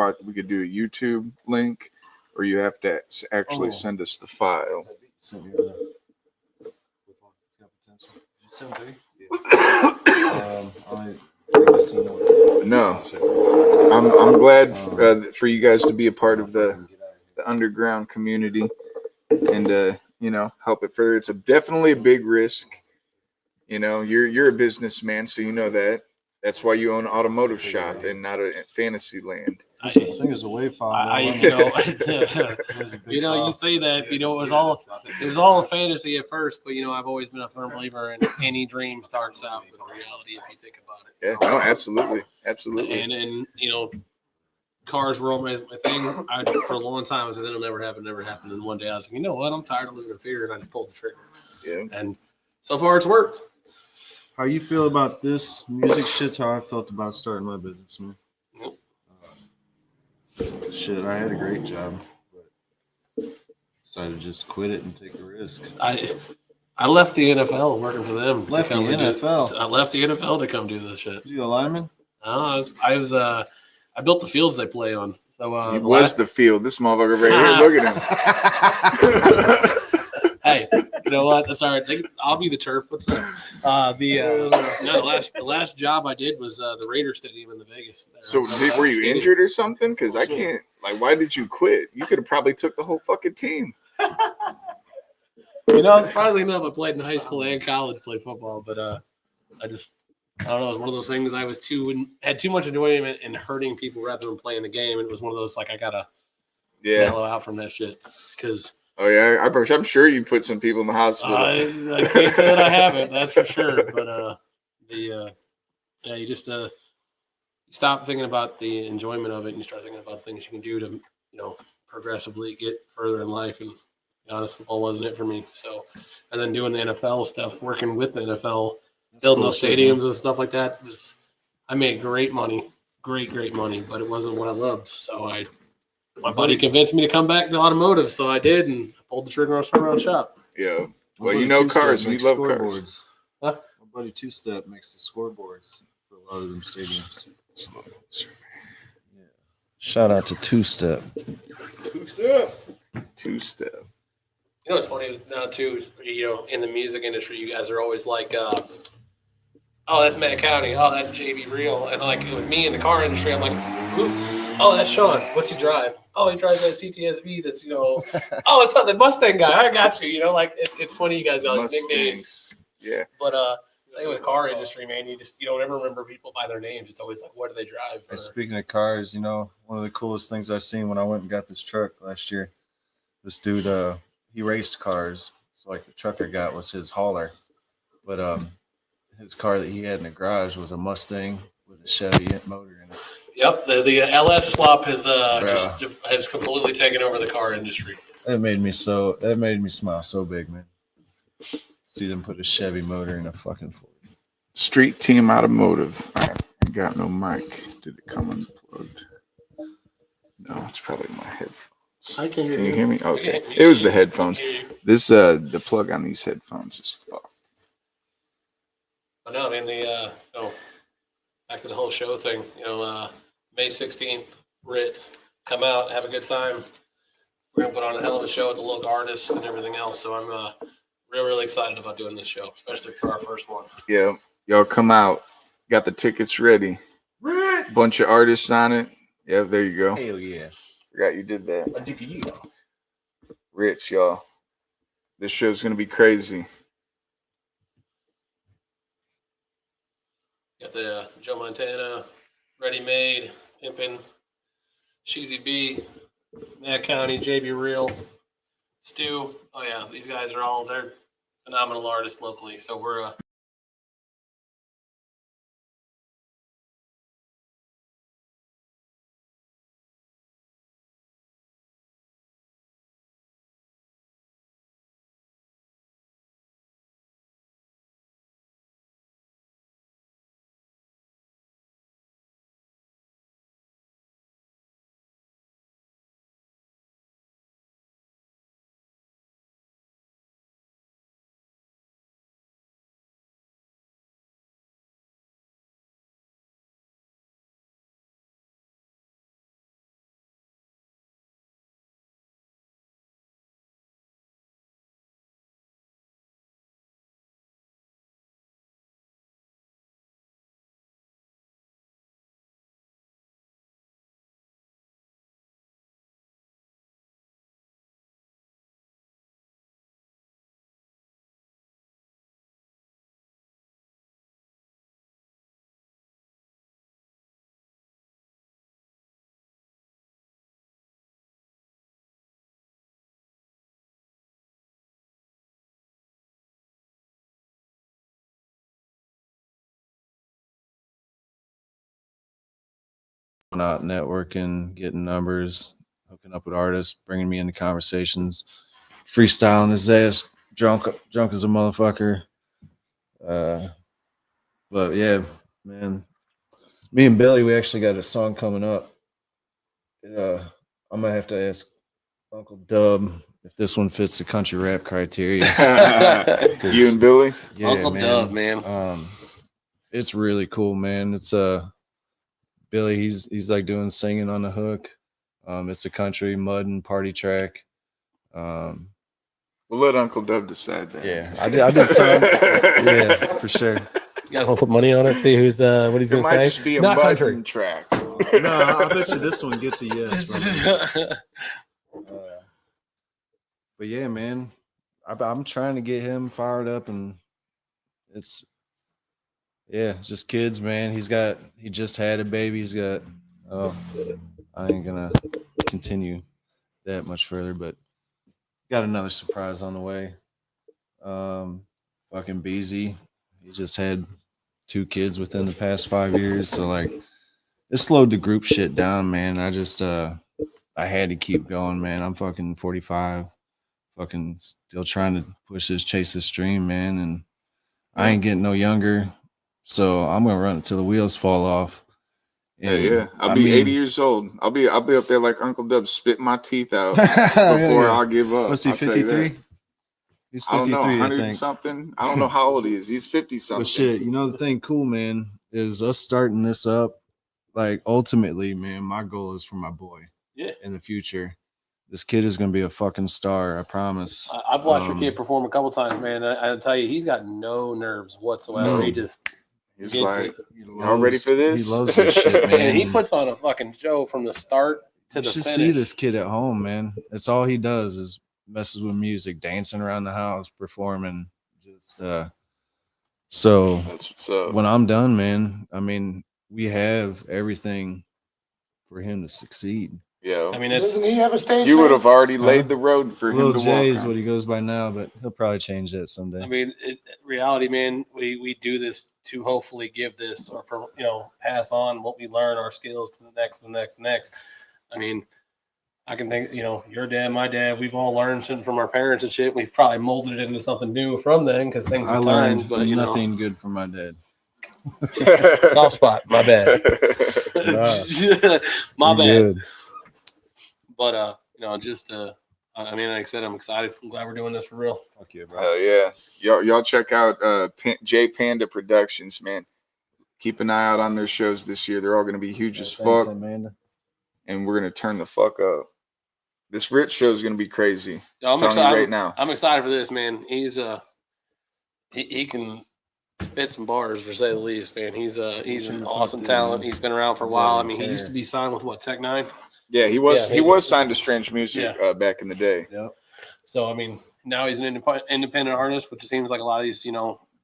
do a YouTube link, or you have to actually send us the file. No, I'm glad for you guys to be a part of the underground community and help it further. It's definitely a big risk. You're a businessman, so you know that. That's why you own an automotive shop and not a fantasy land. I think it's a wave file. You say that, it was all a fantasy at first, but I've always been a firm believer in any dream starts out with reality if you think about it. Yeah, no, absolutely. And cars were always my thing. For a long time I said that'll never happen. And one day I was like, you know what? I'm tired of living in fear, and I just pulled the trigger. Yeah. And so far it's worked. How you feel about this music shit's how I felt about starting my business, man. Shit, I had a great job, but decided to just quit it and take the risk. I left the NFL working for them. Left the NFL? I left the NFL to come do this shit. You a lineman? I built the fields they play on. So he was the field. This motherfucker right here. Look at him. Hey, you know what? That's all right. I'll be the turf. What's up? The last job I did was the Raider Stadium in the Vegas. So were you injured or something? Because I can't. Why did you quit? You could have probably took the whole fucking team. Surprisingly enough, I played in high school and college, played football, but I don't know. It was one of those things. I had too much enjoyment in hurting people rather than playing the game. And it was one of those I gotta mellow out from that shit because. Oh yeah, I'm sure you put some people in the hospital. I can't say that I haven't, that's for sure. But you just you stop thinking about the enjoyment of it and you start thinking about things you can do to progressively get further in life. And to be honest, football wasn't it for me. So, and then doing the NFL stuff, working with the NFL, building those stadiums and stuff like that I made great money, great money, but it wasn't what I loved. So my buddy convinced me to come back to automotive, so I did, and pulled the trigger on a turnaround shop. Yeah. Well, cars, and you love cars. Huh? My buddy Two Step makes the scoreboards for a lot of them stadiums. Yeah. Shout out to Two Step. Two Step. You know what's funny is now too, is, in the music industry, you guys are always like, oh, that's Madcounty. Oh, that's JayB Real. And like with me in the car industry, I'm like, who? Oh, that's Sean. What's he drive? Oh, he drives that CTSV. That's oh, it's not the Mustang guy. I got you. Like it's funny you guys got like nicknames. Yeah. But same with car industry, man. You don't ever remember people by their names. It's always like, what do they drive? Hey, speaking of cars, one of the coolest things I've seen when I went and got this truck last year, this dude, he raced cars. So like the truck I got was his hauler, but his car that he had in the garage was a Mustang with a Chevy motor in it. Yep, the LS swap has completely taken over the car industry. That made me smile so big, man. See them put a Chevy motor in a fucking Ford. Street Team Automotive. I got no mic. Did it come unplugged? No, it's probably my headphones. I can hear you. Can you hear me? Okay. It was the headphones. This the plug on these headphones is fucked. I know, I mean back to the whole show thing, May 16th, Ritz, come out, have a good time. We're gonna put on a hell of a show with the local artists and everything else. So I'm really excited about doing this show, especially for our first one. Yeah. Y'all come out. Got the tickets ready. Ritz! Bunch of artists on it. Yeah, there you go. Hell yeah. Forgot you did that. I think you. Rich, y'all. This show's gonna be crazy. Got the Joe Montana, Ready Made, Pimpin', Sheezy B, Madcounty, JayB Real, Stu. Oh yeah, these guys they're phenomenal artists locally. So we're Out networking, getting numbers, hooking up with artists, bringing me into conversations, freestyling his ass, drunk as a motherfucker. But yeah, man, me and Billy, we actually got a song coming up. I'm gonna have to ask Uncle Dub if this one fits the country rap criteria. You and Billy? Yeah, Uncle Dub, man. It's really cool, man. It's Billy, he's like doing singing on the hook. It's a country mud and party track. We'll let Uncle Dub decide that. Yeah, I did some. Yeah, for sure. You guys want to put money on it? See who's what he's It going to might say? just be a Not mud country. track. No, I bet you this one gets a yes from me. But yeah, man, I'm trying to get him fired up, and it's just kids, man. He just had a baby. He's got. Oh, I ain't gonna continue that much further, but got another surprise on the way. Fucking Beezy, he just had 2 kids within the past 5 years, so like it slowed the group shit down, man. I just I had to keep going, man. I'm fucking 45, fucking still trying to chase this dream, man, and I ain't getting no younger, so I'm gonna run it till the wheels fall off. Yeah. I'll be 80 years old. I'll be up there like Uncle Dub, spit my teeth out before I'll give up. What's he, 53? He's 53, I don't know, 100 think. something. I don't know how old he is. He's 50 something. But shit, the thing cool, man, is us starting this up. Like ultimately, man, my goal is for my boy. Yeah. In the future. This kid is gonna be a fucking star. I promise. I've watched your kid perform a couple times, man. I tell you, he's got no nerves whatsoever. No. He just He's gets like, it. y'all ready for this? He loves this shit, man. And he puts on a fucking show from the start to You the should finish. see this kid at home, man. That's all he does is messes with music, dancing around the house, performing. Just so That's what's up. when I'm done, man, I mean, we have everything for him to succeed. Yeah. I mean, it's Doesn't he have a stage? You would name? have already Huh? laid the road for him Lil to Jay walk is on. what he goes by now, but he'll probably change that someday. I mean, reality, man. We do this to hopefully give this or pass on what we learn, our skills to the next. I mean, I can think, your dad, my dad, we've all learned something from our parents and shit. We've probably molded it into something new from then because things I have learned turned. But nothing good from my dad. soft spot, my bad. My You're bad. good. But I mean, like I said, I'm excited. I'm glad we're doing this for real. Fuck you, bro. Hell yeah. Y'all check out JayB Panda Productions, man. Keep an eye out on their shows this year. They're all going to be huge as Thanks, fuck, Amanda. and we're going to turn the fuck up. This Rich show is going to be crazy. Yo, I'm telling excited you right now. I'm excited for this, man. He's he can spit some bars, for say the least, man. He's an awesome talent. He's been around for a while. I mean, he used to be signed with Tech Nine. Yeah, he was Yeah, he signed to Strange Music back in the day. Yep. So I mean, now he's an independent artist, which it seems like a lot of these,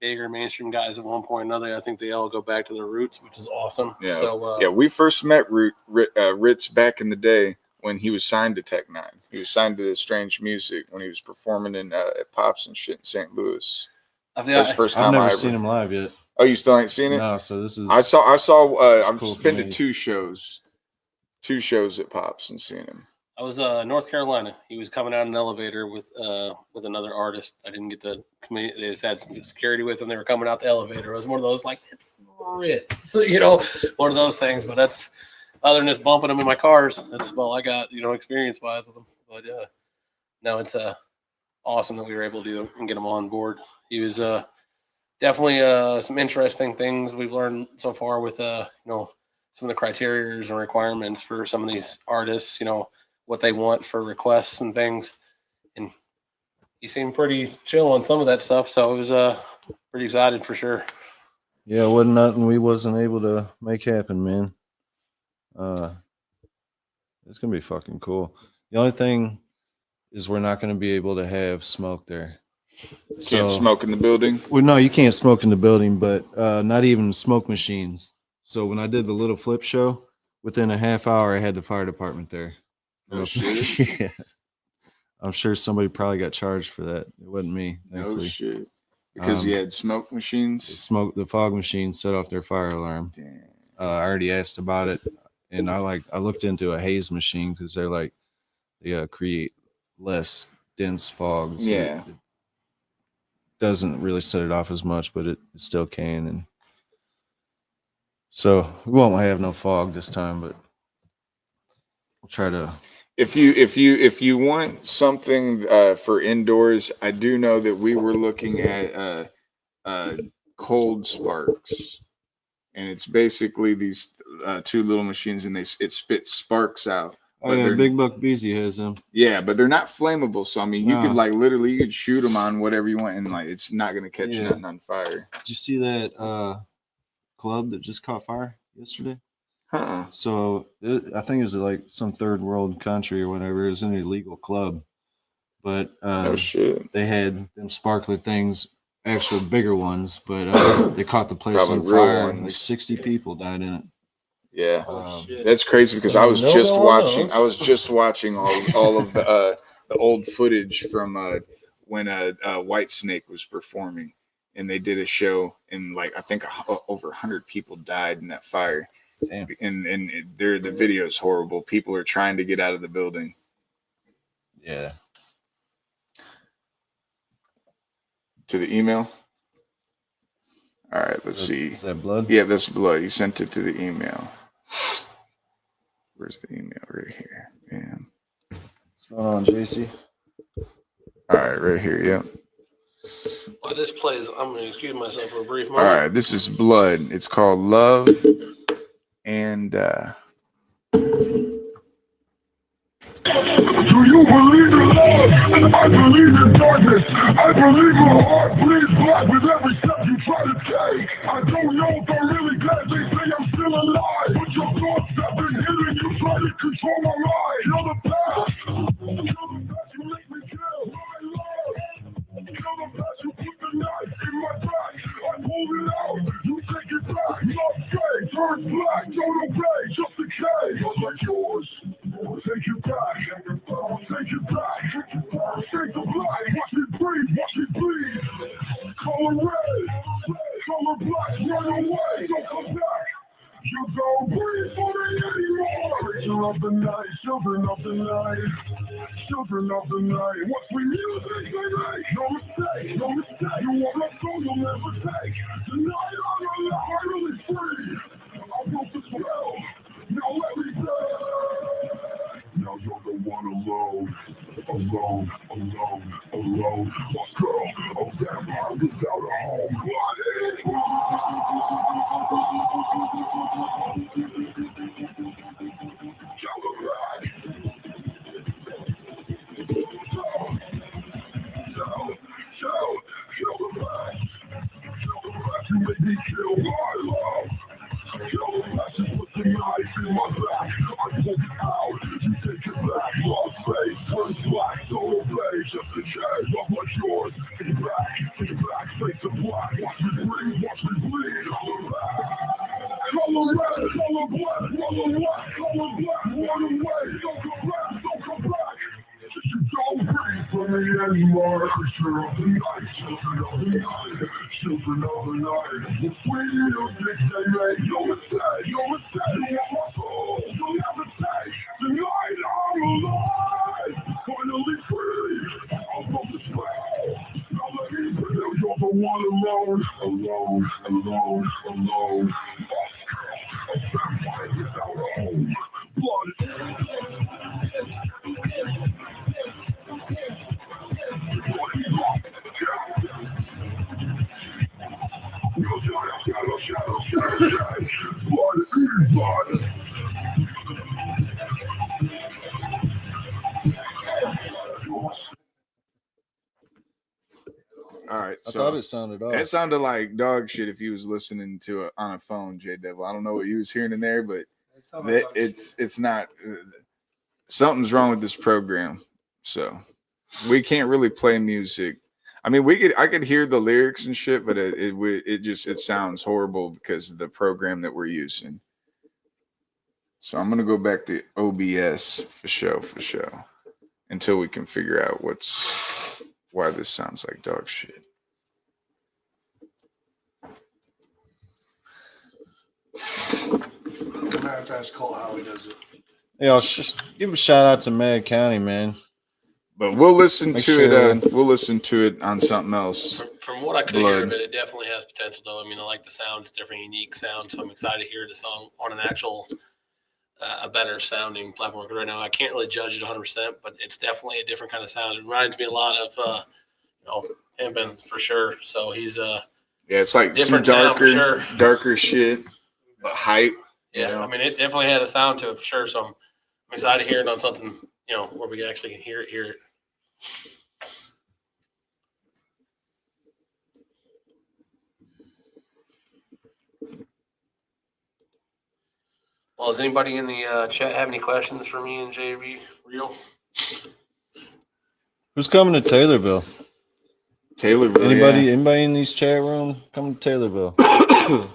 bigger mainstream guys at one point or another. I think they all go back to their roots, which is awesome. Yeah. So We first met Ritz back in the day when he was signed to Tech Nine. He was signed to Strange Music when he was performing in at Pops and shit in St. Louis. I That was the first time I've never I seen ever. him live yet. Oh, you still ain't seen it? No, so this is. I saw. I've cool for been to me. two shows at Pops and seen him. I was North Carolina. He was coming out in an elevator with another artist. I didn't get to come in. They just had some security with him. They were coming out the elevator. It was one of those like it's Ritz, one of those things. But that's other than just bumping them in my cars. That's all I got, experience wise with them. But no, it's awesome that we were able to do and get him on board. He was definitely some interesting things we've learned so far with some of the criteria and requirements for some of these artists. What they want for requests and things, and he seemed pretty chill on some of that stuff. So I was pretty excited for sure. Yeah, it wasn't nothing we wasn't able to make happen, man. It's gonna be fucking cool. The only thing is we're not gonna be able to have smoke there. Can't smoke in the building. Well, no, you can't smoke in the building, but not even smoke machines. So when I did the little flip show, within a half hour, I had the fire department there. Oh shit! Yeah. I'm sure somebody probably got charged for that. It wasn't me, No thankfully. shit. Because you had smoke machines. The fog machine set off their fire alarm. Damn. I already asked about it, and I looked into a haze machine because they create less dense fog. So Yeah. it doesn't really set it off as much, but it still can. And so we won't have no fog this time, but we'll try to. If you want something for indoors, I do know that we were looking at cold sparks, and it's basically these two little machines, and it spits sparks out. Oh But yeah, they're- Big Buck Beezy has them. Yeah, but they're not flammable. So I mean, you No. could literally you could shoot them on whatever you want, and it's not gonna catch Yeah. nothing on fire. Did you see that club that just caught fire yesterday? Huh? So I think it was like some third world country or whatever. It was an illegal club, but Oh shit! they had them sparkler things, actual bigger ones, but they caught the place Probably on real fire. ones. Like 60 people died in it. Yeah, shit. that's crazy because So I was no just go on watching. those. I was just watching all of the old footage from when White Snake was performing, and they did a show, and I think over 100 people died in that fire. Damn. And the video is horrible. People are trying to get out of the building. Yeah. To the email. All right, let's see. Is that blood? Yeah, that's blood. You sent it to the email. Where's the email? Right here. Man. What's going on, JC? All right, right here. Yep. While this plays, I'm going to excuse myself for a brief All moment. right, this is blood. It's called Love, and Do you believe in love? I believe in darkness. I believe my heart bleeds black with every step you try to take. I don't know if I'm really dead. They say I'm still alive, but your thoughts have been hidden. You try to control my mind. You're the past. You're the past. You make me kill my love. You're the past. You put the knife in my back. I pulled it out. You take it back. Love fade, turns black. Don't obey, just decay. Just like yours. Take it back. Take it back. Take the blood. Watch me breathe. Watch me bleed. Color red. Color black. Run away. Don't come back. You don't breathe for me anymore. Children of the night. Children of the night. Children of the night. What's we music they make? No mistake. No mistake. You want a soul you'll never take. Tonight I'm alive. Finally free. I broke the spell. Now let me play. Now you're the one alone. Alone, alone, alone. A girl, a vampire without a home. You make me kill my love. Kill the passion, put the knife in my back. I pull it out, you take it back. Love face, turns black, don't obey, just a change. Love like yours, take it back, face to black. Watch me breathe, watch me bleed. Color red, color black, color black, color black. Run away, don't come back, don't come back. You don't breathe for me anymore. Creature of the night, children of the night, children of the night. The sweet music they make, no mistake, no mistake. You want my soul, you'll never take. Tonight I'm alive, finally free. I'm from the spell. Now let me feel you're the one alone, alone, alone, alone. A vampire without a home. Blood. All right, I so thought it sounded off. that sounded like dog shit if you was listening to it on a phone, J Devil. I don't know what you was hearing in there, but it's not. Something's wrong with this program, so we can't really play music. I mean, I could hear the lyrics and shit, but it sounds horrible because of the program that we're using. So I'm gonna go back to OBS for show, until we can figure out why this sounds like dog shit. I'm gonna have to ask Cole how he does it. Hey, I'll just give a shout out to Madcounty, man. But we'll listen Make to sure- it. We'll listen to it on something else. From what I could hear of it, it definitely has potential, though. I mean, I like the sound; it's different, unique sound. So I'm excited to hear the song on an actual, a better sounding platform. Right now, I can't really judge it 100%, but it's definitely a different kind of sound. It reminds me a lot of, Pimpin' for sure. So he's Yeah, it's like some different sound for sure. darker shit, but hype. Yeah, you know? I mean, it definitely had a sound to it for sure. So I'm excited to hear it on something, where we actually can hear it. Well, does anybody in the chat have any questions for me and JayB Real? Who's coming to Taylorville? Taylorville. Anybody? Yeah. Anybody in these chat room coming to Taylorville?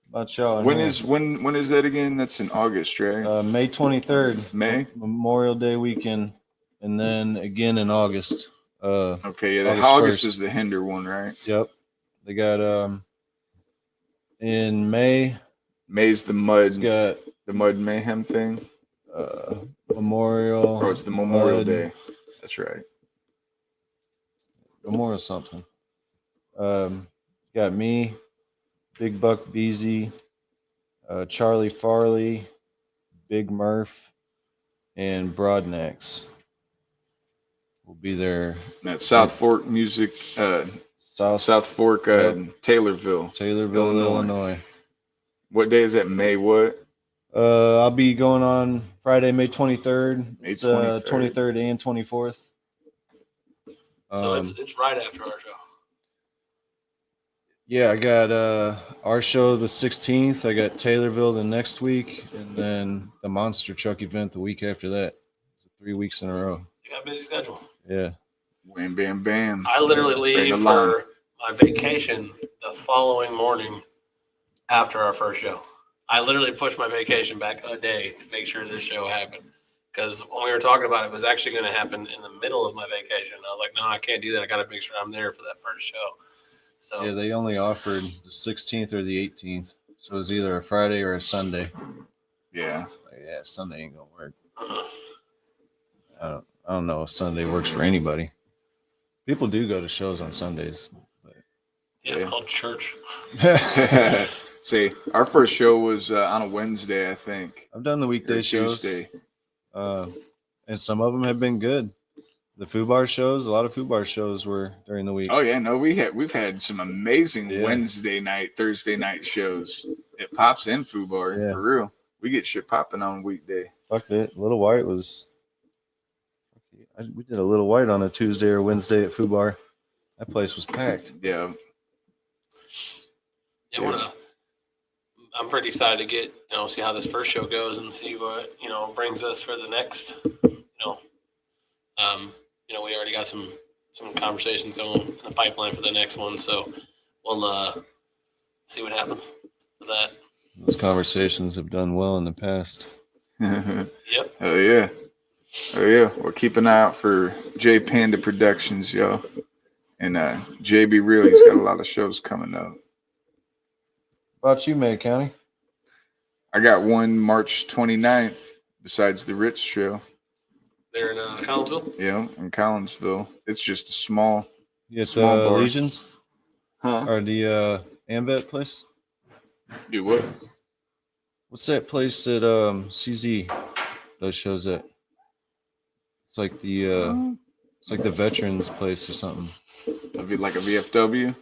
About y'all. When is that again? That's in August, right? May 23rd? May? Memorial Day weekend, and then again in August. Okay, yeah. August August 1st. is the Hinder one, right? Yep. They got in May. May's the mud. It's got the Mud Mayhem thing. Memorial. Oh, it's the Memorial Mud. Day. That's right. Memorial something. Got me, Big Buck Beezy, Charlie Farley, Big Murph, and Broadnecks. We'll be there. That's South Fork Music. South Fork, Yep. Taylorville, Illinois. What day is that? May what? I'll be going on Friday, May 23rd. May It's 23rd. 23rd and 24th. So it's right after our show. Yeah, I got our show the 16th. I got Taylorville the next week, and then the Monster Truck event the week after that. 3 weeks in a row. You got a busy schedule. Yeah. Wham, bam, bam. I literally Right leave along. for my vacation the following morning after our first show. I literally pushed my vacation back a day to make sure this show happened. Because when we were talking about it, it was actually going to happen in the middle of my vacation. I was like, no, I can't do that. I got to make sure I'm there for that first show. So Yeah, they only offered the 16th or the 18th. So it was either a Friday or a Sunday. Yeah. Like, yeah, Sunday ain't going to work. uh, I don't know if Sunday works for anybody. People do go to shows on Sundays. yeah, it's called church. See, our first show was on a Wednesday, I think. I've done the weekday Or shows. Tuesday. And some of them have been good. The Foo Bar shows, a lot of Foo Bar shows were during the week. Oh yeah, no, we've had some amazing Yeah. Wednesday night, Thursday night shows at Pops and Foo Bar, Yeah. for real. We get shit popping on weekday. Fuck it. Little White was. We did a Little White on a Tuesday or Wednesday at Foo Bar. That place was packed. Yeah. Yeah, I'm pretty excited to get, see how this first show goes and see what, brings us for the next, we already got some conversations going in the pipeline for the next one. So we'll see what happens with that. Those conversations have done well in the past. Yep. Oh yeah. Oh yeah. Well, keep an eye out for JayB Panda Productions, yo. And JayB Real, he's got a lot of shows coming up. How about you, Madcounty? I got one March 29th besides the Ritz show. They're in Collinsville? Yeah, in Collinsville. It's just a small You at Small the bar. Legions? Huh? Or the Amvet place? Do what? What's that place that CZ does shows at? It's like the veterans place or something. Like a VFW?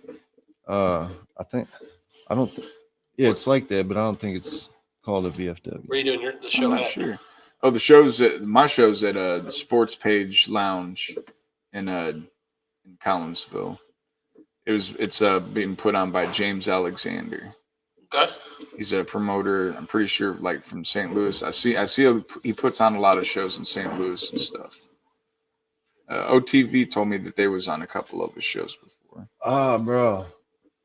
Yeah, it's like that, but I don't think it's called a VFW. Where are you doing the I'm show not at? sure. Oh, my show's at the Sports Page Lounge in Collinsville. It's being put on by James Alexander. Okay. He's a promoter. I'm pretty sure, like from St. Louis. I see. He puts on a lot of shows in St. Louis and stuff. OTV told me that they was on a couple of his shows before. Ah, bro,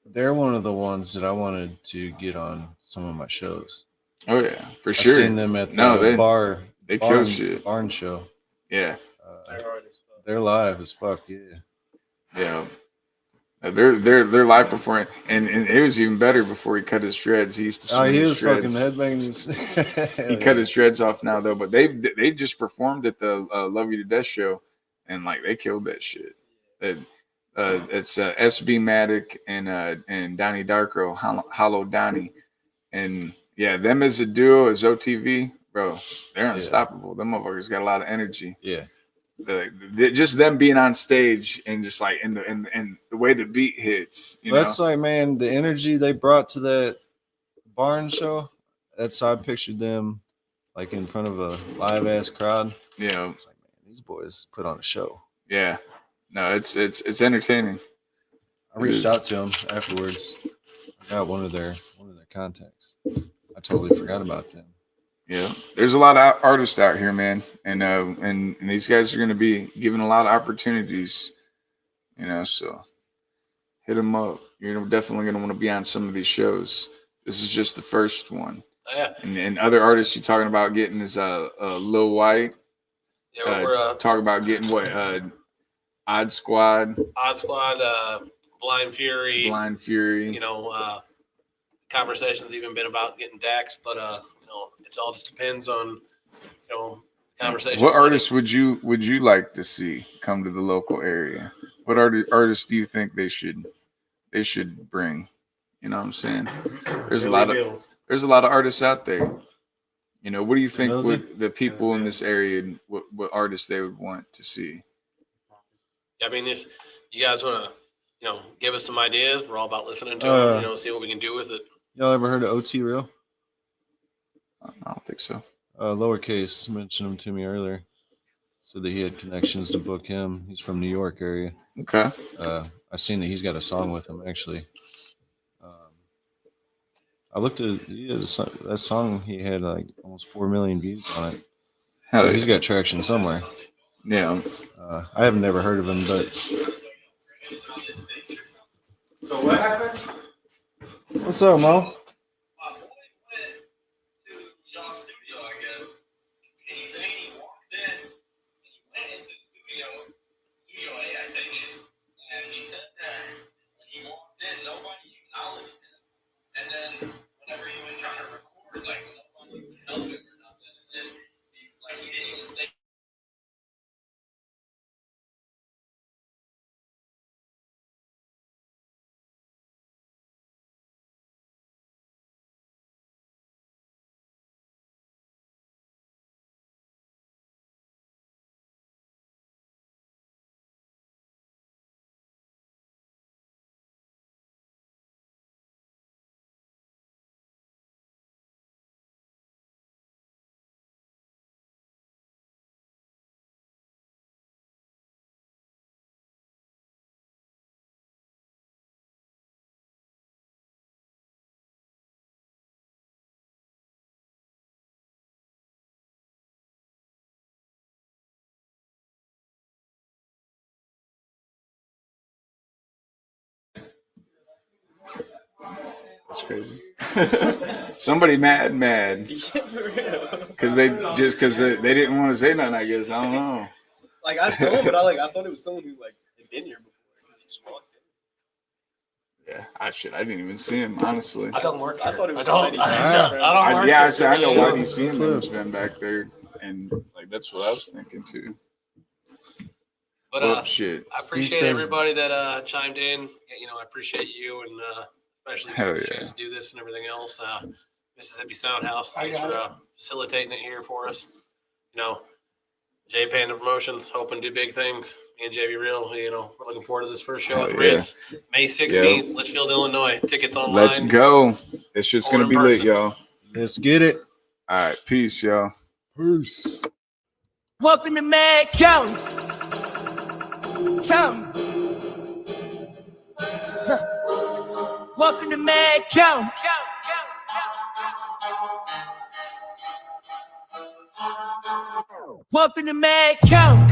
they're one of the ones that I wanted to get on some of my shows. Oh yeah, for sure. I've seen them at the bar. They kill shit. Barn show. Yeah. They're live as fuck. Yeah. Yeah. They're live performing, and it was even better before he cut his dreads. He used to swing he his was dreads. fucking headbanging. He cut his dreads off now though, but they just performed at the Love You to Death show, and like they killed that shit. It's SB Matic and Donnie Darko, Hollow Donnie, and yeah, them as a duo as OTV, bro, they're unstoppable. Them motherfuckers got a lot of energy. Yeah. Just them being on stage and just like in the way the beat hits, That's like, man, the energy they brought to that barn show. That's how I pictured them, like in front of a live ass crowd. Yeah, it's like, man, these boys put on a show. Yeah, no, it's entertaining. I reached out to them afterwards. I got one of their contacts. I totally forgot about them. Yeah, there's a lot of artists out here, man, and these guys are going to be given a lot of opportunities, so hit them up. You're definitely going to want to be on some of these shows. This is just the first one. Yeah. And other artists you're talking about getting is Lil White. Yeah, we're talking about getting what Odd Squad, Blind Fury. Conversations even been about getting Dax, but it all just depends on conversation. What artists would you like to see come to the local area? What artists do you think they should bring? You know what I'm saying? There's a lot of artists out there. What do you think would the people in this area, what artists they would want to see? I mean, you guys want to, give us some ideas. We're all about listening to them, see what we can do with it. Y'all ever heard of OT Real? I don't think so. Lowercase mentioned him to me earlier. Said that he had connections to book him. He's from New York area. Okay. I seen that he's got a song with him actually. I looked at that song. He had like almost 4 million views on it. Hell So yeah. he's got traction somewhere. Yeah. I have never heard of him, but. So what happened? What's up, Mo? That's crazy. Somebody mad. Because they didn't want to say nothing, I guess. I don't know. Like I saw him, but I thought it was someone who like had been here before because he just walked in. Yeah, I didn't even see him, honestly. I don't work. I thought it was. I don't work Yeah, here. I know YBC and them's been back there, and like that's what I was thinking too. But Oh shit! I appreciate everybody that chimed in. You know, I appreciate you and especially Hell the yeah. chance to do this and everything else. Mississippi Sound House, thanks for facilitating it here for us. You know, JayB Panda Promotions, hoping to do big things. Me and JayB Real, you know, we're looking forward to this first show Hell with yeah. Ritz, May 16th, Litchfield, Illinois. Tickets online. Let's go! It's just Or gonna in be person. lit, y'all. Let's get it. All right, peace, y'all. Peace. Welcome to Madcounty. Welcome to Madcounty. Welcome to Madcounty.